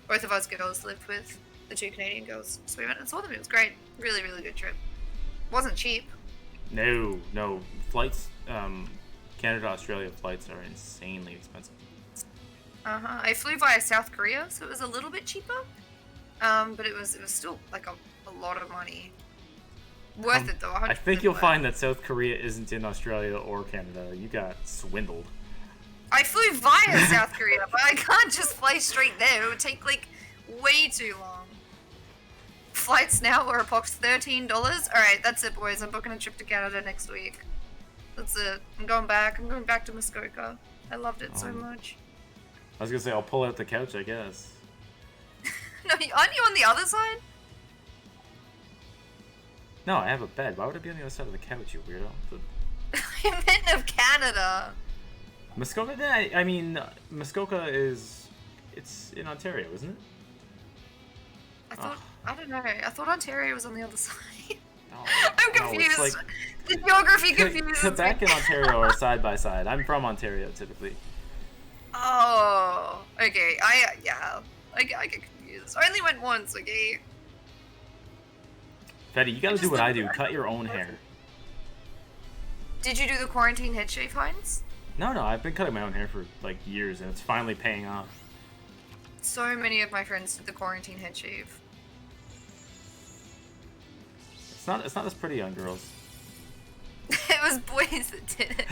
both of us girls lived with the 2 Canadian girls. So we went and saw them. It was great. Really, really good trip. Wasn't cheap. No. Flights, Canada, Australia flights are insanely expensive. I flew via South Korea, so it was a little bit cheaper. But it was still like a lot of money. Worth it though. I think you'll find that South Korea isn't in Australia or Canada. You got swindled. I flew via South Korea, but I can't just fly straight there. It would take like way too long. Flights now are approx $13. Alright, that's it boys. I'm booking a trip to Canada next week. That's it. I'm going back to Muskoka. I loved it so much. I was gonna say I'll pull out the couch, I guess. No, aren't you on the other side? No, I have a bed. Why would it be on the other side of the couch, you weirdo? I meant of Canada. Muskoka? I mean, Muskoka it's in Ontario, isn't it? I don't know. I thought Ontario was on the other side. No, I'm confused. No, it's like, the geography confuses Quebec me. and Ontario are side by side. I'm from Ontario, typically. Oh, okay. I get confused. I only went once, okay? Fetty, you gotta do what I do. Cut your own hair. Did you do the quarantine head shave, Heinz? No, I've been cutting my own hair for like years, and it's finally paying off. So many of my friends did the quarantine head shave. It's not as pretty on girls. It was boys that did it.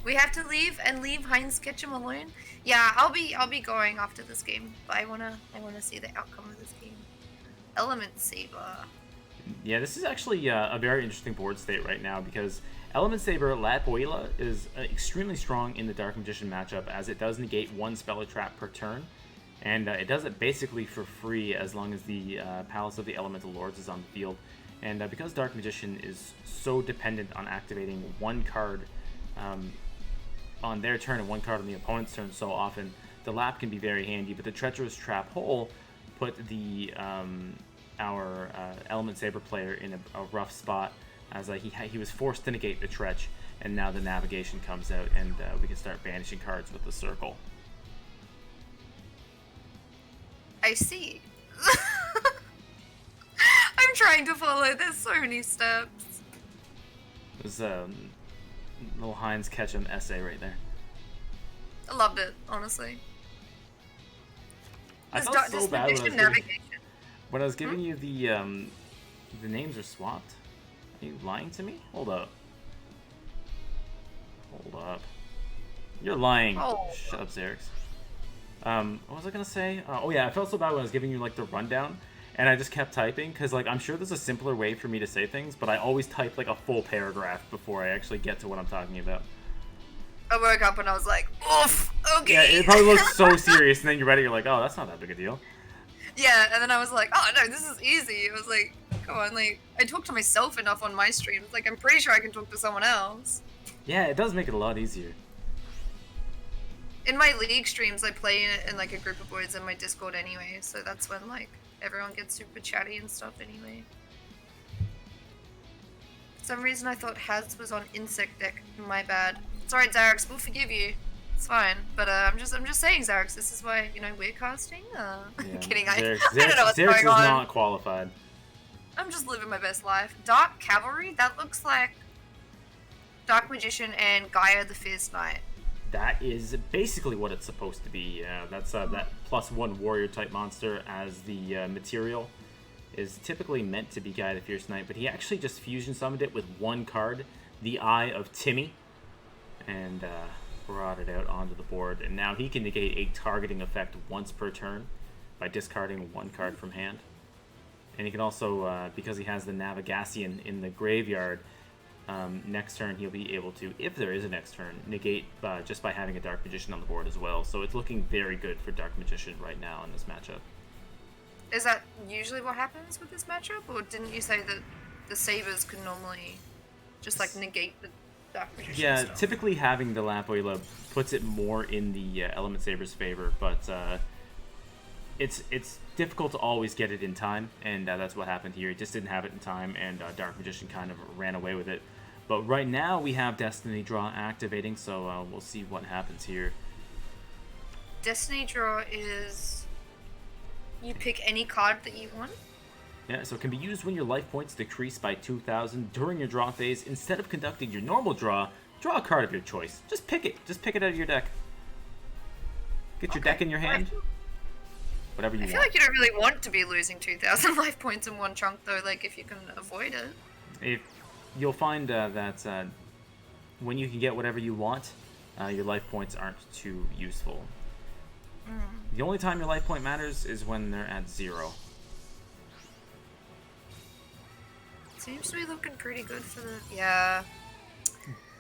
We have to leave Heinz Ketchum alone. Yeah, I'll be going after this game, but I wanna see the outcome of this game. Element Saber. Yeah, this is actually a very interesting board state right now because Element Saber La Boila is extremely strong in the Dark Magician matchup as it does negate 1 spell or trap per turn, and it does it basically for free as long as the Palace of the Elemental Lords is on the field. And because Dark Magician is so dependent on activating 1 card on their turn and 1 card on the opponent's turn so often, the Lap can be very handy, but the Treacherous Trap Hole put the our Element Saber player in a rough spot as he was forced to negate the Tretch, and now the navigation comes out and we can start banishing cards with the circle. I see. I'm trying to follow. There's so many steps. There's little Heinz Ketchum essay right there. I loved it, honestly. I felt so bad when I was giving you the names are swapped. Are you lying to me? Hold up. You're lying. Oh. Shut up, Xerix. What was I gonna say? Oh yeah, I felt so bad when I was giving you like the rundown, and I just kept typing because like I'm sure there's a simpler way for me to say things, but I always type like a full paragraph before I actually get to what I'm talking about. I woke up and I was like, oof, okay. Yeah, it probably looks so serious, and then you're ready. You're like, oh, that's not that big a deal. Yeah, and then I was like, oh no, this is easy. I was like, come on, like, I talk to myself enough on my streams. Like, I'm pretty sure I can talk to someone else. Yeah, it does make it a lot easier. In my League streams, I play in like a group of boys in my Discord anyway, so that's when like everyone gets super chatty and stuff anyway. For some reason I thought Haz was on Insect Deck. My bad. It's alright, Xarax, we'll forgive you. It's fine. But I'm just saying, Xarax, this is why, you know, we're casting. Yeah. Kidding, Xerax, I don't know what's Xerax going is on. not qualified. I'm just living my best life. Dark Cavalry? That looks like Dark Magician and Gaia the Fierce Knight. That is basically what it's supposed to be. That's that +1 warrior type monster as the material is typically meant to be Gaia the Fierce Knight, but he actually just fusion summoned it with one card, the Eye of Timmy, and brought it out onto the board. And now he can negate a targeting effect once per turn by discarding one card from hand. And he can also, because he has the Navigasian in the graveyard, next turn he'll be able to, if there is a next turn, negate just by having a Dark Magician on the board as well. So it's looking very good for Dark Magician right now in this matchup. Is that usually what happens with this matchup? Or didn't you say that the Sabers could normally just like negate the Dark Magician Yeah, stuff? typically having the Lapoila puts it more in the Element Saber's favor, but it's difficult to always get it in time, and that's what happened here. He just didn't have it in time, and Dark Magician kind of ran away with it. But right now we have Destiny Draw activating, so we'll see what happens here. Destiny Draw is you pick any card that you want. Yeah, so it can be used when your life points decrease by 2,000 during your draw phase. Instead of conducting your normal draw a card of your choice. Just pick it. Just pick it out of your deck. Get your deck in your hand. Whatever you want. I feel like you don't really want to be losing 2,000 life points in one chunk, though. Like if you can avoid it. If you'll find that when you can get whatever you want, your life points aren't too useful. The only time your life point matters is when they're at 0. Seems to be looking pretty good for the... Yeah.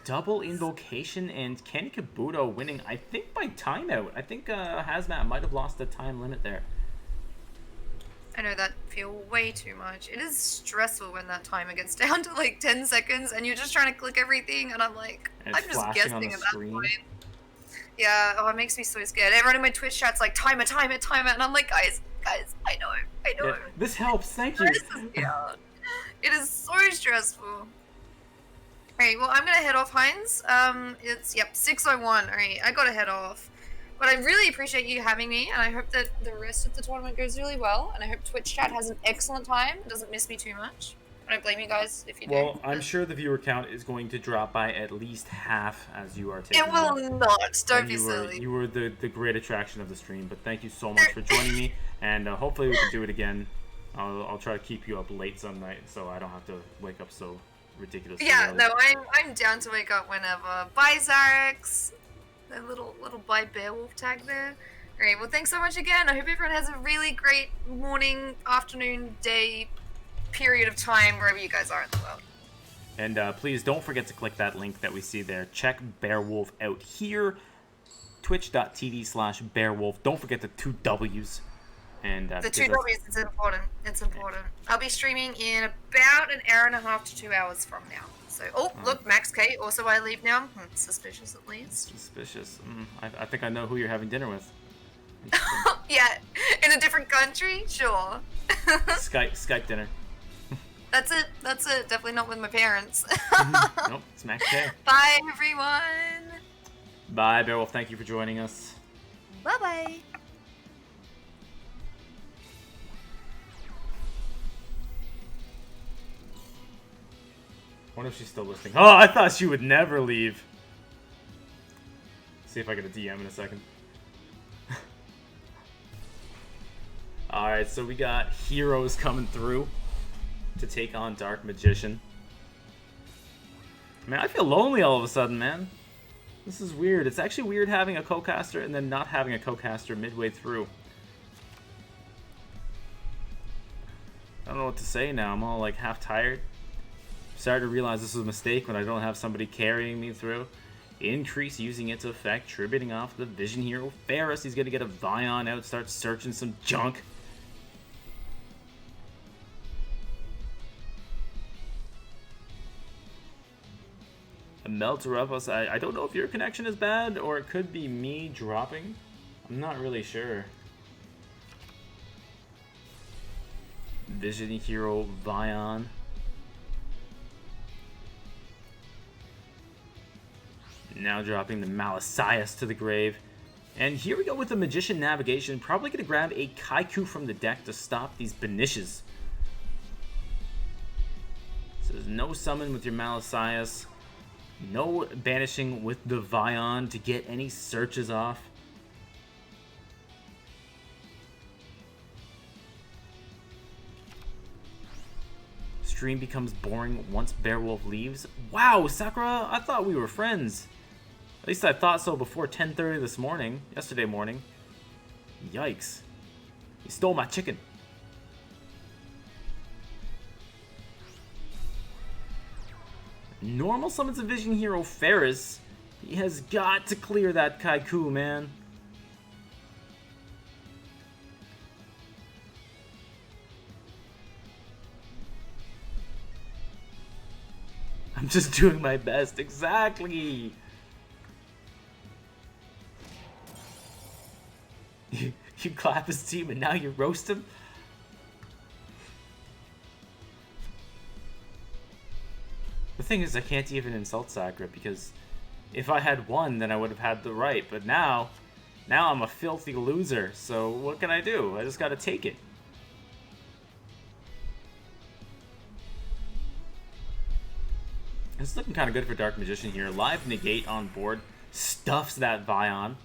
Double Invocation and Kenny Kabuto winning, I think, by timeout. I think Hazmat might have lost the time limit there. I know that feel way too much. It is stressful when that timer gets down to like 10 seconds and you're just trying to click everything and I'm like, And I'm it's just flashing guessing on the at screen. that point. Yeah, oh, it makes me so scared. Everyone in my Twitch chat's like, timer, and I'm like, guys, I know. Yeah, this helps, thank you. Yeah. It is so stressful. Alright, well, I'm gonna head off, Heinz. It's, 6:01. Alright, I gotta head off. But I really appreciate you having me, and I hope that the rest of the tournament goes really well, and I hope Twitch chat has an excellent time and doesn't miss me too much. I don't blame you guys if you do. Well, I'm sure the viewer count is going to drop by at least half as you are taking It will not. Don't be you silly. were the great attraction of the stream, but thank you so much for joining me, and hopefully we can do it again. I'll try to keep you up late some night so I don't have to wake up so ridiculously Yeah, early. no, I'm down to wake up whenever. Bye, Xarax. That little bye bearwolf tag there. Alright, well, thanks so much again. I hope everyone has a really great morning, afternoon, day, period of time, wherever you guys are in the world. And please don't forget to click that link that we see there. Check Bearwolf out here. Twitch.tv/Bearwolf. Don't forget the 2 W's. And The 2 W's, it's important. It's important. I'll be streaming in about an hour and a half to 2 hours from now. So, look, Max K, also I leave now. Suspicious at least. Suspicious. I think I know who you're having dinner with. Yeah, in a different country? Sure. Skype dinner. That's it. Definitely not with my parents. Nope, it's Max K. Bye, everyone. Bye, Bearwolf. Thank you for joining us. Bye-bye. I wonder if she's still listening. Oh, I thought she would never leave. See if I get a DM in a second. Alright, so we got heroes coming through to take on Dark Magician. Man, I feel lonely all of a sudden, man. This is weird. It's actually weird having a co-caster and then not having a co-caster midway through. I don't know what to say now. I'm all like half tired. Started to realize this was a mistake when I don't have somebody carrying me through. Increase using its effect, tributing off the Vision Hero Ferris. He's gonna get a Vion out, start searching some junk. A Melteropus. I don't know if your connection is bad or it could be me dropping. I'm not really sure. Vision Hero Vion. Now dropping the Malasias to the grave. And here we go with the Magician Navigation. Probably going to grab a Kaiku from the deck to stop these Benishes. So there's no summon with your Malasias. No banishing with the Vion to get any searches off. Stream becomes boring once Bearwolf leaves. Wow, Sakura, I thought we were friends. At least I thought so before 10:30 this morning, yesterday morning. Yikes. You stole my chicken. Normal summons a Vision Hero Ferris. He has got to clear that Kaiku, man. I'm just doing my best. Exactly. You clap his team and now you roast him? The thing is, I can't even insult Sakura because if I had won, then I would have had the right. But now I'm a filthy loser. So what can I do? I just gotta take it. It's looking kind of good for Dark Magician here. Live Negate on board. Stuffs that Vion.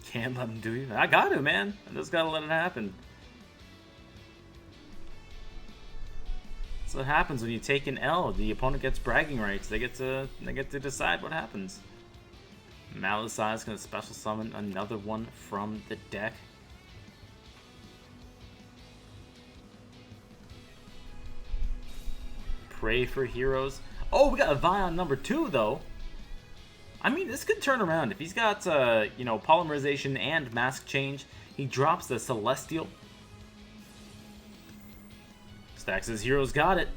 Can't let him do it. I got to, man. I just gotta let it happen. That's what happens when you take an L. The opponent gets bragging rights. They get to decide what happens. Malasias is gonna special summon another one from the deck. Pray for heroes. Oh, we got a Vion number 2 though. I mean, this could turn around. If he's got, you know, Polymerization and Mask Change, he drops the Celestial. Stacks his heroes, got it.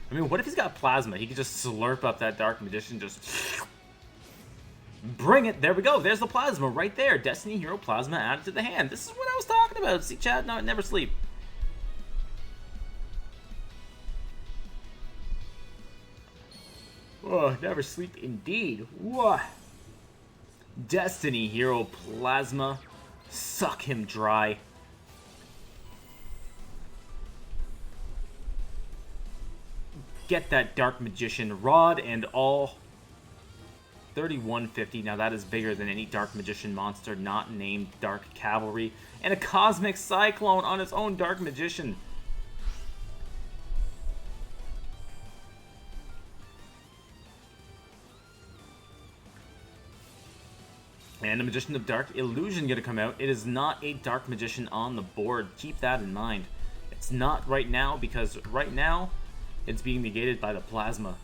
I mean, what if he's got Plasma? He could just slurp up that Dark Magician, just bring it. There we go. There's the Plasma right there. Destiny Hero Plasma added to the hand. This is what I was talking about. See, chat? No, never sleep. Oh, never sleep indeed. Whoa. Destiny Hero Plasma. Suck him dry. Get that Dark Magician Rod and all. 3150. Now that is bigger than any Dark Magician monster not named Dark Cavalry. And a Cosmic Cyclone on its own Dark Magician. And a Magician of Dark Illusion gonna come out. It is not a Dark Magician on the board. Keep that in mind. It's not right now because right now it's being negated by the Plasma.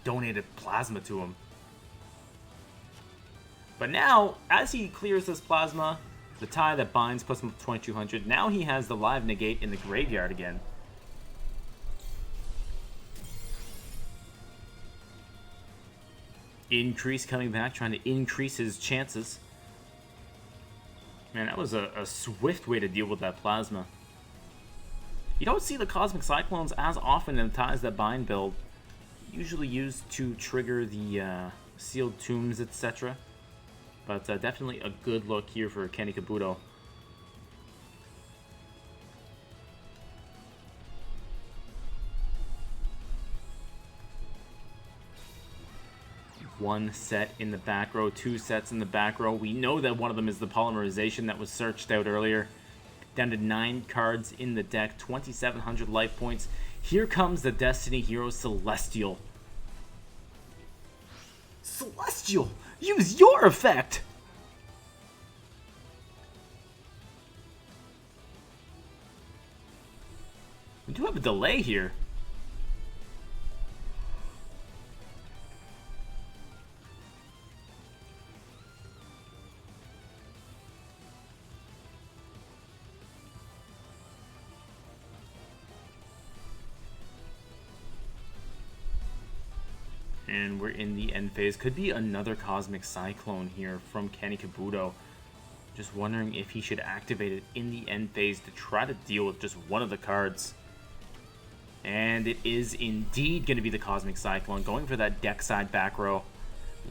Donated Plasma to him. But now, as he clears this Plasma, the tie that binds puts him up to 2200. Now he has the live negate in the graveyard again. Increase coming back, trying to increase his chances. Man, that was a swift way to deal with that Plasma. You don't see the Cosmic Cyclones as often in the ties that bind build. Usually used to trigger the sealed tombs, etc. But definitely a good look here for Kenny Kabuto. One set in the back row, 2 sets in the back row. We know that one of them is the Polymerization that was searched out earlier. Down to 9 cards in the deck, 2,700 life points. Here comes the Destiny Hero Celestial. Celestial! Use your effect! We do have a delay here. And we're in the end phase. Could be another Cosmic Cyclone here from Kenny Kabuto. Just wondering if he should activate it in the end phase to try to deal with just one of the cards. And it is indeed going to be the Cosmic Cyclone, going for that deck side back row.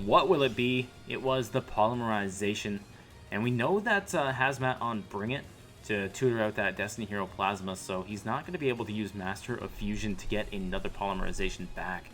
What will it be? It was the Polymerization. And we know that Hazmat on Bring It to tutor out that Destiny Hero Plasma, so he's not going to be able to use Master of Fusion to get another Polymerization back.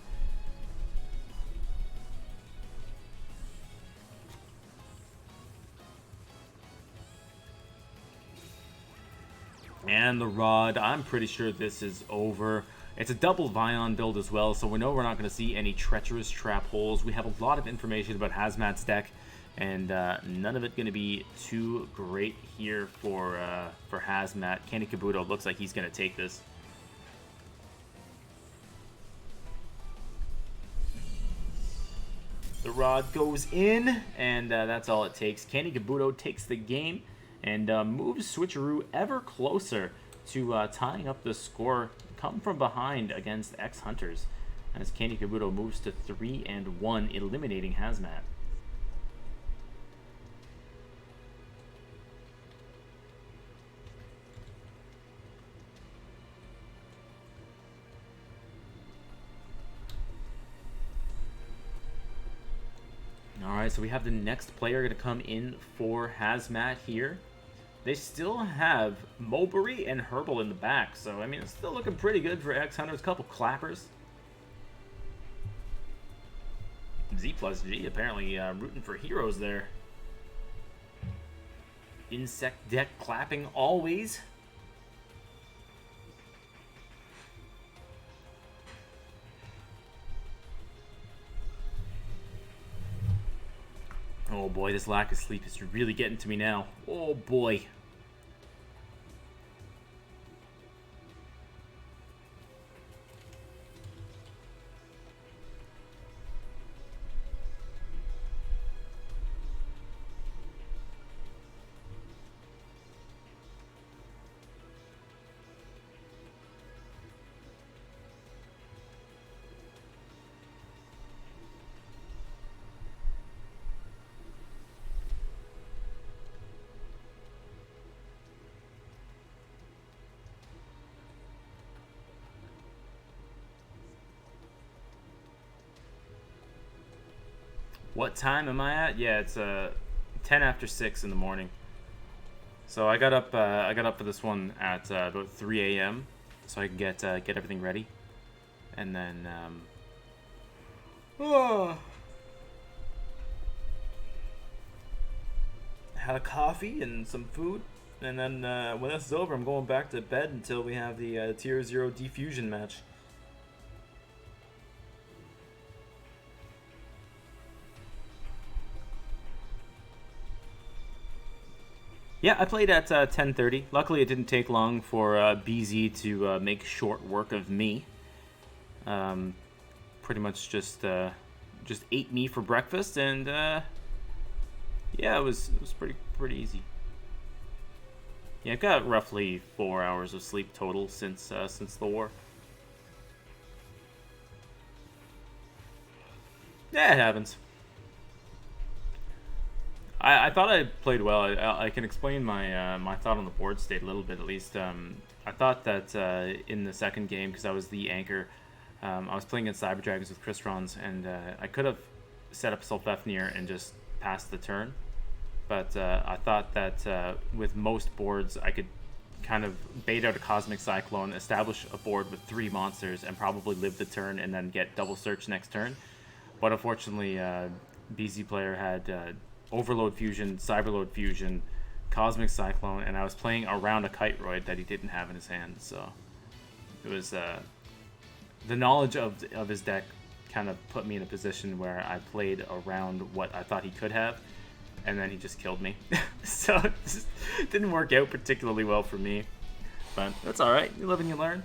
And the Rod, I'm pretty sure this is over. It's a double Vion build as well, so we know we're not going to see any treacherous trap holes. We have a lot of information about Hazmat's deck, and none of it going to be too great here for Hazmat. Kenny Kabuto looks like he's going to take this. The Rod goes in, and that's all it takes. Kenny Kabuto takes the game and moves Switcheroo ever closer to tying up the score. Come from behind against X-Hunters as Kenny Kabuto moves to 3-1, eliminating Hazmat. Alright, so we have the next player going to come in for Hazmat here. They still have Mulberry and Herbal in the back, so I mean it's still looking pretty good for X-Hunters. Couple clappers. Z plus G apparently rooting for heroes there. Insect deck clapping always. Oh boy, this lack of sleep is really getting to me now. Oh boy. What time am I at? Yeah, it's 10 after 6 in the morning. So I got up for this one at about 3 a.m. so I can get everything ready, and then had a coffee and some food, and then when this is over, I'm going back to bed until we have the Tier 0 Defusion match. Yeah, I played at 10:30. Luckily, it didn't take long for BZ to make short work of me. Pretty much just ate me for breakfast, and yeah, it was pretty easy. Yeah, I've got roughly 4 hours of sleep total since the war. Yeah, it happens. I thought I played well. I can explain my my thought on the board state a little bit at least. I thought that in the second game, because I was the anchor, I was playing against Cyber Dragons with Kristrons, and I could have set up Sulfefnir and just passed the turn. But I thought that with most boards, I could kind of bait out a Cosmic Cyclone, establish a board with 3 monsters, and probably live the turn and then get double search next turn. But unfortunately, BZ player had Overload Fusion, Cyberload Fusion, Cosmic Cyclone, and I was playing around a Kiteroid that he didn't have in his hand, so it was the knowledge of his deck kind of put me in a position where I played around what I thought he could have, and then he just killed me. So it just didn't work out particularly well for me, but that's alright, you live and you learn.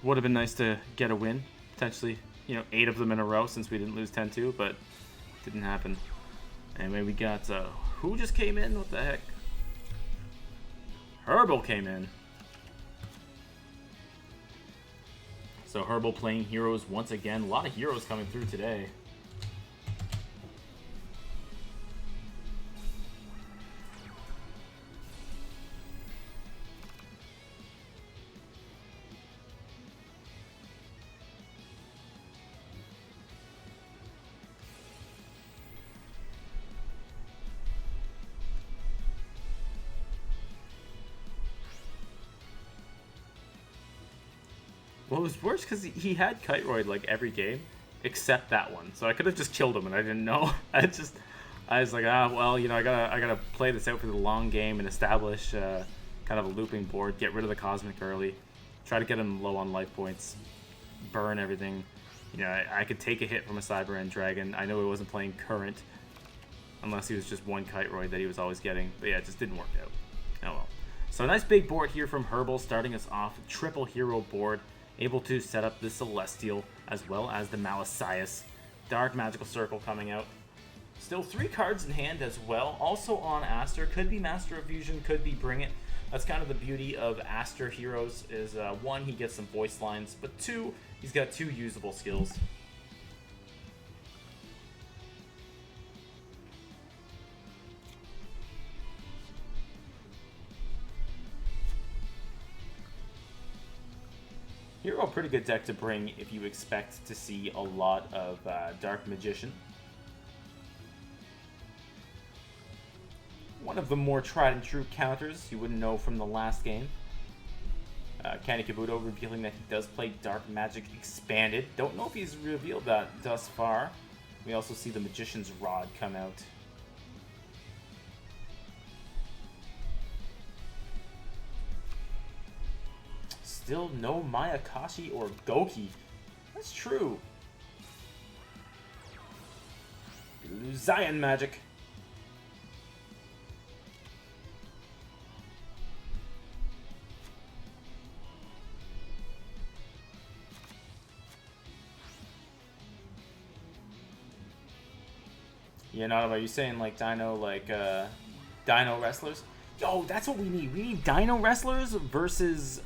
Would have been nice to get a win. Potentially, 8 of them in a row since we didn't lose 10-2, but didn't happen. Anyway, we got, who just came in? What the heck? Herbal came in. So Herbal playing heroes once again. A lot of heroes coming through today. Well, it was worse because he had Kiteroid like every game, except that one. So I could have just killed him, and I didn't know. I was like, well, I gotta play this out for the long game and establish kind of a looping board, get rid of the Cosmic early, try to get him low on life points, burn everything. I could take a hit from a Cyber End Dragon. I know he wasn't playing Current, unless he was just one Kiteroid that he was always getting. But yeah, it just didn't work out. Oh well. So a nice big board here from Herbal, starting us off. Triple hero board. Able to set up the Celestial as well as the Malasias. Dark Magical Circle coming out. Still 3 cards in hand as well. Also on Aster. Could be Master of Fusion, could be Bring It. That's kind of the beauty of Aster heroes is 1, he gets some voice lines, but 2, he's got 2 usable skills. Hero, a pretty good deck to bring if you expect to see a lot of Dark Magician. One of the more tried and true counters you wouldn't know from the last game. Kenny Kabuto revealing that he does play Dark Magic Expanded. Don't know if he's revealed that thus far. We also see the Magician's Rod come out. Still no Mayakashi or Goki. That's true. Zion Magic. Are you saying like Dino Wrestlers? Yo, that's what we need. We need Dino Wrestlers versus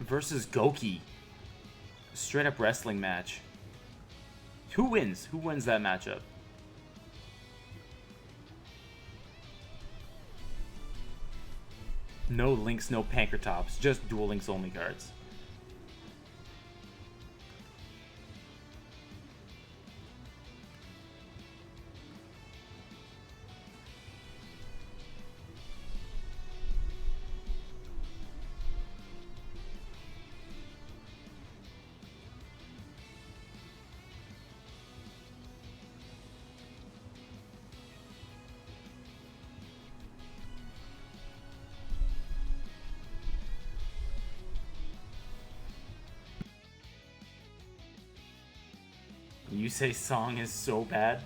Goki. Straight up wrestling match. Who wins? Who wins that matchup? No Links, no Pankratops, just Duel Links only cards. You say Song is so bad?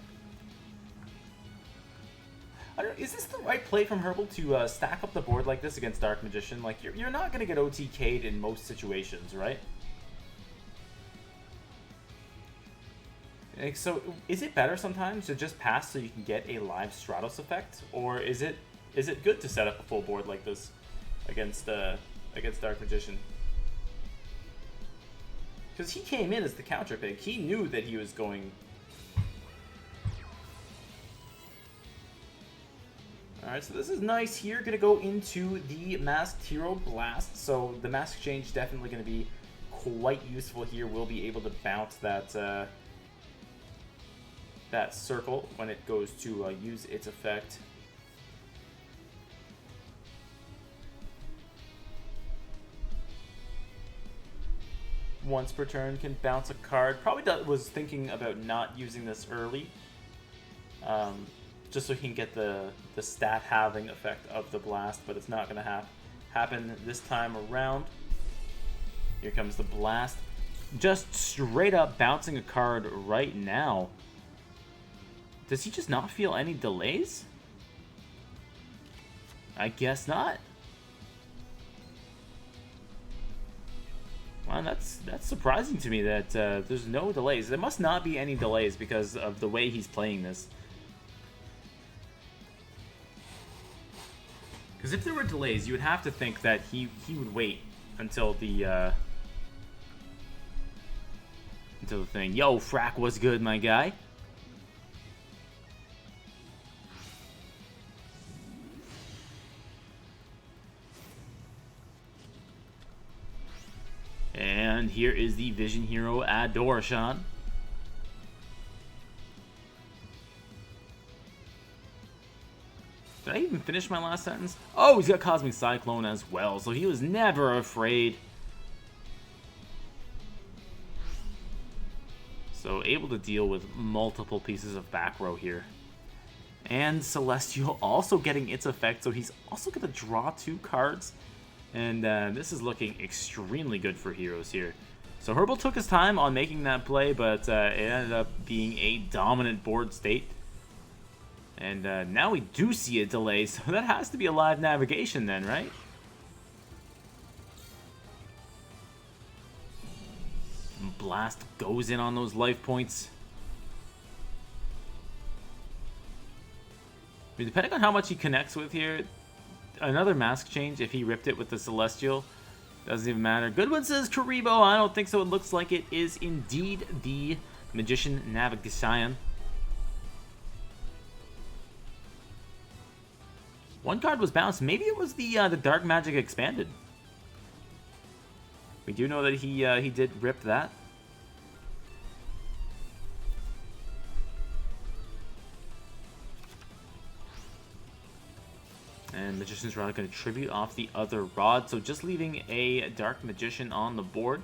I don't know, is this the right play from Herbal to stack up the board like this against Dark Magician? Like, you're not going to get OTK'd in most situations, right? Like, so, is it better sometimes to just pass so you can get a live Stratos effect? Or is it good to set up a full board like this against Dark Magician? Because he came in as the counter pick. He knew that he was going... Alright, so this is nice here. Going to go into the Masked Hero Blast. So the Mask Exchange definitely going to be quite useful here. We'll be able to bounce that, that circle when it goes to use its effect. Once per turn can bounce a card. Probably was thinking about not using this early, just so he can get the stat halving effect of the blast, but it's not going to happen this time around. Here comes the blast. Just straight up bouncing a card right now. Does he just not feel any delays? I guess not. Well, that's surprising to me that there's no delays. There must not be any delays because of the way he's playing this. Because if there were delays, you would have to think that he would wait until the thing. Yo, Frack was good, my guy. And here is the Vision Hero Adoration. Did I even finish my last sentence? Oh, he's got Cosmic Cyclone as well, so he was never afraid. So able to deal with multiple pieces of back row here. And Celestial also getting its effect, so he's also going to draw 2 cards. And this is looking extremely good for heroes here. So Herbal took his time on making that play, but it ended up being a dominant board state. And now we do see a delay, so that has to be a live navigation then, right? Blast goes in on those life points. I mean, depending on how much he connects with here, another mask change if he ripped it with the Celestial. Doesn't even matter. Goodwin says Karibo. I don't think so. It looks like it is indeed the Magician Navigation. One card was bounced. Maybe it was the Dark Magic Expanded. We do know that he did rip that. And Magician's Rod going to tribute off the other rod, so just leaving a Dark Magician on the board.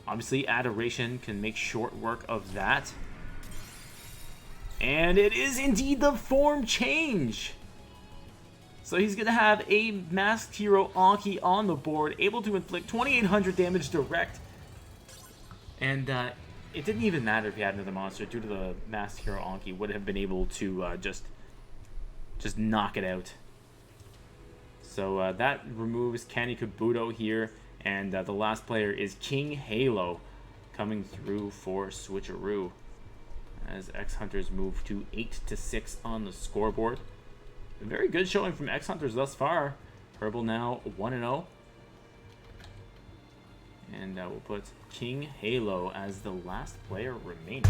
Obviously, Adoration can make short work of that. And it is indeed the form change! So he's going to have a Masked Hero Anki on the board, able to inflict 2,800 damage direct. And it didn't even matter if he had another monster, due to the Masked Hero Anki, would have been able to just knock it out. So that removes Canny Kabuto here, and the last player is King Halo coming through for Switcheroo. As X-Hunters move to 8-6 on the scoreboard. A very good showing from X-Hunters thus far. Herbal now 1-0. And we'll put King Halo as the last player remaining.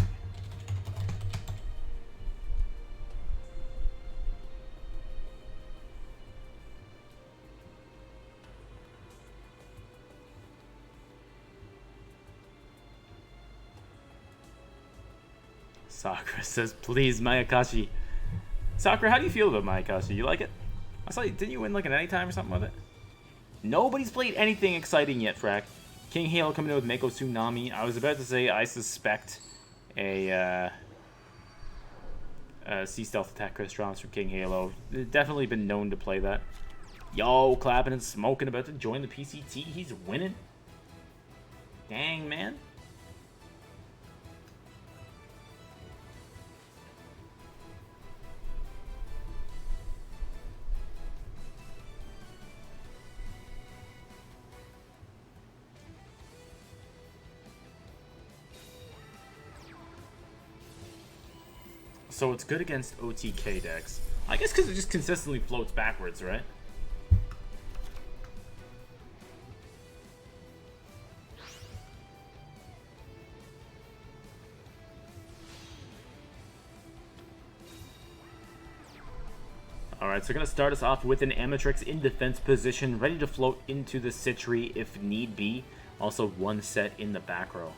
Sakura says, please, Mayakashi. Sakura, how do you feel about Mayakashi? You like it? I saw you, didn't you win like an anytime or something with it? Nobody's played anything exciting yet, Frack. King Halo coming in with Mako Tsunami. I was about to say I suspect a Sea Stealth Attack Chris Drums from King Halo. They've definitely been known to play that. Yo, clapping and smoking, about to join the PCT. He's winning. Dang, man. So it's good against OTK decks. I guess because it just consistently floats backwards, right? Alright, so we're going to start us off with an Amatrix in defense position, ready to float into the Citry if need be. Also one set in the back row.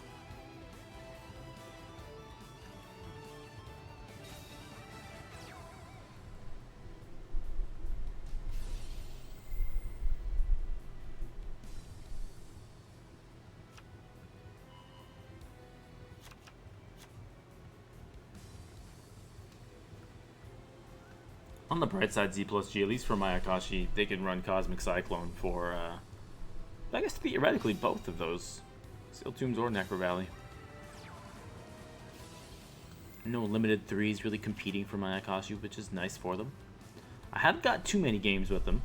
On the bright side, Z plus G, at least for Mayakashi, they can run Cosmic Cyclone for, I guess theoretically both of those. Seal Tombs or Necro Valley. No limited threes really competing for Mayakashi, which is nice for them. I haven't got too many games with them.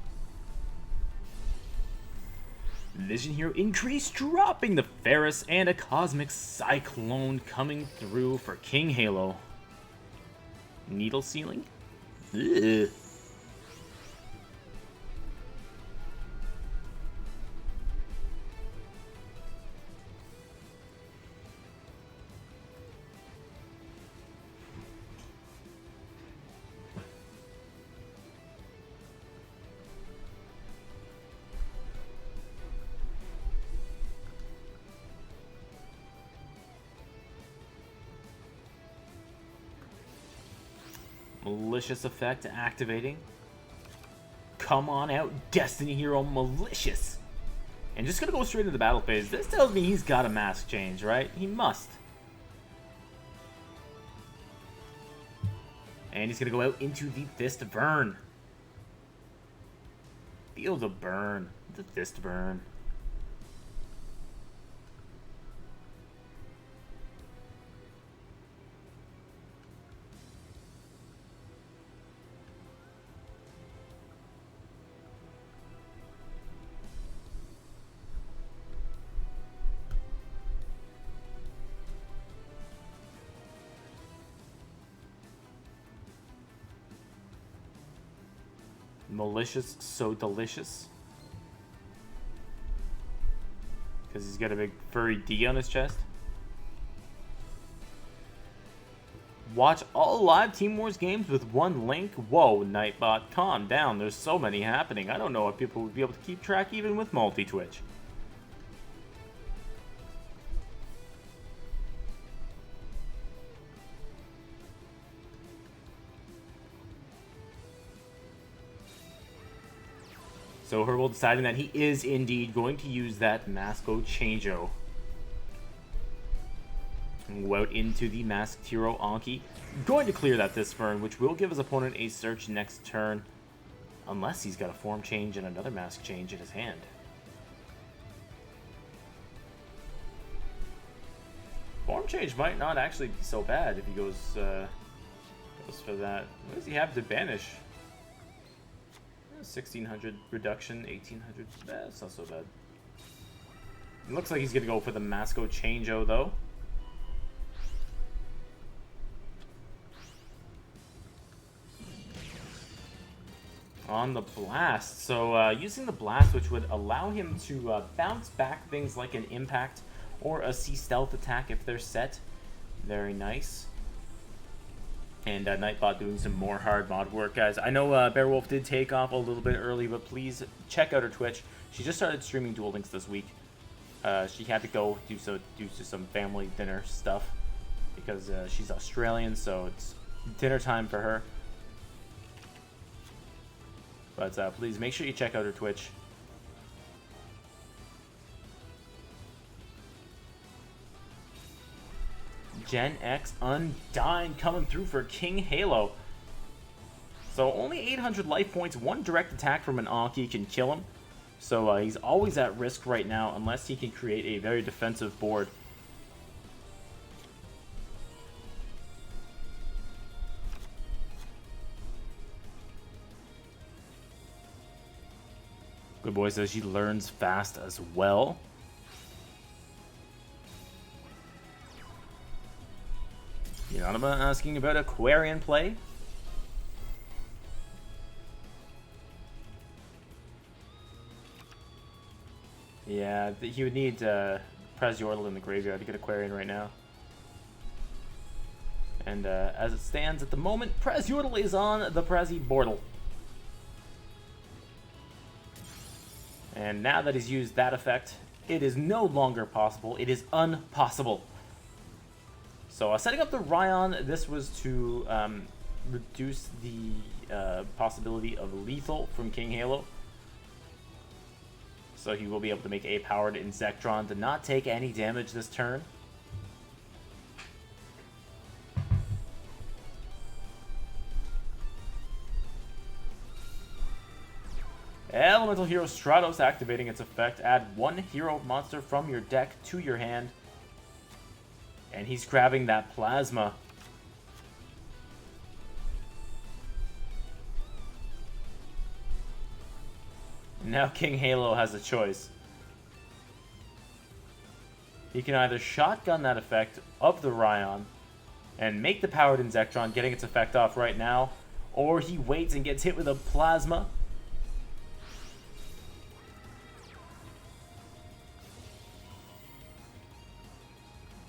Vision Hero increase, dropping the Ferris, and a Cosmic Cyclone coming through for King Halo. Needle Ceiling? Ugh. Malicious effect activating. Come on out, Destiny Hero Malicious. And just gonna go straight into the battle phase. This tells me he's got a mask change, right? He must. And he's gonna go out into the Fist Burn. Feel the burn. The Fist Burn. Malicious, so delicious. Because he's got a big furry D on his chest. Watch all live Team Wars games with one link. Whoa, Nightbot, calm down. There's so many happening. I don't know if people would be able to keep track even with multi-Twitch. So Herbal deciding that he is indeed going to use that Masco Changeo. And go out into the Masked Hero Anki. Going to clear that this turn, which will give his opponent a search next turn. Unless he's got a form change and another mask change in his hand. Form change might not actually be so bad if he goes for that. What does he have to banish? 1600 reduction, 1800. That's not so bad. It looks like he's gonna go for the Masco Changeo though. On the blast. So using the blast, which would allow him to bounce back things like an impact or a sea stealth attack if they're set. Very nice. And Nightbot doing some more hard mod work, guys. I know Bearwolf did take off a little bit early, but please check out her Twitch. She just started streaming Duel Links this week. She had to go due to some family dinner stuff because she's Australian, so it's dinner time for her. But please make sure you check out her Twitch. Gen X Undying coming through for King Halo. So only 800 life points, one direct attack from an Anki can kill him. So he's always at risk right now unless he can create a very defensive board. Good boy says she learns fast as well. Yanama asking about Aquarian play. Yeah, he would need Prez Yordle in the graveyard to get Aquarian right now. And as it stands at the moment, Prez Yordle is on the Prezi Bordle. And now that he's used that effect, it is no longer possible. It is unpossible. So setting up the Ryan, this was to reduce the possibility of lethal from King Halo. So he will be able to make A-powered Insectron to not take any damage this turn. Elemental Hero Stratos activating its effect. Add one hero monster from your deck to your hand. And he's grabbing that Plasma. Now King Halo has a choice. He can either shotgun that effect of the Ryan and make the Powered Inzectron, getting its effect off right now, or he waits and gets hit with a Plasma.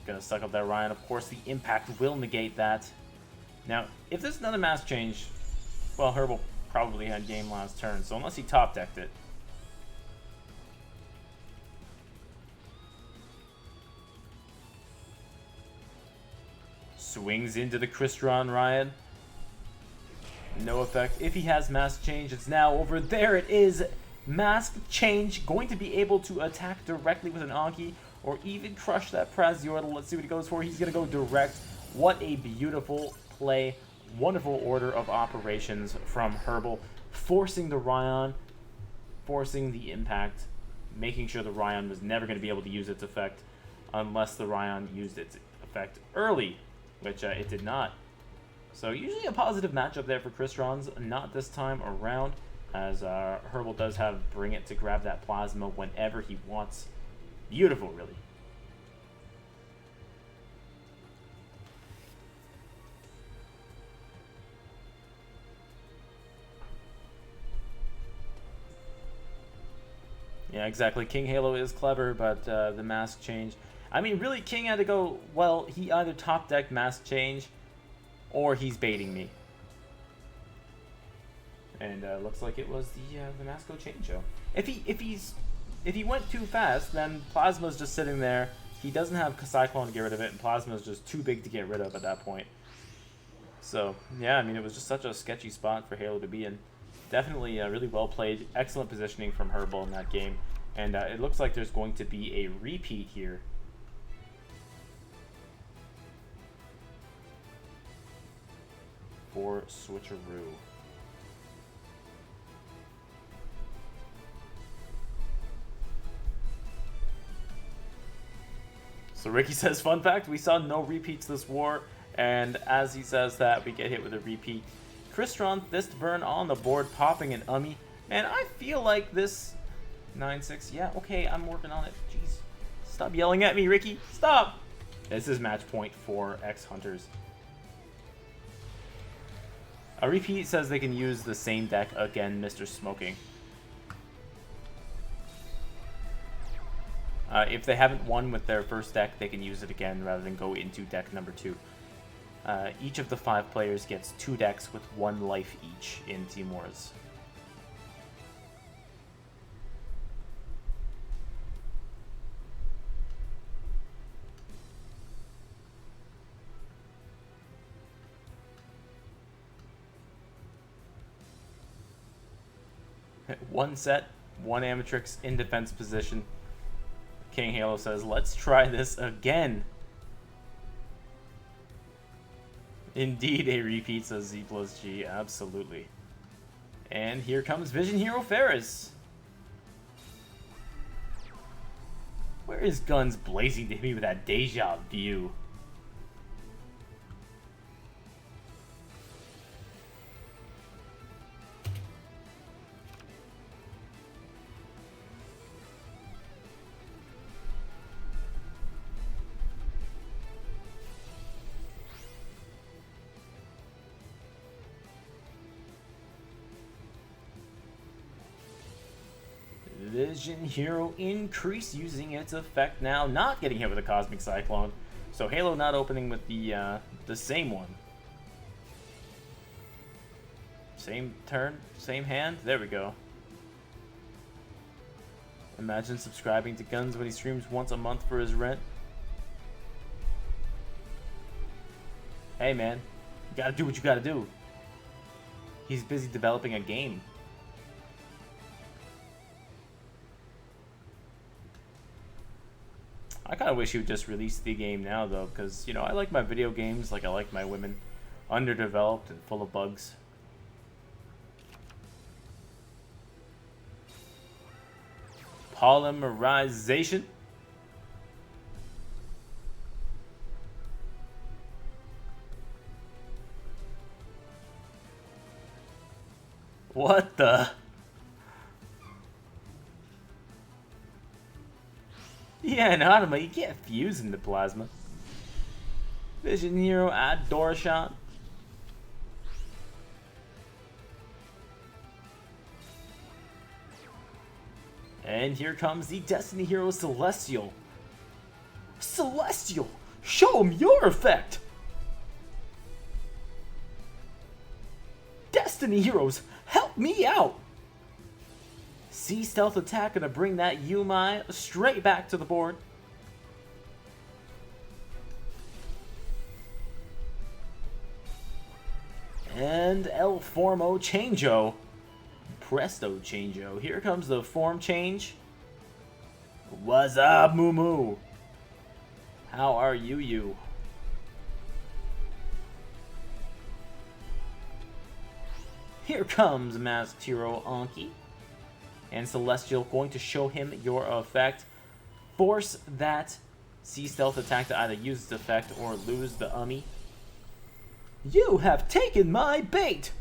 Gonna suck up that Ryan. Of course, the impact will negate that. Now, if there's another mass change, well, Herbal probably had game last turn, so unless he top decked it. Swings into the Crystron Ryan. No effect. If he has mass change, it's now over. There it is. Mask change. Going to be able to attack directly with an Anki or even crush that Praziortal. Let's see what he goes for. He's going to go direct. What a beautiful play. Wonderful order of operations from Herbal. Forcing the Ryan, forcing the impact, making sure the Ryan was never going to be able to use its effect unless the Ryan used its effect early, which it did not. So usually a positive matchup there for Crystrons, not this time around, as Herbal does have Bring It to grab that Plasma whenever he wants. Beautiful, really. Yeah, exactly. King Halo is clever, but the mask change. I mean, really, King had to go, well, he either top decked mask change or he's baiting me. And looks like it was the Masco change show. If he went too fast, then Plasma's just sitting there. He doesn't have Cyclone to get rid of it, and Plasma's just too big to get rid of at that point. So, yeah, I mean, it was just such a sketchy spot for Halo to be in. Definitely really well played. Excellent positioning from Herbal in that game. And it looks like there's going to be a repeat here. For Switcheroo. So Ricky says, fun fact, we saw no repeats this war, and as he says that, we get hit with a repeat. Crystron, Thistburn on the board, popping an Ummy. Man, I feel like this 9-6, yeah, okay, I'm working on it. Jeez. Stop yelling at me, Ricky. Stop! This is match point for X-Hunters. A repeat says they can use the same deck again, Mr. Smoking. If they haven't won with their first deck, they can use it again rather than go into deck number 2. Each of the 5 players gets 2 decks with 1 life each in Team Wars. One set, 1 Amatrix in defense position. King Halo says, let's try this again. Indeed, a repeat, says Z plus G. Absolutely. And here comes Vision Hero Ferris. Where is Guns blazing to hit me with that deja vu? Vision Hero increase using its effect now, not getting hit with a Cosmic Cyclone. So Halo not opening with the same one. Same turn, same hand. There we go. Imagine subscribing to Guns when he streams once a month for his rent. Hey man, you gotta do what you gotta do. He's busy developing a game. I kind of wish he would just release the game now, though, because, you know, I like my video games like I like my women. Underdeveloped and full of bugs. Polymerization. What the... Yeah, no, I don't know. You can't fuse into plasma. Vision Hero, add Dora Shot. And here comes the Destiny Hero Celestial. Celestial! Show him your effect! Destiny Heroes, help me out! Sea Stealth Attack gonna bring that Yumai straight back to the board. And El Formo Changeo. Presto Changeo. Here comes the form change. What's up, Moo Moo? How are you? Here comes Masked Hero Anki. And Celestial going to show him your effect. Force that Sea Stealth attack to either use its effect or lose the Ummi. You have taken my bait!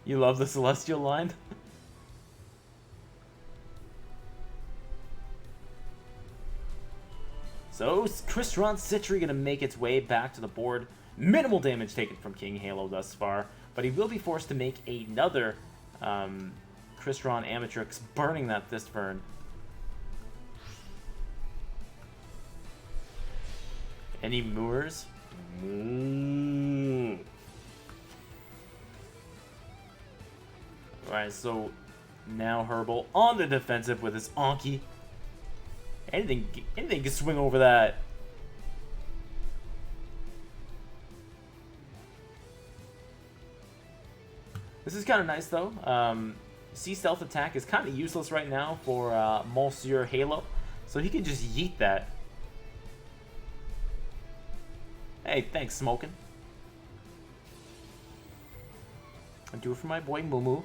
You love the Celestial line? So, Crystron Citree gonna make its way back to the board. Minimal damage taken from King Halo thus far, but he will be forced to make another Crystron Amatrix, burning that Thistburn. Any Moors? Alright, so now Herbal on the defensive with his Anki. Anything can swing over that. This is kind of nice though. Sea Stealth Attack is kind of useless right now for Monsieur Halo, so he can just yeet that. Hey, thanks, Smokin'. I do it for my boy Moo Moo.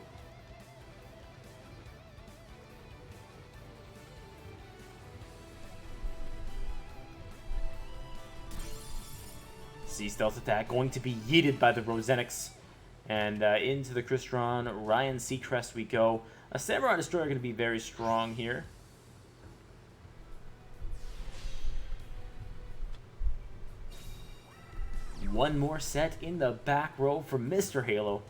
Sea Stealth Attack going to be yeeted by the Rosenix. And into the Crystron Ryan Seacrest we go. A Samurai Destroyer going to be very strong here. One more set in the back row for Mr. Halo.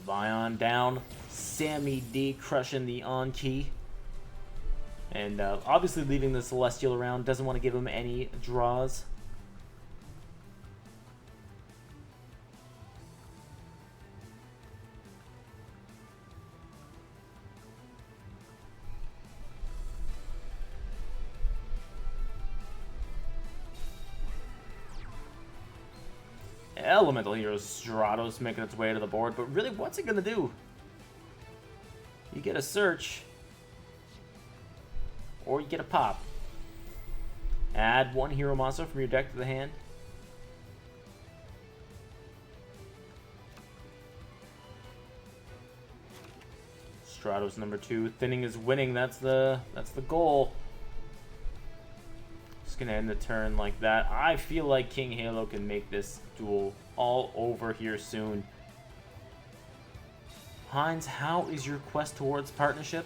Vion down. Sammy D crushing the on-key. And obviously leaving the Celestial around. Doesn't want to give him any draws. Elemental Hero Stratos making its way to the board, but really, what's it gonna do? You get a search, or you get a pop. Add one hero monster from your deck to the hand. Stratos number 2. Thinning is winning. That's the goal. Just gonna end the turn like that. I feel like King Halo can make this duel all over here soon. Heinz, how is your quest towards partnership?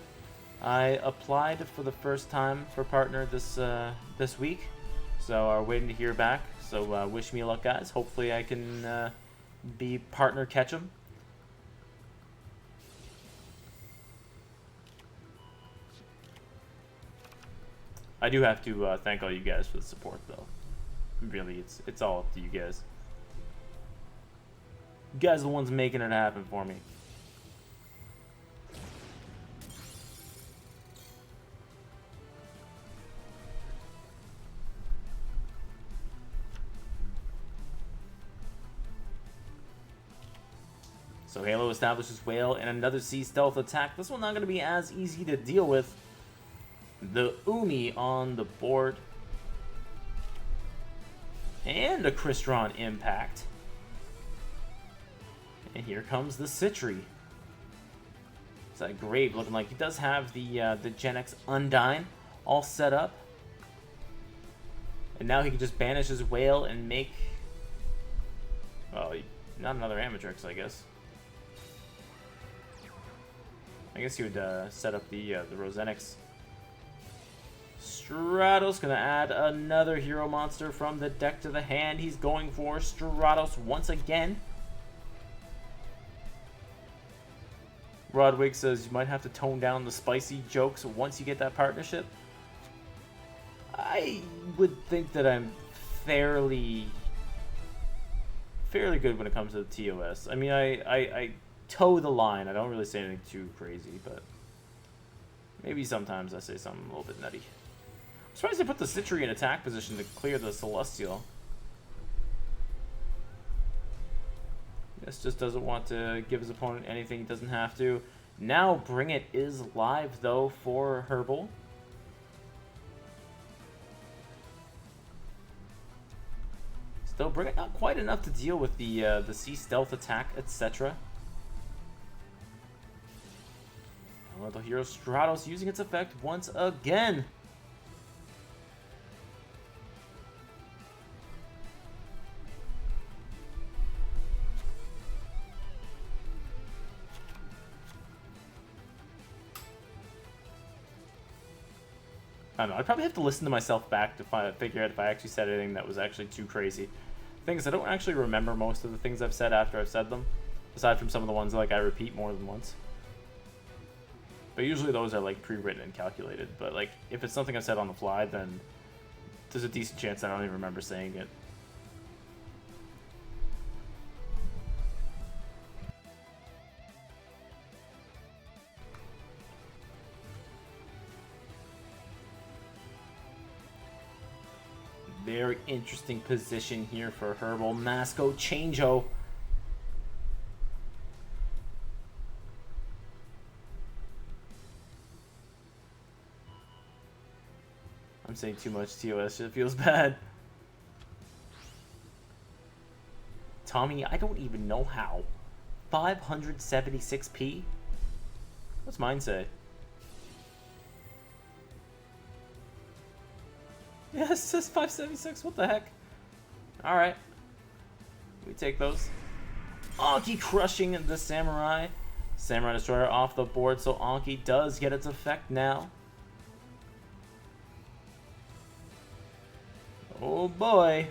I applied for the first time for partner this week, so I'm waiting to hear back. So wish me luck, guys. Hopefully I can be partner Ketchum. I do have to thank all you guys for the support, though. Really, it's all up to you guys. You guys are the ones making it happen for me. So Halo establishes Whale and another Sea Stealth attack. This one not going to be as easy to deal with. The Umi on the board. And a Crystron Impact. And here comes the Citree. It's that Grave looking like he does have the Gen X Undyne all set up. And now he can just banish his Whale and make Oh, not another Amatrix, I guess. I guess he would set up the Rosenix. Stratos gonna add another hero monster from the deck to the hand. He's going for Stratos once again. Rodwig says you might have to tone down the spicy jokes once you get that partnership. I would think that I'm fairly good when it comes to the TOS. I mean, I toe the line. I don't really say anything too crazy, but maybe sometimes I say something a little bit nutty. I'm surprised they put the Switcheroo in attack position to clear the Celestial. This just doesn't want to give his opponent anything he doesn't have to. Now Bring It is live, though, for Herbal. Still, Bring It not quite enough to deal with the Sea Stealth attack, etc. Elemental Hero Stratos using its effect once again. I don't know, I'd probably have to listen to myself back to figure out if I actually said anything that was actually too crazy. The thing is, I don't actually remember most of the things I've said after I've said them, aside from some of the ones like I repeat more than once. But usually those are like pre-written and calculated, but like if it's something I've said on the fly, then there's a decent chance I don't even remember saying it. Very interesting position here for Herbal. Masco Changeo. I'm saying too much TOS, it feels bad. Tommy, I don't even know how. 576p? What's mine say? Yeah, it says 576. What the heck? Alright. We take those. Anki crushing the Samurai. Samurai Destroyer off the board, so Anki does get its effect now. Oh boy.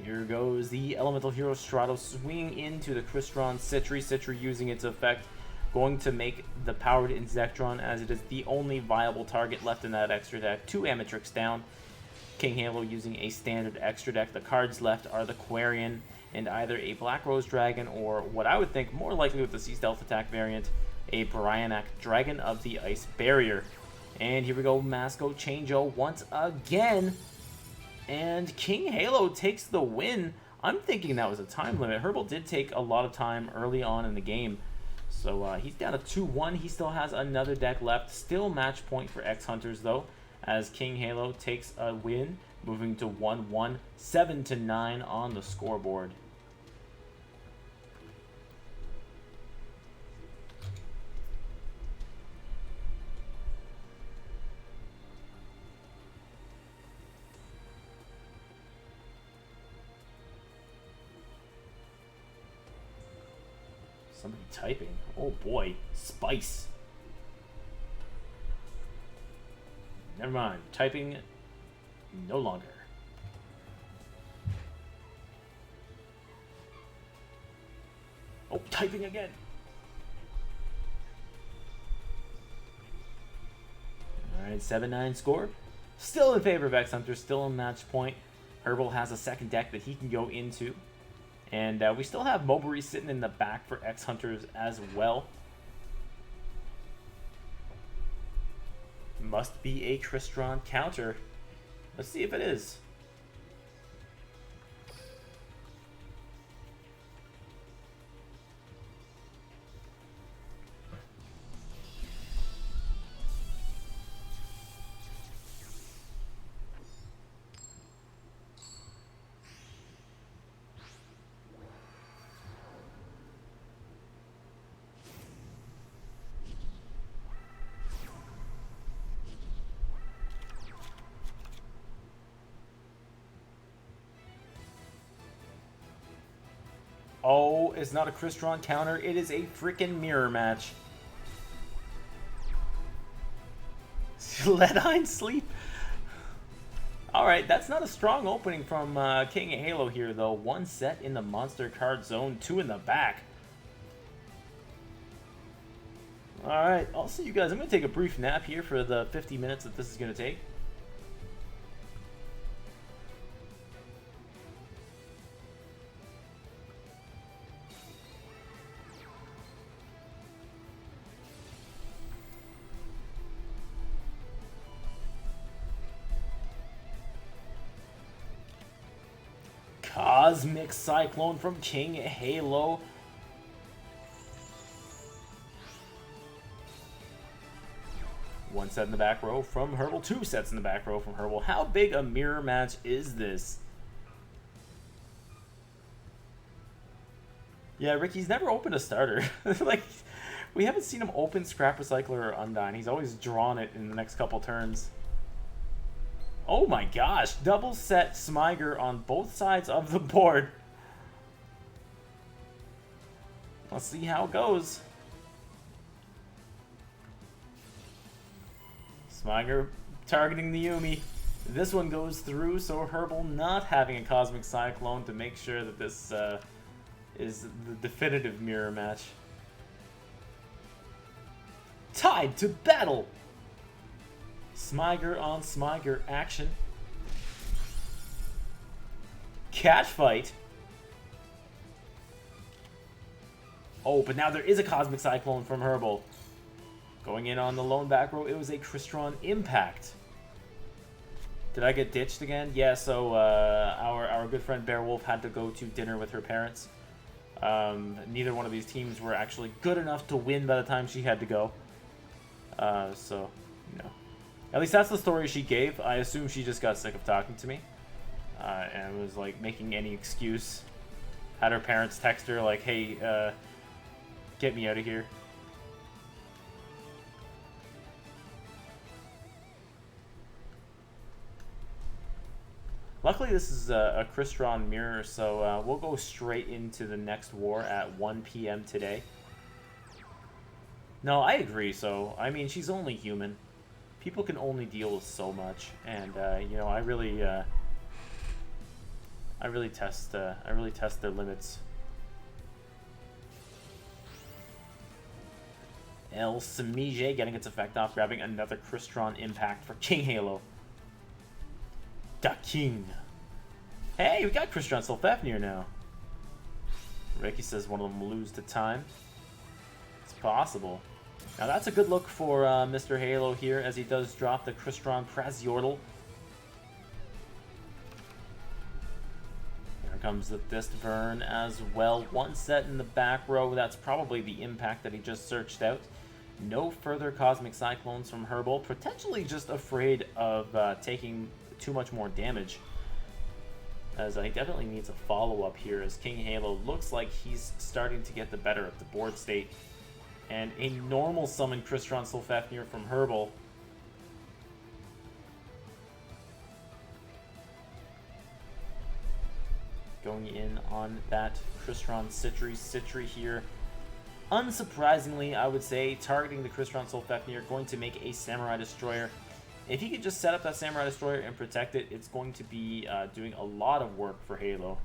Here goes the Elemental Hero Stratos swinging into the Crystron Switcheroo. Switcheroo using its effect. Going to make the powered Insectron, as it is the only viable target left in that extra deck. 2 Amatrix down. King Halo using a standard extra deck. The cards left are the Quarian and either a Black Rose Dragon or what I would think more likely with the Sea Stealth attack variant, a Brionac Dragon of the Ice Barrier. And here we go, Masco Changeo once again. And King Halo takes the win. I'm thinking that was a time limit. Herbal did take a lot of time early on in the game. So he's down to 2-1. He still has another deck left. Still match point for X-Hunters though, as King Halo takes a win, moving to 1-1, 7-9 on the scoreboard. Somebody typing. Oh boy, Spice. Never mind. Typing no longer. Oh, typing again. Alright, 7-9 score. Still in favor of X-Hunter, still in match point. Herbal has a second deck that he can go into. And we still have Mowbray sitting in the back for X-Hunters as well. Must be a Crystron counter. Let's see if it is. Oh, it's not a Crystron counter. It is a freaking mirror match. Let Hein sleep. Alright, that's not a strong opening from King Halo here, though. 1 set in the monster card zone, 2 in the back. Alright, I'll see you guys. I'm going to take a brief nap here for the 50 minutes that this is going to take. Cosmic Cyclone from King Halo. One set in the back row from Herbal. 2 sets in the back row from Herbal. How big a mirror match is this? Yeah, Ricky's never opened a starter. Like, we haven't seen him open Scrap Recycler or Undyne. He's always drawn it in the next couple turns. Oh my gosh, double set Smiger on both sides of the board. Let's see how it goes. Smiger targeting the Yumi. This one goes through, so Herbal not having a Cosmic Cyclone to make sure that this is the definitive mirror match. Tied to battle! Smiger on Smiger action. Catch fight. Oh, but now there is a Cosmic Cyclone from Herbal. Going in on the lone back row, it was a Crystron Impact. Did I get ditched again? Yeah, so our good friend Bearwolf had to go to dinner with her parents. Neither one of these teams were actually good enough to win by the time she had to go. So, you know. At least that's the story she gave. I assume she just got sick of talking to me. And was like making any excuse. Had her parents text her like, hey, get me out of here. Luckily this is a Crystron mirror, so we'll go straight into the next war at 1 p.m. today. No, I agree, so, I mean, she's only human. People can only deal with so much, and you know, I really test their limits. El Samije getting its effect off, grabbing another Crystron Impact for King Halo. Da King. Hey, we got Crystron Sulfafnir now. Ricky says one of them will lose to time. It's possible. Now that's a good look for Mr. Halo here, as he does drop the Crystron Praziordal. Here comes the Thistburn as well. 1 set in the back row. That's probably the Impact that he just searched out. No further Cosmic Cyclones from Herbal. Potentially just afraid of taking too much more damage, as he definitely needs a follow-up here, as King Halo looks like he's starting to get the better of the board state. And a normal summon Crystron Sulfafnir from Herbal. Going in on that Crystron Citry here. Unsurprisingly, I would say, targeting the Crystron Sulfafnir, going to make a Samurai Destroyer. If he could just set up that Samurai Destroyer and protect it, it's going to be doing a lot of work for Halo.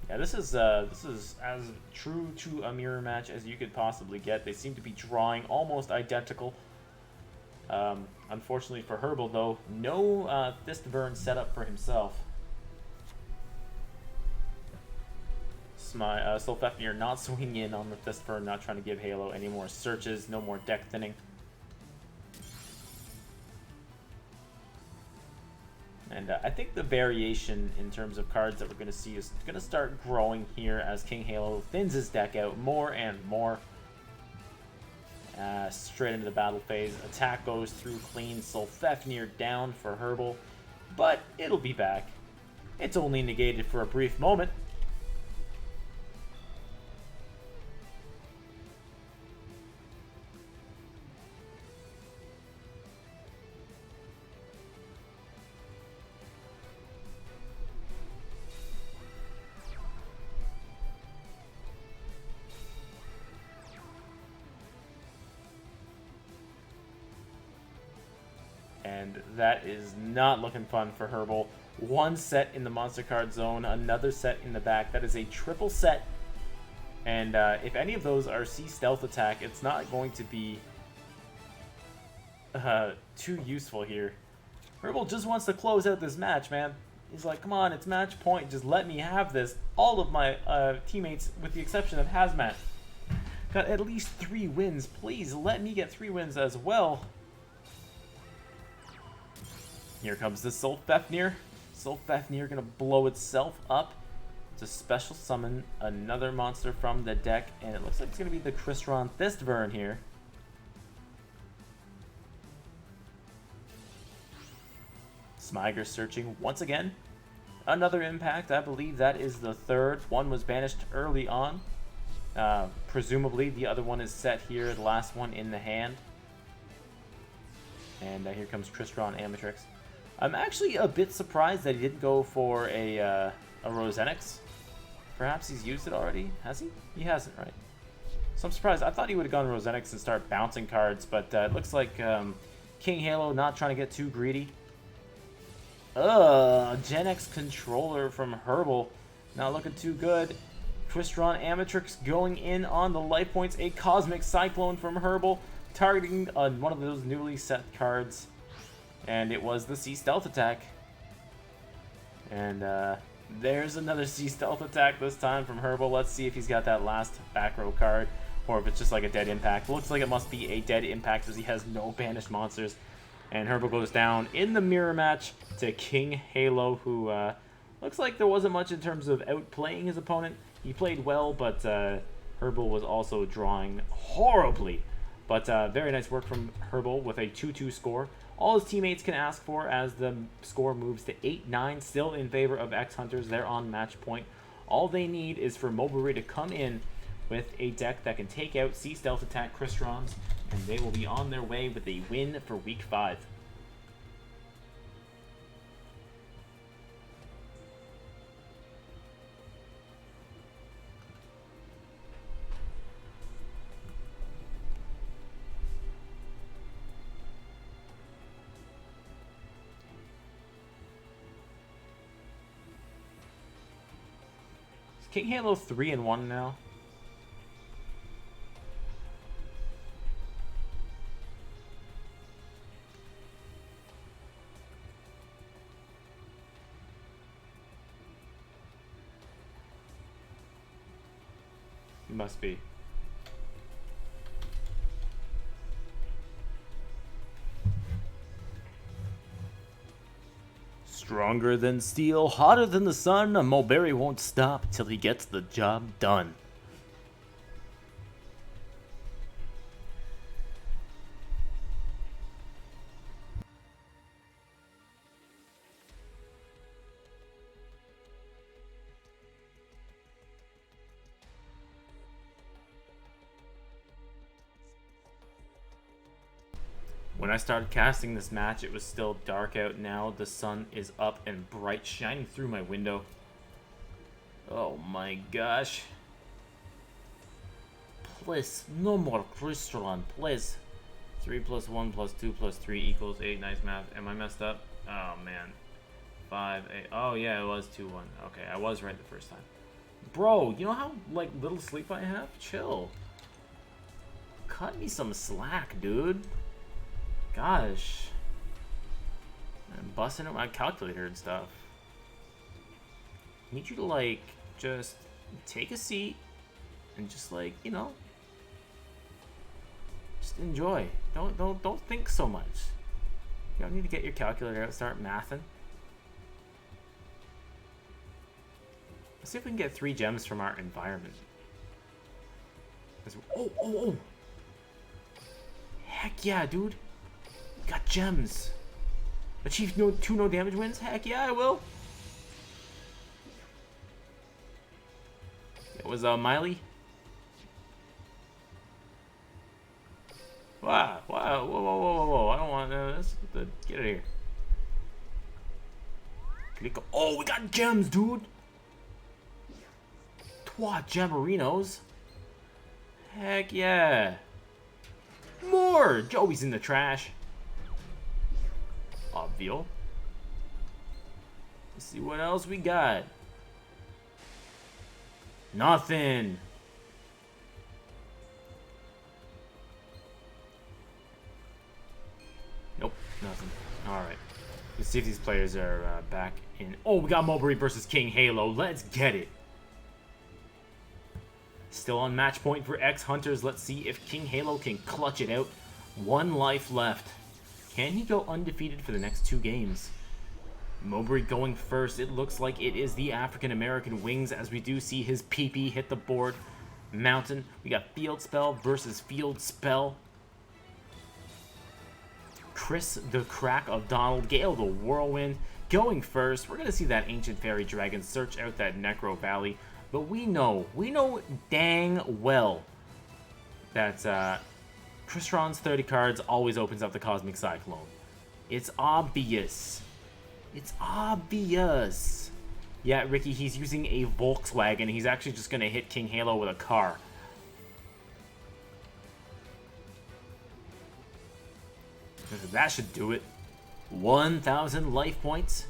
Yeah, this is as true to a mirror match as you could possibly get. They seem to be drawing almost identical. Unfortunately for Herbal, though, no Thistburn set up for himself. Sulfafnir not swinging in on the Thistburn, not trying to give Halo any more searches, no more deck thinning. And I think the variation in terms of cards that we're going to see is going to start growing here as King Halo thins his deck out more and more. Straight into the battle phase. Attack goes through clean. Sulfafnir down for Herbal, but it'll be back. It's only negated for a brief moment. And that is not looking fun for Herbal. One set in the monster card zone, another set in the back. That is a triple set. And if any of those are C stealth attack, it's not going to be too useful here. Herbal just wants to close out this match, man. He's like, come on, it's match point. Just let me have this. All of my teammates, with the exception of Hazmat, got at least 3 wins. Please let me get 3 wins as well. Here comes the Sulfefnir. Sulfefnir gonna blow itself up to special summon another monster from the deck, and it looks like it's gonna be the Crystron Thistburn here. Smiger searching once again. Another impact. I believe that is the 3rd. One was banished early on. Presumably the other one is set here, the last one in the hand. And here comes Crystron Amatrix. I'm actually a bit surprised that he didn't go for a Rosenix. Perhaps he's used it already. Has he? He hasn't, right? So I'm surprised. I thought he would have gone Rosenix and start bouncing cards, but it looks like King Halo not trying to get too greedy. Gen X controller from Herbal. Not looking too good. Crystron Amatrix going in on the life points. A Cosmic Cyclone from Herbal, targeting one of those newly set cards. And it was the C Stealth attack. And there's another C Stealth attack, this time from Herbal. Let's see if he's got that last back row card, or if it's just like a dead impact. Looks like it must be a dead impact as he has no banished monsters. And Herbal goes down in the mirror match to King Halo, who looks like there wasn't much in terms of outplaying his opponent. He played well, but Herbal was also drawing horribly. But very nice work from Herbal with a 2-2 score. All his teammates can ask for as the score moves to 8-9, still in favor of X-Hunters. They're on match point. All they need is for Mobari to come in with a deck that can take out C Stealth Attack Crystrons, and they will be on their way with a win for Week 5. King Halo 3-1 now. He must be. Stronger than steel, hotter than the sun, Mulberry won't stop till he gets the job done. When I started casting this match, it was still dark out. Now the sun is up and bright, shining through my window. Oh my gosh. Please, no more Crystron, please. 3 + 1 + 2 + 3 = 8. Nice math. Am I messed up? Oh man. 5, 8. Oh yeah, it was 2, 1. Okay, I was right the first time. Bro, you know how like little sleep I have? Chill. Cut me some slack, dude. Gosh. I'm busting out my calculator and stuff. I need you to like just take a seat and just like, you know, just enjoy. Don't think so much. You don't need to get your calculator out and start mathing. Let's see if we can get 3 gems from our environment. Oh. Heck yeah, dude. Got gems. Achieve 2 no damage wins? Heck yeah, I will. It was Miley. Wow, whoa. I don't want this. Get it here. Oh, we got gems, dude. 2 Gemarinos. Heck yeah. More! Joey's in the trash. feel. Let's see what else we got. Nothing. Nope, nothing. Alright. Let's see if these players are back in. Oh, we got Mowbray versus King Halo. Let's get it. Still on match point for X Hunters. Let's see if King Halo can clutch it out. 1 life left. Can he go undefeated for the next 2 games? Mowbray going first. It looks like it is the African American wings as we do see his PP hit the board. Mountain. We got Field Spell versus Field Spell. Chris the Crack of Donald. Gale the Whirlwind going first. We're going to see that Ancient Fairy Dragon search out that Necro Valley. But we know dang well that Crystron's 30 cards always opens up the Cosmic Cyclone. It's obvious. It's obvious. Yeah, Ricky, he's using a Volkswagen. He's actually just going to hit King Halo with a car. That should do it. 1,000 life points.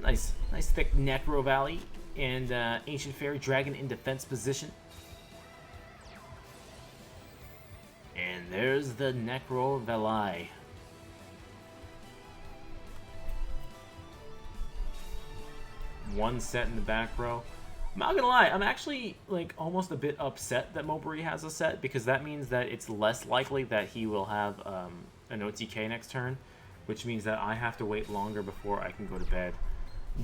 Nice thick Necro Valley. And Ancient Fairy Dragon in defense position. And there's the Necro Valley. One set in the back row. I'm not gonna lie, I'm actually like almost a bit upset that Mowbray has a set, because that means that it's less likely that he will have an OTK next turn, which means that I have to wait longer before I can go to bed.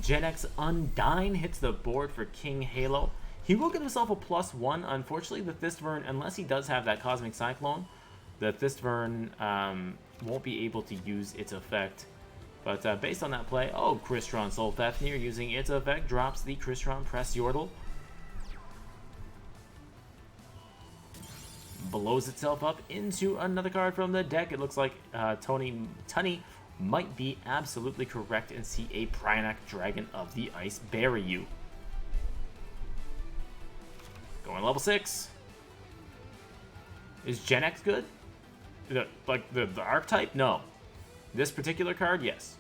Gen X Undyne hits the board for King Halo. He will get himself a +1. Unfortunately, the Thistvern, unless he does have that Cosmic Cyclone, the Thistvern won't be able to use its effect. But based on that play, oh, Crystron Soul Fafnir using its effect drops the Crystron Press Yordle. Blows itself up into another card from the deck. It looks like Tunny might be absolutely correct and see a Pryanak Dragon of the Ice bury you. Going level 6. Is Gen X good? The archetype? No. This particular card, yes.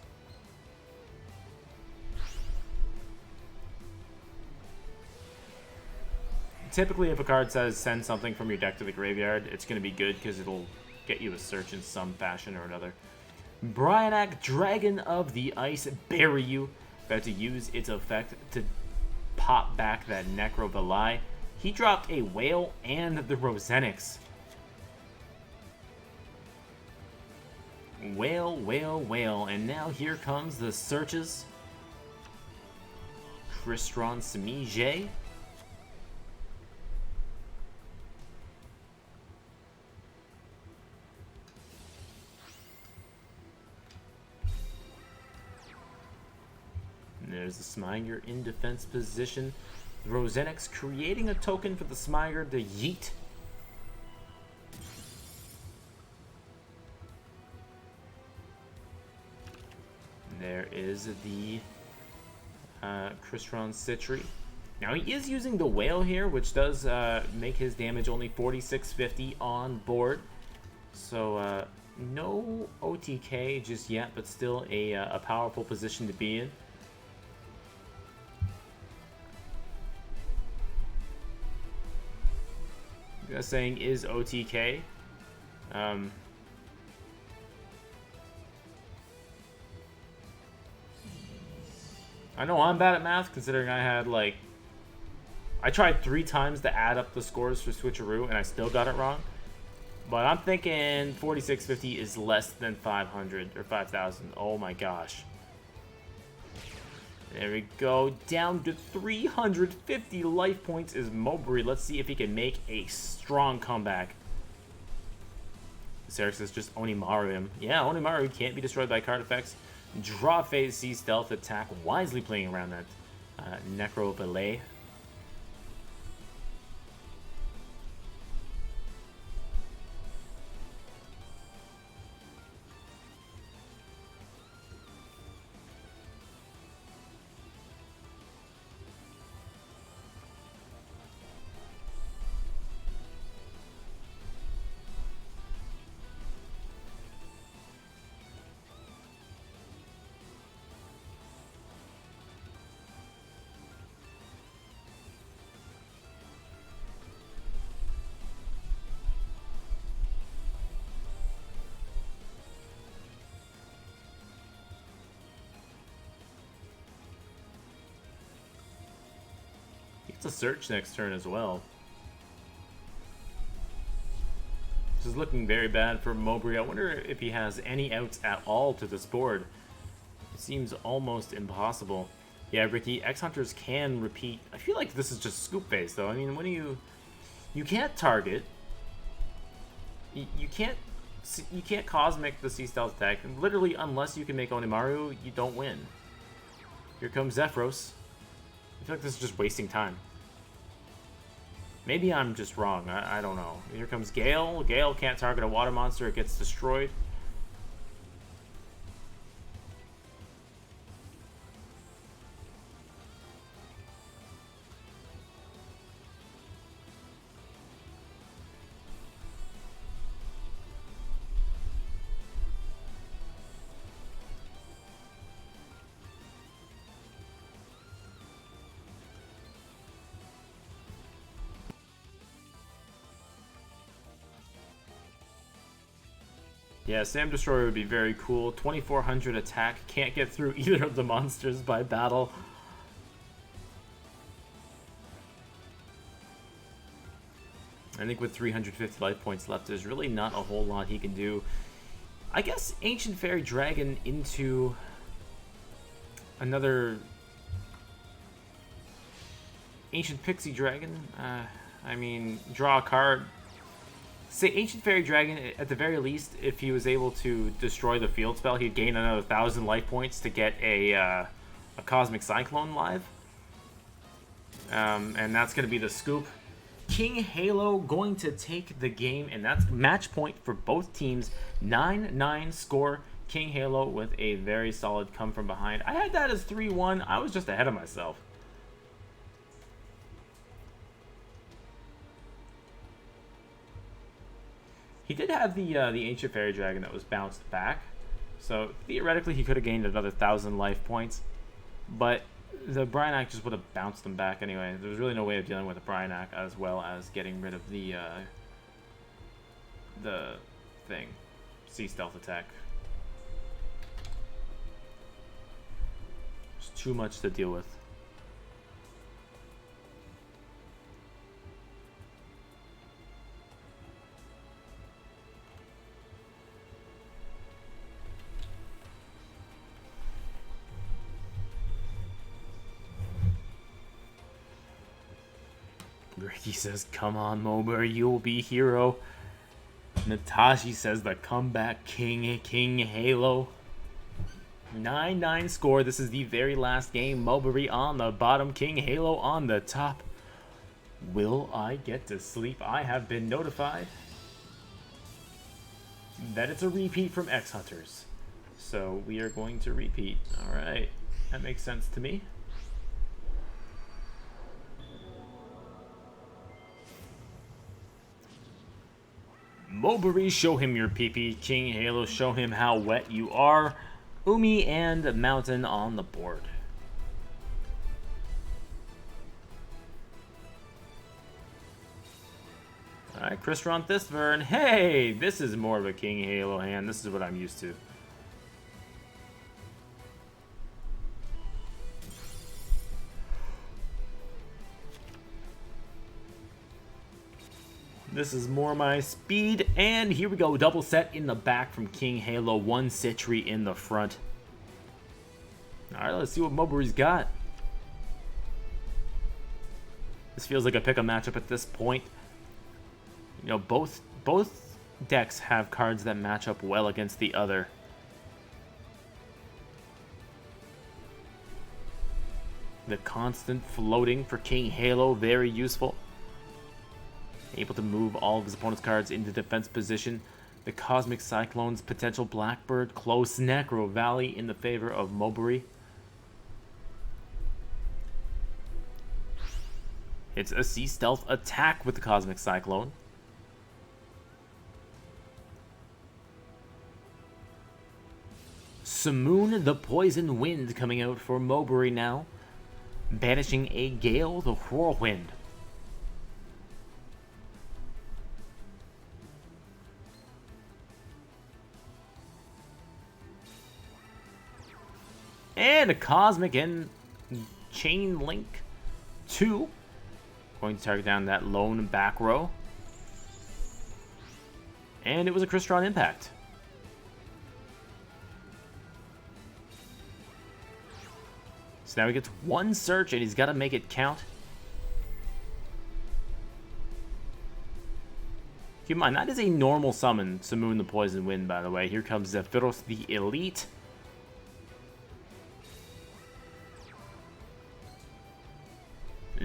Typically, if a card says send something from your deck to the graveyard, it's going to be good because it'll get you a search in some fashion or another. Pryanak Dragon of the Ice bury you. About to use its effect to pop back that Necro Valley. He dropped a Whale and the Rosenix. Whale, whale, whale. And now here comes the searches. Crystron Semige. There's the Smyger in defense position. Rosenix creating a token for the Smyger to yeet. There is the Crystron Citry. Now he is using the Whale here, which does make his damage only 4650 on board. So no OTK just yet, but still a powerful position to be in. Saying is OTK. I know I'm bad at math, considering I had I tried 3 times to add up the scores for Switcheroo and I still got it wrong. But I'm thinking 4650 is less than 500 or 5,000. Oh my gosh. There we go. Down to 350 life points is Mowbray. Let's see if he can make a strong comeback. Sarah says just Onimaru him. Yeah, Onimaru can't be destroyed by card effects. Draw phase, C stealth, attack, wisely playing around that Necro Valley. It's a search next turn as well. This is looking very bad for Mowbray. I wonder if he has any outs at all to this board. It seems almost impossible. Yeah, Ricky, X-Hunters can repeat. I feel like this is just scoop phase, though. I mean, when you can't target, you can't cosmic the Sea Stealth attack. Literally, unless you can make Onimaru, you don't win. Here comes Zephyros. I feel like this is just wasting time. Maybe I'm just wrong. I don't know. Here comes Gale. Gale can't target a water monster. It gets destroyed. Yeah, Sam Destroyer would be very cool. 2400 attack. Can't get through either of the monsters by battle. I think with 350 life points left, there's really not a whole lot he can do. I guess Ancient Fairy Dragon into another Ancient Pixie Dragon. I mean, draw a card. Say Ancient Fairy Dragon, at the very least, if he was able to destroy the field spell, he'd gain another 1,000 life points to get a Cosmic Cyclone live. And that's going to be the scoop. King Halo going to take the game, and that's match point for both teams. 9-9 score. King Halo with a very solid come from behind. I had that as 3-1. I was just ahead of myself. He did have the Ancient Fairy Dragon that was bounced back, so theoretically he could have gained another 1,000 life points, but the Bryanak just would have bounced them back anyway. There was really no way of dealing with the Bryanak as well as getting rid of the thing, Sea Stealth attack. There's too much to deal with. Ricky says, come on, Mowbray, you'll be hero. Natashi says, the comeback king, King Halo. 9-9 score. This is the very last game. Mowbray on the bottom, King Halo on the top. Will I get to sleep? I have been notified that it's a repeat from X-Hunters. So we are going to repeat. Alright, that makes sense to me. Mowbray, show him your PP. King Halo, show him how wet you are. Umi and Mountain on the board. Alright, Chris Ron-Thistburn. Hey, this is more of a King Halo hand. This is what I'm used to. This is more my speed, and here we go. Double set in the back from King Halo. One Citri in the front. Alright, let's see what Mowbray's got. This feels like a pick-up matchup at this point. You know, both decks have cards that match up well against the other. The constant floating for King Halo, very useful. Able to move all of his opponent's cards into defense position. The Cosmic Cyclone's potential Blackbird, close. Necro Valley in the favor of Mowbray. It's a Sea Stealth attack with the Cosmic Cyclone. Simoon, the Poison Wind, coming out for Mowbray now. Banishing a Gale, the Whirlwind. And a Cosmic and Chain Link 2. Going to target down that lone back row. And it was a Crystron impact. So now he gets one search and he's got to make it count. Keep in mind, that is a normal summon, Simoon the Poison Wind, by the way. Here comes Zephyros the Elite.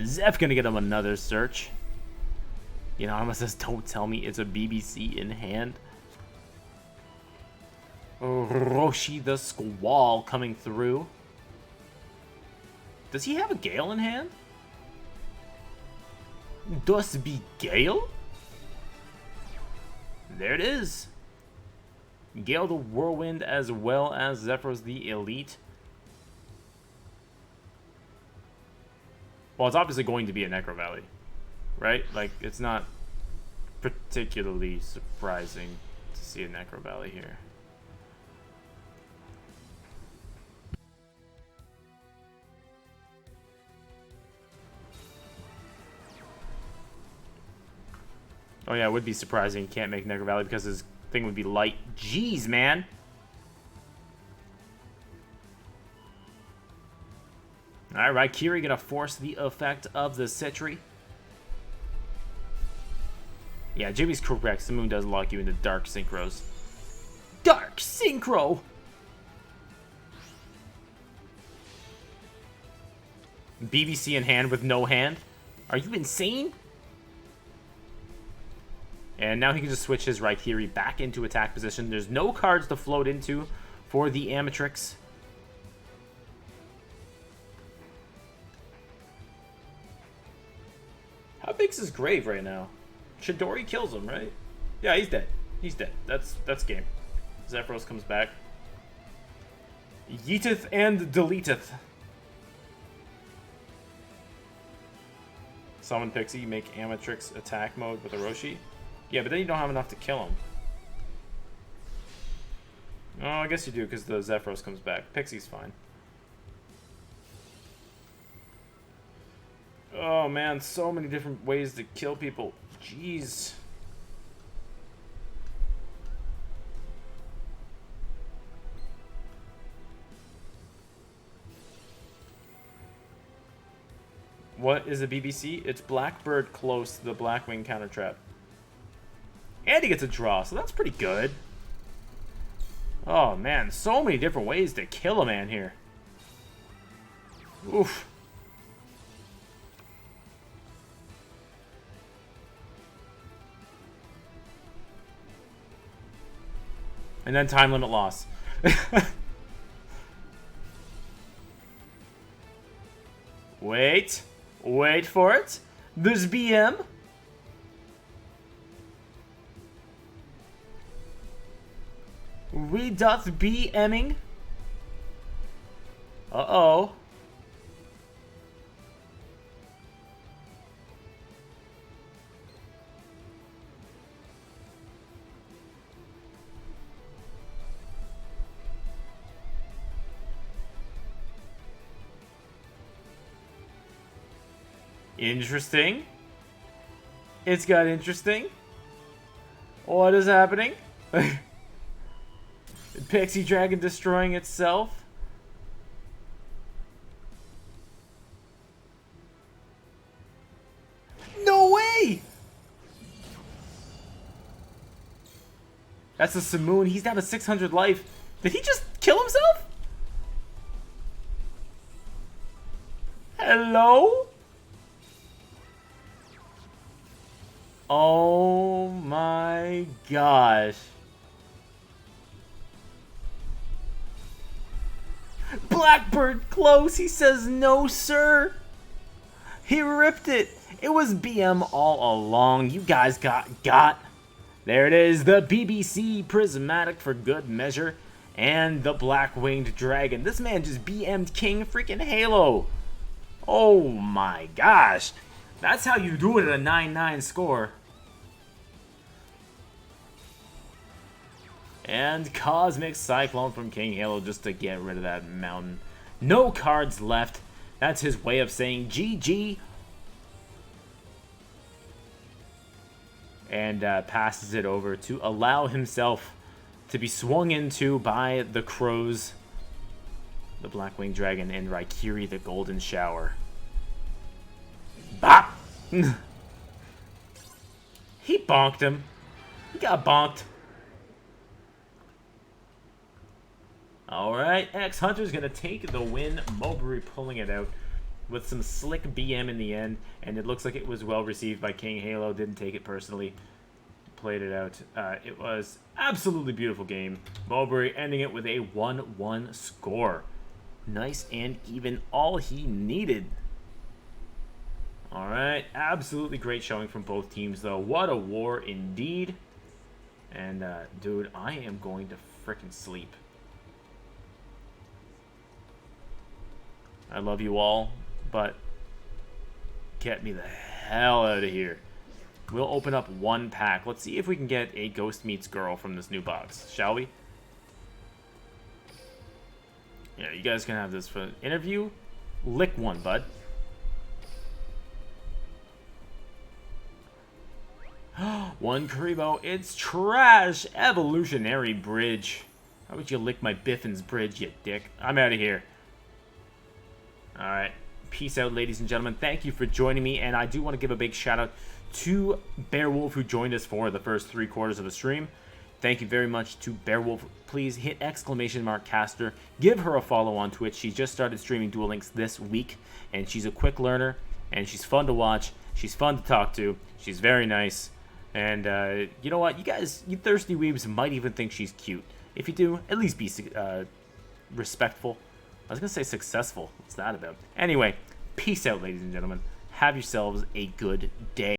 Zeph gonna get him another search. You know, almost says, don't tell me it's a BBC in hand. Roshi the Squall coming through. Does he have a Gale in hand? Does be Gale? There it is. Gale the Whirlwind as well as Zephyros the Elite. Well, it's obviously going to be a Necro Valley, right? Like, it's not particularly surprising to see a Necro Valley here. Oh yeah, it would be surprising he can't make Necro Valley because his thing would be light. Jeez, man! Alright, Kiri gonna force the effect of the Sentry. Yeah, Jimmy's correct. Simoon does lock you into Dark Synchros. Dark Synchro! BBC in hand with no hand? Are you insane? And now he can just switch his Raikiri back into attack position. There's no cards to float into for the Amatrix. How big's his grave right now? Chidori kills him, right? Yeah, he's dead. He's dead. That's game. Zephyros comes back. Yeeteth and deleteth. Summon Pixie, make Amatrix attack mode with Orochi. Yeah, but then you don't have enough to kill him. Oh, I guess you do, because the Zephyros comes back. Pixie's fine. Oh man, so many different ways to kill people. Jeez. What is a BBC? It's Blackbird close to the Blackwing counter trap. And he gets a draw, so that's pretty good. Oh man, so many different ways to kill a man here. Oof. And then time limit loss. Wait. Wait for it. There's BM. We doth be emming. Uh-oh. Interesting. It's got interesting. What is happening? Pixie Dragon destroying itself. No way! That's a Simoon. He's down to 600 life. Did he just kill himself? Hello? Oh my gosh. Blackbird close. He says no, sir. He ripped it. It was BM all along. You guys got. There it is. The BBC Prismatic for good measure. And the Black-Winged Dragon. This man just BM'd King freaking Halo. Oh my gosh. That's how you do it at a 9-9 score. And Cosmic Cyclone from King Halo just to get rid of that mountain. No cards left. That's his way of saying GG. and passes it over to allow himself to be swung into by the crows, the Blackwing Dragon, and Raikiri the Golden Shower. Bop! He bonked him. He got bonked. Alright, X-Hunter's going to take the win. Mowbray pulling it out with some slick BM in the end. And it looks like it was well received by King Halo. Didn't take it personally. Played it out. It was absolutely beautiful game. Mowbray ending it with a 1-1 score. Nice and even, all he needed. Alright, absolutely great showing from both teams though. What a war indeed. And dude, I am going to frickin' sleep. I love you all, but get me the hell out of here. We'll open up one pack. Let's see if we can get a Ghost Meets Girl from this new box, shall we? Yeah, you guys can have this for interview. Lick one, bud. One Karibo. It's trash. Evolutionary Bridge. How would you lick my Biffin's Bridge, you dick? I'm out of here. Alright. Peace out, ladies and gentlemen. Thank you for joining me. And I do want to give a big shout out to Bearwolf, who joined us for the first 3 quarters of the stream. Thank you very much to Bearwolf. Please hit !caster. Give her a follow on Twitch. She just started streaming Duel Links this week. And she's a quick learner. And she's fun to watch. She's fun to talk to. She's very nice. And you know what? You guys, you thirsty weebs might even think she's cute. If you do, at least be respectful. I was going to say successful. What's that about? Anyway, peace out, ladies and gentlemen. Have yourselves a good day.